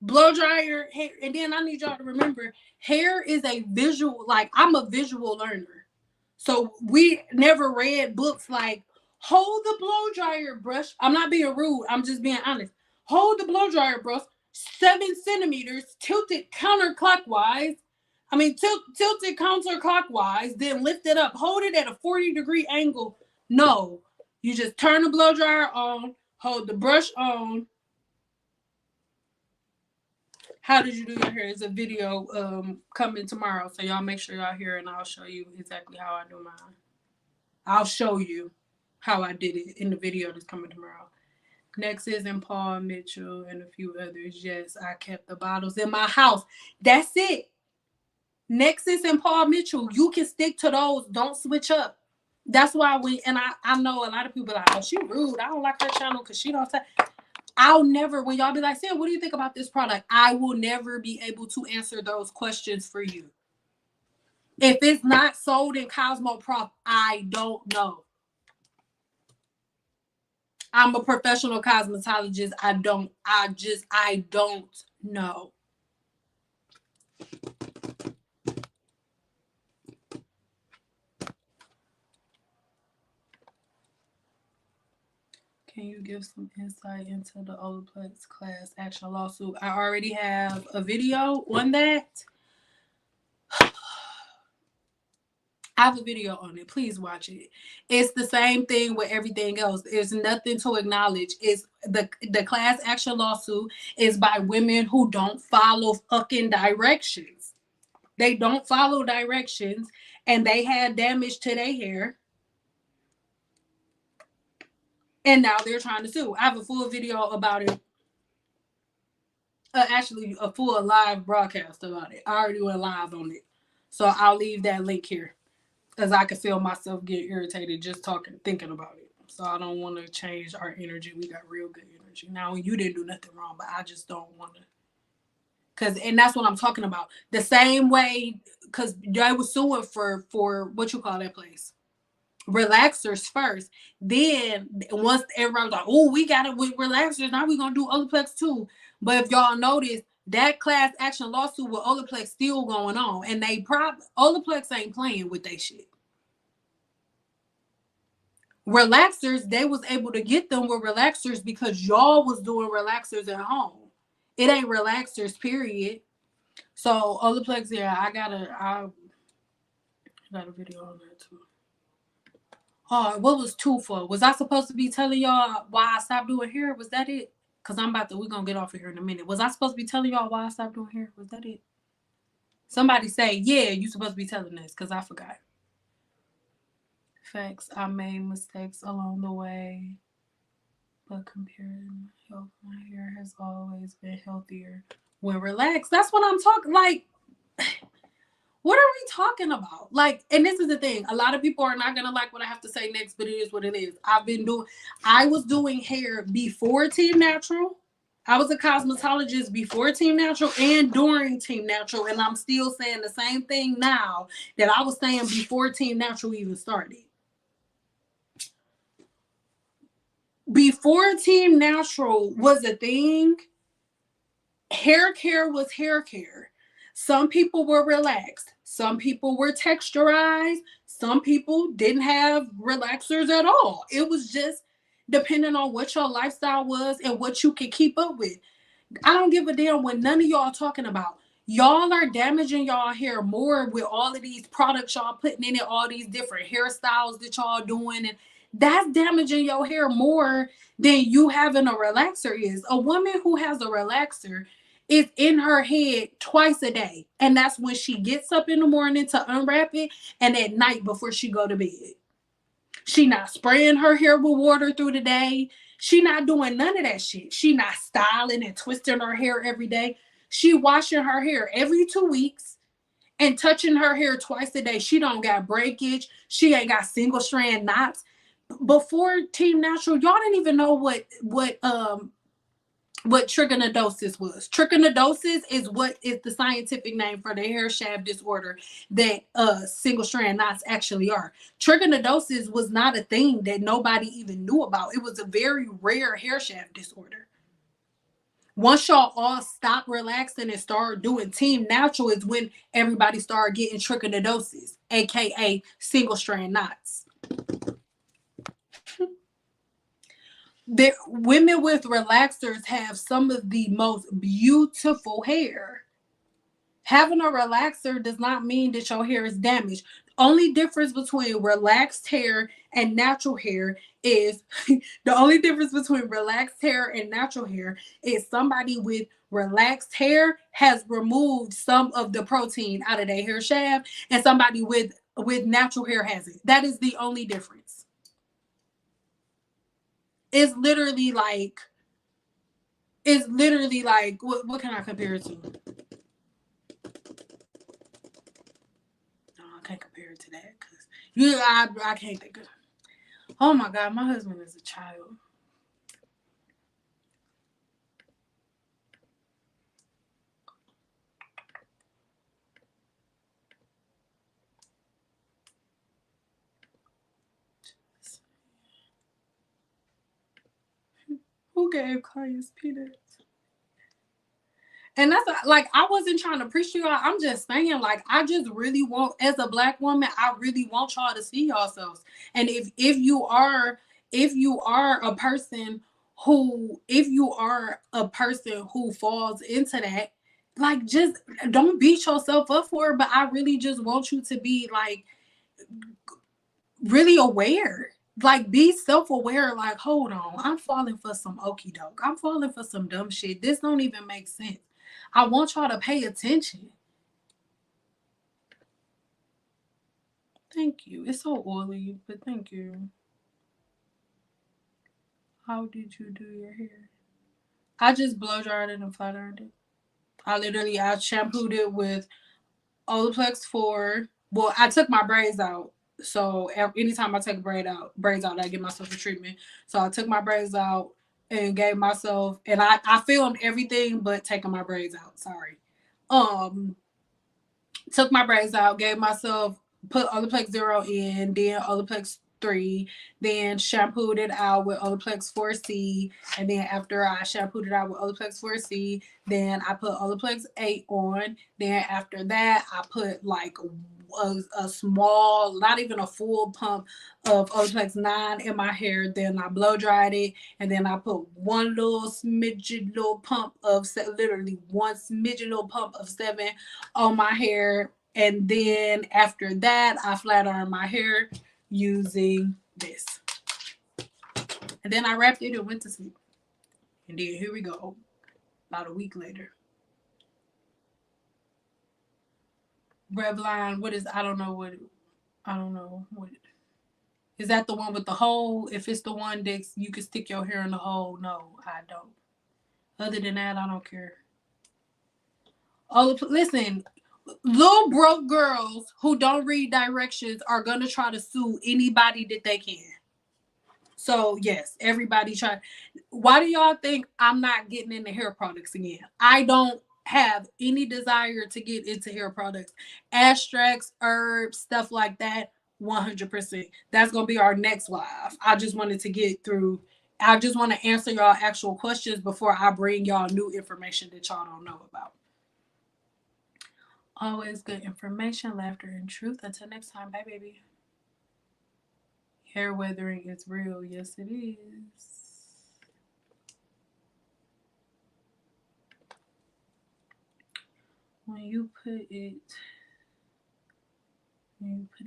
blow dryer hair, and then I need y'all to remember, hair is a visual, like I'm a visual learner. So we never read books like hold the blow dryer brush. I'm not being rude. I'm just being honest. Hold the blow dryer brush 7 centimeters, tilted counterclockwise. Tilted counterclockwise, then lift it up. Hold it at a 40-degree angle. No, you just turn the blow dryer on, hold the brush on. How did you do your hair? It's a video coming tomorrow. So y'all make sure y'all here and I'll show you exactly how I do mine. I'll show you how I did it in the video that's coming tomorrow. Next is in Paul Mitchell and a few others. Yes, I kept the bottles in my house. That's it. Nexus and Paul Mitchell, you can stick to those. Don't switch up. That's why I know a lot of people are like, oh, she rude. I don't like her channel because she don't say. I'll never, when y'all be like, Sam, what do you think about this product? I will never be able to answer those questions for you. If it's not sold in Cosmoprof, I don't know. I'm a professional cosmetologist. I don't know. Can you give some insight into the OLAPLEX class action lawsuit? I already have a video on that. I have a video on it. Please watch it. It's the same thing with everything else. There's nothing to acknowledge. It's the class action lawsuit is by women who don't follow fucking directions. They don't follow directions and they had damage to their hair. And now they're trying to sue. I have a full video about it. Actually, a full live broadcast about it. I already went live on it. So I'll leave that link here. Because I could feel myself get irritated just talking, thinking about it. So I don't want to change our energy. We got real good energy. Now, you didn't do nothing wrong, but I just don't want to. And that's what I'm talking about. The same way, because they was suing for what you call that place? Relaxers first. Then once everybody was like, oh, we got it with relaxers, now we're gonna do OLAPLEX too. But if y'all notice, that class action lawsuit with OLAPLEX still going on, and OLAPLEX ain't playing with that shit. Relaxers, they was able to get them with relaxers because y'all was doing relaxers at home. It ain't relaxers, period. So OLAPLEX, yeah, I got a video on that too. Oh, what was 2 for? Was I supposed to be telling y'all why I stopped doing hair? Was that it? Because we're going to get off of here in a minute. Was I supposed to be telling y'all why I stopped doing hair? Was that it? Somebody say, yeah, you supposed to be telling this because I forgot. Facts, I made mistakes along the way. But compared to health, my hair has always been healthier when relaxed. That's what I'm talking like. What are we talking about? Like, and this is the thing. A lot of people are not going to like what I have to say next, but it is what it is. I was doing hair before Team Natural. I was a cosmetologist before Team Natural and during Team Natural. And I'm still saying the same thing now that I was saying before Team Natural even started. Before Team Natural was a thing, hair care was hair care. Some people were relaxed. Some people were texturized. Some people didn't have relaxers at all. It was just depending on what your lifestyle was and what you could keep up with. I don't give a damn what none of y'all talking about. Y'all are damaging y'all hair more with all of these products y'all putting in it, all these different hairstyles that y'all doing, and that's damaging your hair more than you having a relaxer is. A woman who has a relaxer is in her head twice a day, and that's when she gets up in the morning to unwrap it and at night before she go to bed. She not spraying her hair with water through the day. She not doing none of that shit. She not styling and twisting her hair every day. She washing her hair every 2 weeks and touching her hair twice a day. She don't got breakage. She ain't got single strand knots. Before Team Natural, y'all didn't even know what trichinodosis was. Trichinodosis is what is the scientific name for the hair shaft disorder that single strand knots actually are. Trichinodosis was not a thing that nobody even knew about. It was a very rare hair shaft disorder. Once y'all all stop relaxing and start doing Team Natural is when everybody started getting trichinodosis, aka single strand knots. Women with relaxers have some of the most beautiful hair. Having a relaxer does not mean that your hair is damaged. Only difference between relaxed hair and natural hair is the only difference between relaxed hair and natural hair is somebody with relaxed hair has removed some of the protein out of their hair shaft, and somebody with natural hair hasn't. That is the only difference. It's literally like what can I compare it to? No, I can't compare it to that because I can't think of. Oh my God, my husband is a child. Who gave clients peanuts? And that's like, I wasn't trying to preach to y'all. I'm just saying, like, I just really want, as a Black woman, I really want y'all to see yourselves. And if you are a person who falls into that, like, just don't beat yourself up for it, but I really just want you to be like really aware. Like, be self-aware, like, hold on, I'm falling for some okey doke. I'm falling for some dumb shit. This don't even make sense. I want y'all to pay attention. Thank you. It's so oily, but thank you. How did you do your hair? I just blow dried it and flat ironed it. I shampooed it with OLAPLEX 4. Well, I took my braids out. So anytime I take braids out, I give myself a treatment. So I took my braids out and gave myself, and I filmed everything but taking my braids out. Sorry. Um, Took my braids out, gave myself, put Olaplex Zero in, then Olaplex 3, then shampooed it out with Olaplex 4C, and then after I shampooed it out with Olaplex 4C, then I put Olaplex 8 on. Then after that, I put like a small, not even a full pump of Olaplex 9 in my hair. Then I blow dried it, and then I put one little smidgen little pump of, literally one smidgen little pump of 7 on my hair. And then after that, I flat ironed my hair using this. And then I wrapped it and went to sleep. And then here we go, about a week later. Revlon, what is, I don't know what is that, the one with the hole? If it's the one that you can stick your hair in the hole, no, I don't. Other than that, I don't care. Oh, listen, little broke girls who don't read directions are gonna try to sue anybody that they can. So yes, everybody try. Why do y'all think I'm not getting into hair products again? I don't have any desire to get into hair products, extracts, herbs, stuff like that. 100%. That's gonna be our next live. I just wanted to get through. I just want to answer y'all actual questions before I bring y'all new information that y'all don't know about. Always good information, laughter, and truth. Until next time, bye, baby. Hair weathering is real. Yes, it is. When you put it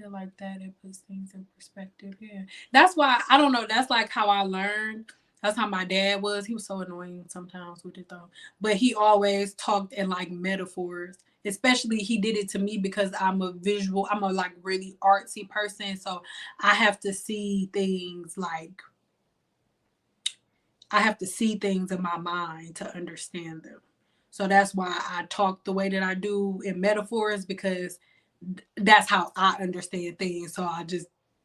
like that, it puts things in perspective. Yeah. That's why, I don't know. That's like how I learned. That's how my dad was. He was so annoying sometimes with it though. But he always talked in like metaphors. Especially he did it to me because I'm a like really artsy person. So I have to see things like, I have to see things in my mind to understand them. So that's why I talk the way that I do in metaphors, because that's how I understand things. So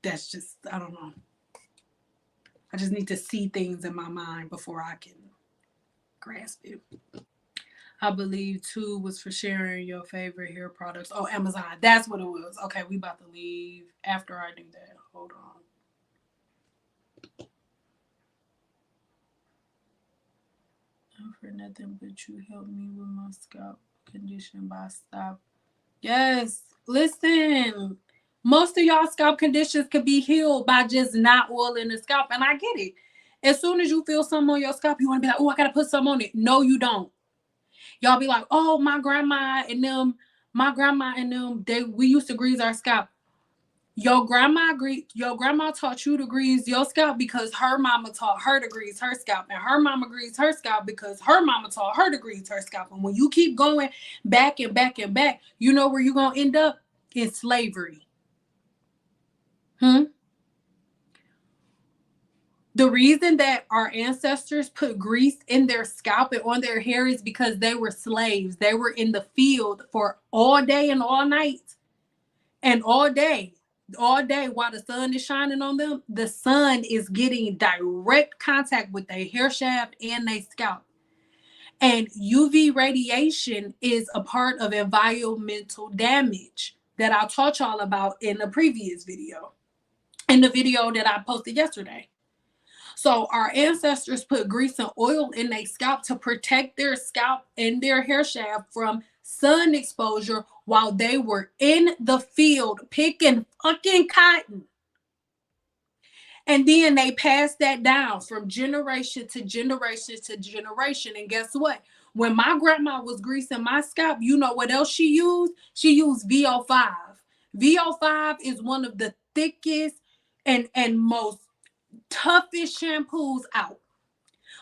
that's just, I don't know. I just need to see things in my mind before I can grasp it. I believe 2 was for sharing your favorite hair products. Oh, Amazon. That's what it was. Okay, we about to leave after I do that. Hold on. Not for nothing, but you helped me with my scalp condition by stop. Yes. Listen, most of y'all scalp conditions could be healed by just not oiling the scalp. And I get it. As soon as you feel something on your scalp, you want to be like, oh, I got to put some on it. No, you don't. Y'all be like, oh, my grandma and them, we used to grease our scalp. Your grandma taught you to grease your scalp because her mama taught her to grease her scalp, and her mama greased her scalp because her mama taught her to grease her scalp. And when you keep going back and back and back, you know where you're gonna end up? In slavery. The reason that our ancestors put grease in their scalp and on their hair is because they were slaves. They were in the field for all day and all night and all day while the sun is shining on them. The sun is getting direct contact with their hair shaft and their scalp. And UV radiation is a part of environmental damage that I taught y'all about in the previous video, in the video that I posted yesterday. So our ancestors put grease and oil in their scalp to protect their scalp and their hair shaft from sun exposure while they were in the field picking fucking cotton. And then they passed that down from generation to generation to generation. And guess what? When my grandma was greasing my scalp, you know what else she used? She used VO5. VO5 is one of the thickest and most toughest shampoos out.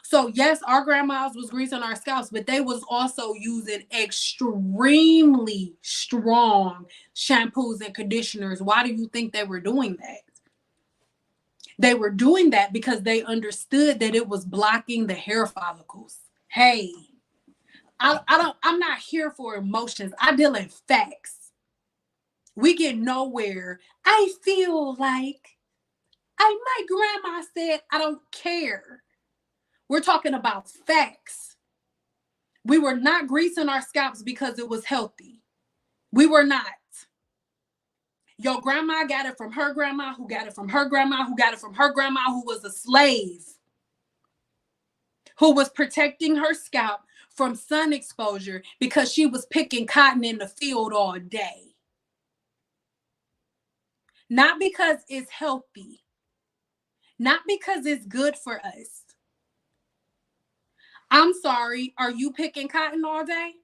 So yes, our grandmas was greasing our scalps, but they was also using extremely strong shampoos and conditioners. Why do you think they were doing that? They were doing that because they understood that it was blocking the hair follicles. Hey, I'm not here for emotions. I deal in facts. We get nowhere. I feel like my grandma said I don't care. We're talking about facts. We were not greasing our scalps because it was healthy. We were not. Your grandma got it from her grandma, who got it from her grandma, who got it from her grandma, who was a slave, who was protecting her scalp from sun exposure because she was picking cotton in the field all day. Not because it's healthy, not because it's good for us. I'm sorry, are you picking cotton all day?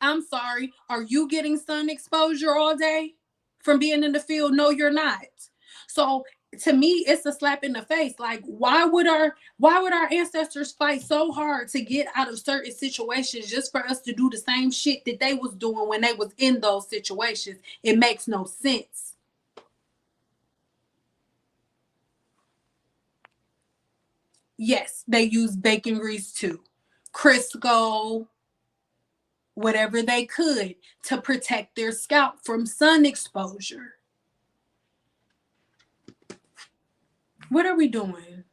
I'm sorry, are you getting sun exposure all day from being in the field? No, you're not. So to me, it's a slap in the face. Like, why would our ancestors fight so hard to get out of certain situations just for us to do the same shit that they was doing when they was in those situations? It makes no sense. Yes, they use bacon grease too. Crisco, whatever they could to protect their scalp from sun exposure. What are we doing?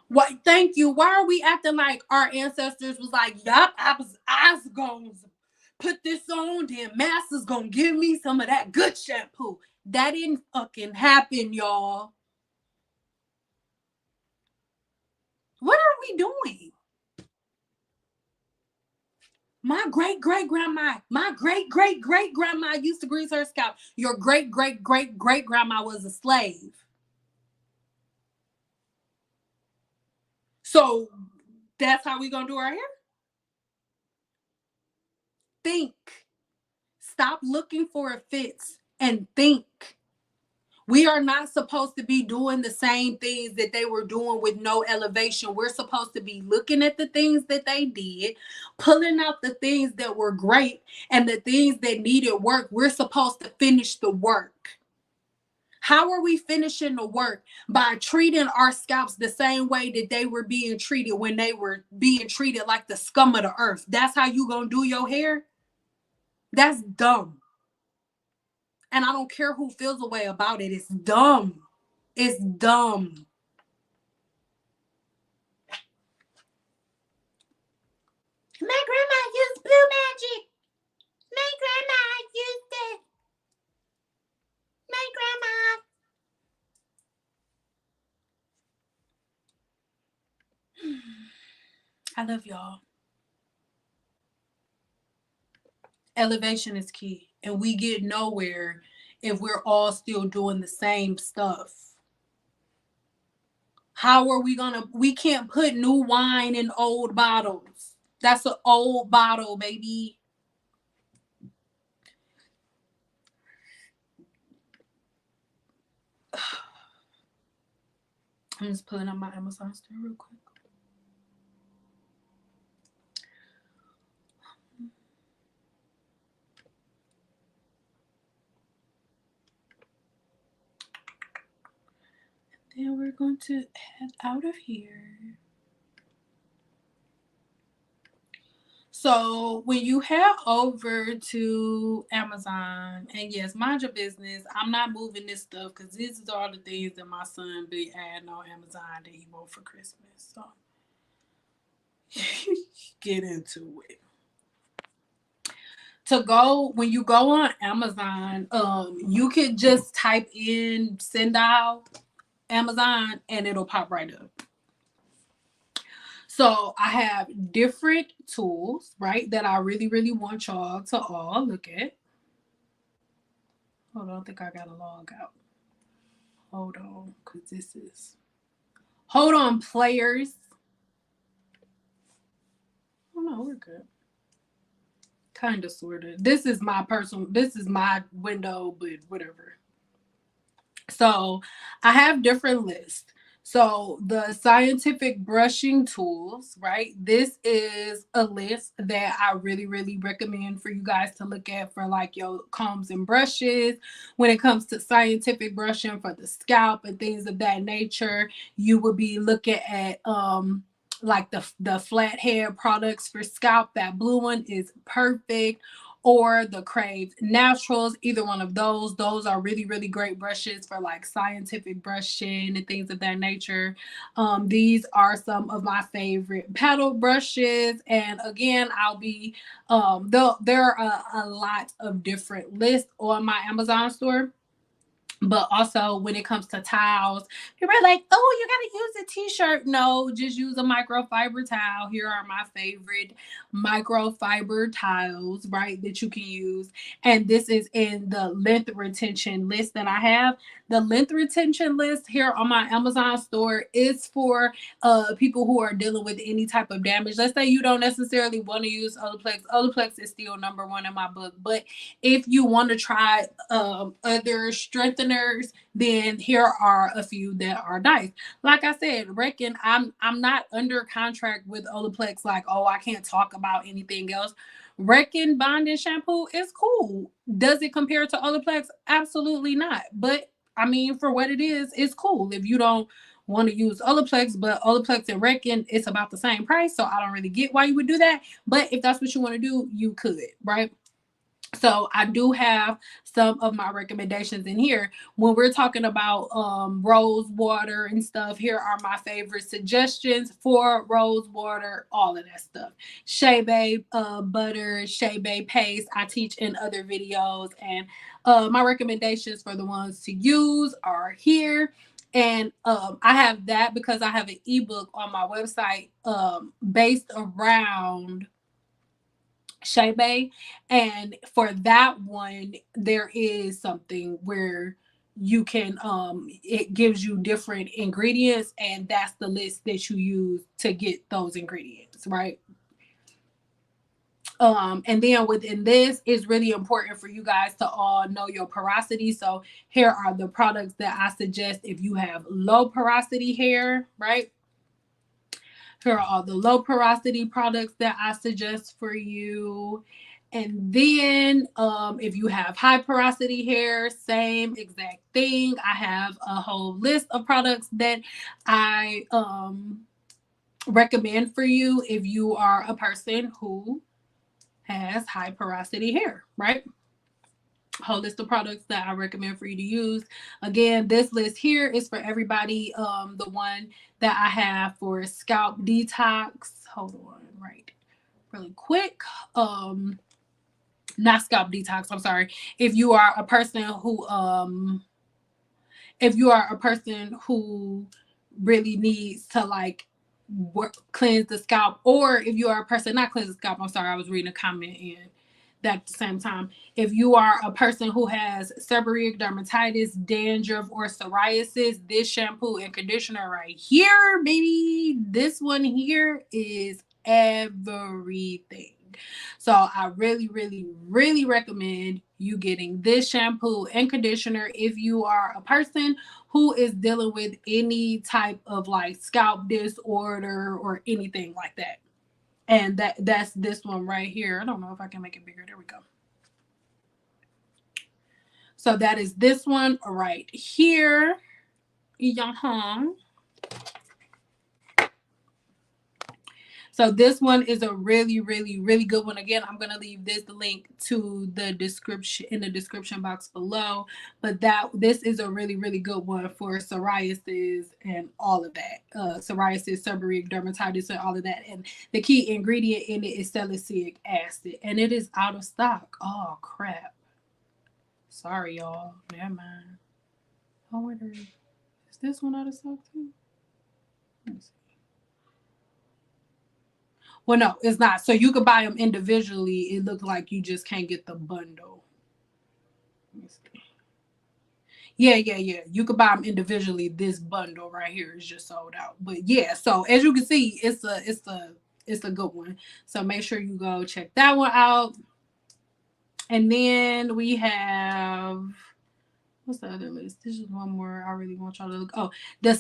What? Thank you. Why are we acting like our ancestors was like, yup, I was gonna put this on, then master's gonna give me some of that good shampoo. That didn't fucking happen, y'all. What are we doing? My great grandma used to grease her scalp. Your great grandma was a slave. So that's how we gonna do our hair? Think. Stop looking for a fix and think. We are not supposed to be doing the same things that they were doing with no elevation. We're supposed to be looking at the things that they did, pulling out the things that were great, and the things that needed work. We're supposed to finish the work. How are we finishing the work? By treating our scalps the same way that they were being treated when they were being treated like the scum of the earth. That's how you gonna do your hair? That's dumb. And I don't care who feels a way about it. It's dumb. It's dumb. My grandma used blue magic. My grandma used it. My grandma. I love y'all. Elevation is key. And we get nowhere if we're all still doing the same stuff. How are we gonna? We can't put new wine in old bottles. That's an old bottle, baby. I'm just pulling up my Amazon store real quick. Then we're going to head out of here. So when you head over to Amazon, and yes, mind your business, I'm not moving this stuff because this is all the things that my son be adding on Amazon that he want for Christmas. So get into it. When you go on Amazon, you could just type in Sendal Amazon and it'll pop right up. So I have different tools, right, that I really, really want y'all to all look at. Hold on, I think I gotta log out. Hold on, because this is Hold on, players. Oh no, we're good. Kind of, sort of. This is my window, but whatever. So I have different lists. So the scientific brushing tools, right? This is a list that I really, really recommend for you guys to look at for like your combs and brushes. When it comes to scientific brushing for the scalp and things of that nature, you would be looking at like the flathead products for scalp. That blue one is perfect, or the Crave Naturals, either one of those. Those are really, really great brushes for like scientific brushing and things of that nature. These are some of my favorite paddle brushes. And again, I'll be, there are a lot of different lists on my Amazon store. But also when it comes to towels, people are like, oh, you gotta use a t-shirt. No, just use a microfiber towel. Here are my favorite microfiber towels, right, that you can use. And this is in the length retention list that I have. The length retention list here on my Amazon store is for people who are dealing with any type of damage. Let's say you don't necessarily want to use OLAPLEX. OLAPLEX is still number one in my book, but if you want to try other strengtheners, then here are a few that are nice. Like I said, reckon I'm not under contract with OLAPLEX. Like, oh, I can't talk about anything else. Reckon bonding shampoo is cool. Does it compare to OLAPLEX? Absolutely not. But I mean, for what it is, it's cool. If you don't want to use OLAPLEX, but OLAPLEX and Reckon, it's about the same price. So I don't really get why you would do that. But if that's what you want to do, you could, right? So I do have some of my recommendations in here. When we're talking about rose water and stuff, here are my favorite suggestions for rose water, all of that stuff. Shea Bay butter, Shea Bay paste, I teach in other videos. And my recommendations for the ones to use are here. And I have that because I have an ebook on my website based around Shea Bay. And for that one, there is something where you can it gives you different ingredients, and that's the list that you use to get those ingredients, right? And then within this, it's really important for you guys to all know your porosity. So here are the products that I suggest if you have low porosity hair, right? Here are all the low porosity products that I suggest for you. And then if you have high porosity hair, same exact thing. I have a whole list of products that I recommend for you if you are a person who has high porosity hair, right? Whole list of products that I recommend for you to use. Again, this list here is for everybody. The one that I have for scalp detox. Hold on, right, really quick. Not scalp detox. I'm sorry. If you are a person who if you are a person who really needs to like cleanse the scalp, or if you are a person not cleanse the scalp, I'm sorry, I was reading a comment in that at the same time. If you are a person who has seborrheic dermatitis, dandruff, or psoriasis, this shampoo and conditioner right here, baby, this one here is everything. So I really, really, really recommend you getting this shampoo and conditioner if you are a person who is dealing with any type of like scalp disorder or anything like that. And that's this one right here. I don't know if I can make it bigger. There we go. So that is this one right here. Yeah. So this one is a really, really, really good one. Again, I'm gonna leave the link to the description in the description box below. But this is a really, really good one for psoriasis and all of that. Psoriasis, seborrheic dermatitis, and all of that. And the key ingredient in it is salicylic acid, and it is out of stock. Oh crap! Sorry, y'all. Never mind. I wonder, is this one out of stock too? Let me see. Well, no, it's not. So you could buy them individually. It looked like you just can't get the bundle. Yeah, yeah, yeah. You could buy them individually. This bundle right here is just sold out. But yeah, so as you can see, it's a good one. So make sure you go check that one out. And then we have, what's the other list? This is one more I really want y'all to look. Oh, the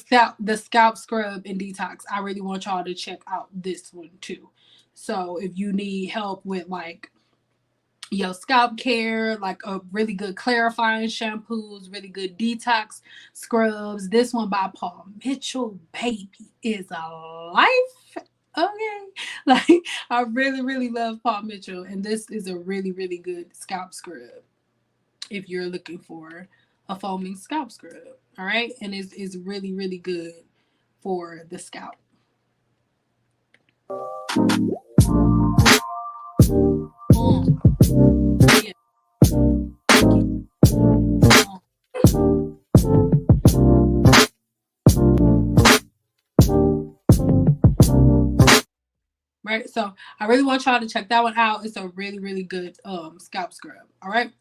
scalp scrub and detox. I really want y'all to check out this one too. So if you need help with like your scalp care, like a really good clarifying shampoos, really good detox scrubs. This one by Paul Mitchell, baby, is a life. Okay. Like, I really, really love Paul Mitchell. And this is a really, really good scalp scrub if you're looking for a foaming scalp scrub. All right. And it's really, really good for the scalp. Mm. Yeah. Right. So I really want y'all to check that one out. It's a really, really good scalp scrub. All right.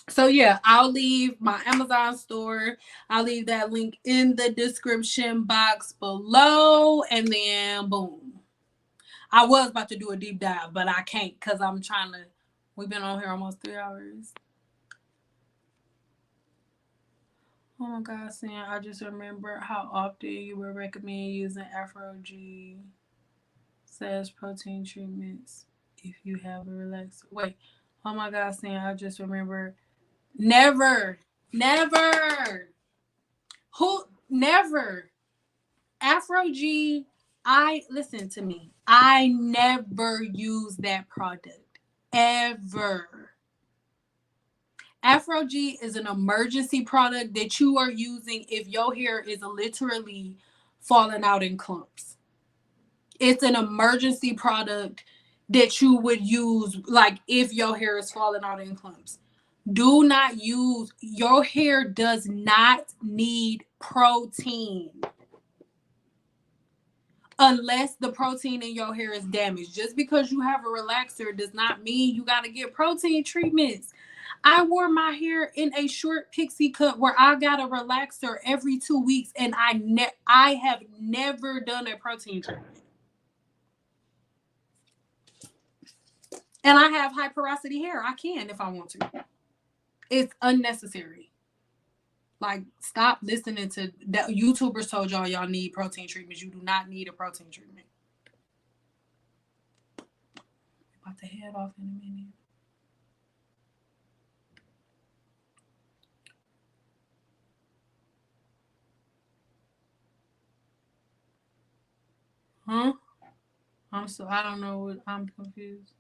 So yeah, I'll leave my Amazon store. I'll leave that link in the description box below. And then boom. I was about to do a deep dive, but I can't because I'm trying to. We've been on here almost 3 hours. Oh my god, Sam, I just remember how often you would recommend using Afro G / protein treatments if you have a relaxer. Wait, oh my god, Sam, I just remember. Never, never. Who never? Afro G, I listen to me. I never use that product. Ever. Afro G is an emergency product that you are using if your hair is literally falling out in clumps. It's an emergency product that you would use like if your hair is falling out in clumps. Do not use, your hair does not need protein unless the protein in your hair is damaged. Just because you have a relaxer does not mean you got to get protein treatments. I wore my hair in a short pixie cut where I got a relaxer every 2 weeks, and I have never done a protein treatment. And I have high porosity hair. I can if I want to. It's unnecessary. Like, stop listening to that. YouTubers told y'all need protein treatments. You do not need a protein treatment. I'm about to head off in a minute. Huh? I don't know what, I'm confused.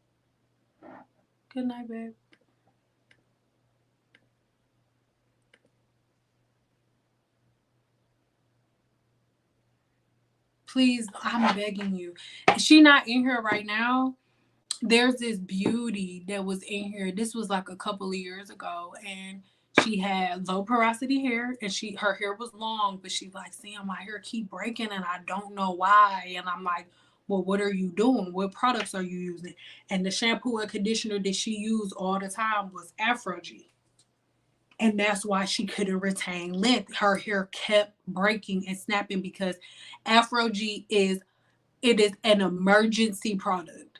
Good night, babe. Please, I'm begging you. Is she not in here right now? There's this beauty that was in here. This was like a couple of years ago, and she had low porosity hair, and her hair was long, but she's like, Sam, my hair keep breaking, and I don't know why. And I'm like, well, what are you doing? What products are you using? And the shampoo and conditioner that she used all the time was Afro G. And that's why she couldn't retain length. Her hair kept breaking and snapping because Afro G is an emergency product.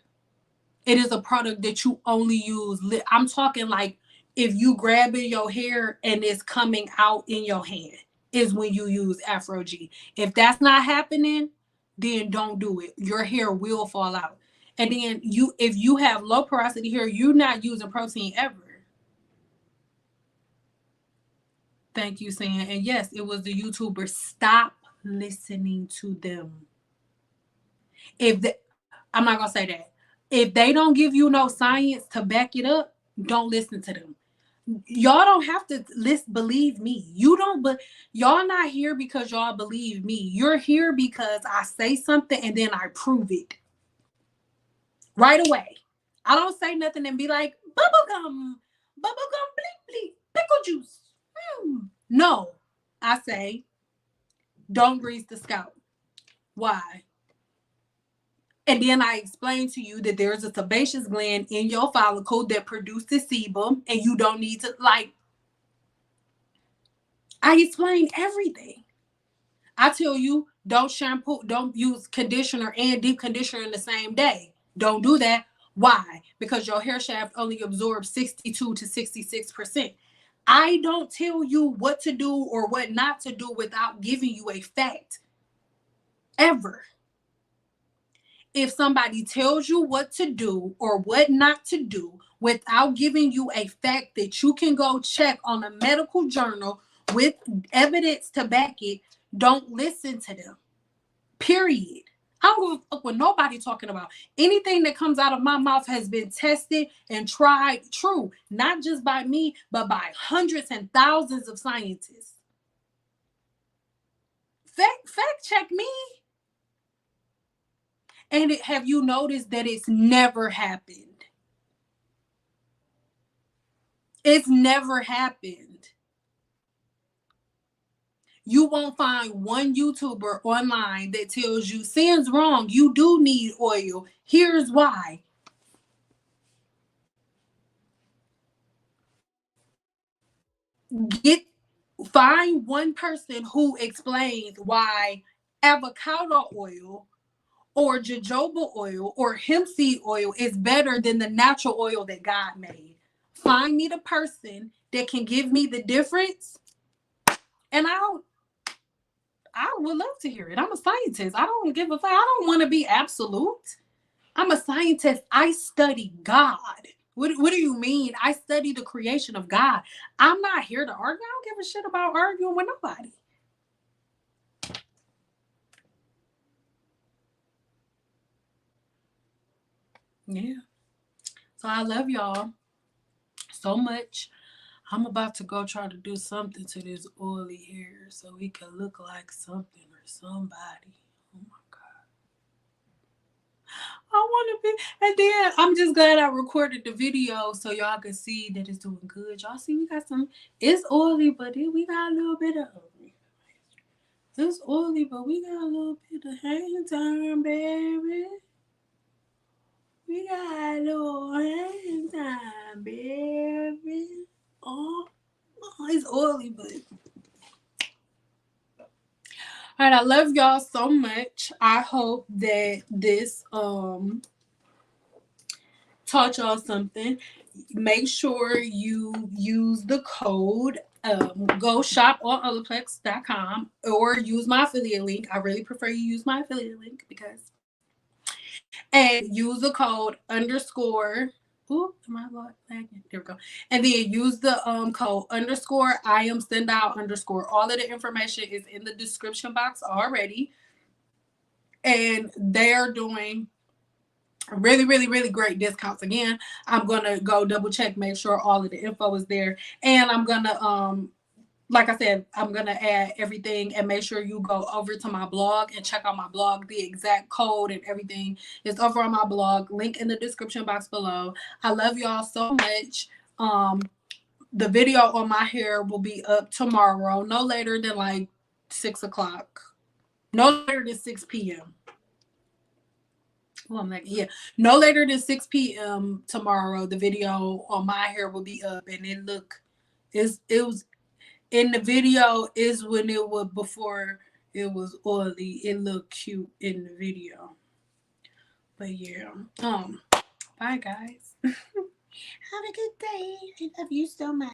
It is a product that you only use. I'm talking like if you grabbing your hair and it's coming out in your hand is when you use Afro G. If that's not happening, then don't do it. Your hair will fall out. And then if you have low porosity hair, you're not using protein ever. Thank you, Sam. And yes, it was the YouTuber. Stop listening to them. If the, I'm not gonna say that. If they don't give you no science to back it up, don't listen to them. Y'all don't have to believe me. You don't, but y'all not here because y'all believe me. You're here because I say something and then I prove it right away. I don't say nothing and be like bubblegum, bleep bleep, pickle juice. No, I say don't grease the scalp. Why? And then I explain to you that there's a sebaceous gland in your follicle that produces sebum, and you don't need to like. I explain everything. I tell you, don't shampoo, don't use conditioner and deep conditioner in the same day. Don't do that. Why? Because your hair shaft only absorbs 62 to 66%. I don't tell you what to do or what not to do without giving you a fact. Ever. If somebody tells you what to do or what not to do without giving you a fact that you can go check on a medical journal with evidence to back it, don't listen to them. Period. I don't give a fuck what nobody talking about. Anything that comes out of my mouth has been tested and tried true, not just by me, but by hundreds and thousands of scientists. Fact check me. And have you noticed that it's never happened? It's never happened. You won't find one YouTuber online that tells you, Sin's wrong, you do need oil. Here's why. Find one person who explains why avocado oil or jojoba oil or hemp seed oil is better than the natural oil that God made. Find me the person that can give me the difference, and I would love to hear it. I'm a scientist. I don't give a fuck. I don't want to be absolute. I'm a scientist. I study God. What do you mean? I study the creation of God. I'm not here to argue. I don't give a shit about arguing with nobody. Yeah. So I love y'all so much. I'm about to go try to do something to this oily hair so we can look like something or somebody. Oh my God. I want to be. And then I'm just glad I recorded the video so y'all can see that it's doing good. Y'all see we got some, it's oily, but we got a little bit of, it's oily, but we got a little bit of hang time, baby. We got a little hang time, baby. Oh, it's oily, but. All right, I love y'all so much. I hope that this taught y'all something. Make sure you use the code. Go shop on OLAPLEX.com or use my affiliate link. I really prefer you use my affiliate link because, and use the code underscore. Ooh, am I lagging? There we go. And then use the code underscore I am send out underscore. All of the information is in the description box already. And they're doing really, really, really great discounts. Again, I'm gonna go double check, make sure all of the info is there. And I'm gonna like I said, I'm gonna add everything and make sure you go over to my blog and check out my blog. The exact code and everything is over on my blog. Link in the description box below. I love y'all so much. The video on my hair will be up tomorrow, no later than like 6:00. No later than 6 p.m. Well, I'm like, yeah, no later than 6 p.m. tomorrow. The video on my hair will be up, and it was in the video is when it was before it was oily. It looked cute in the video, but yeah, bye guys. Have a good day. I love you so much.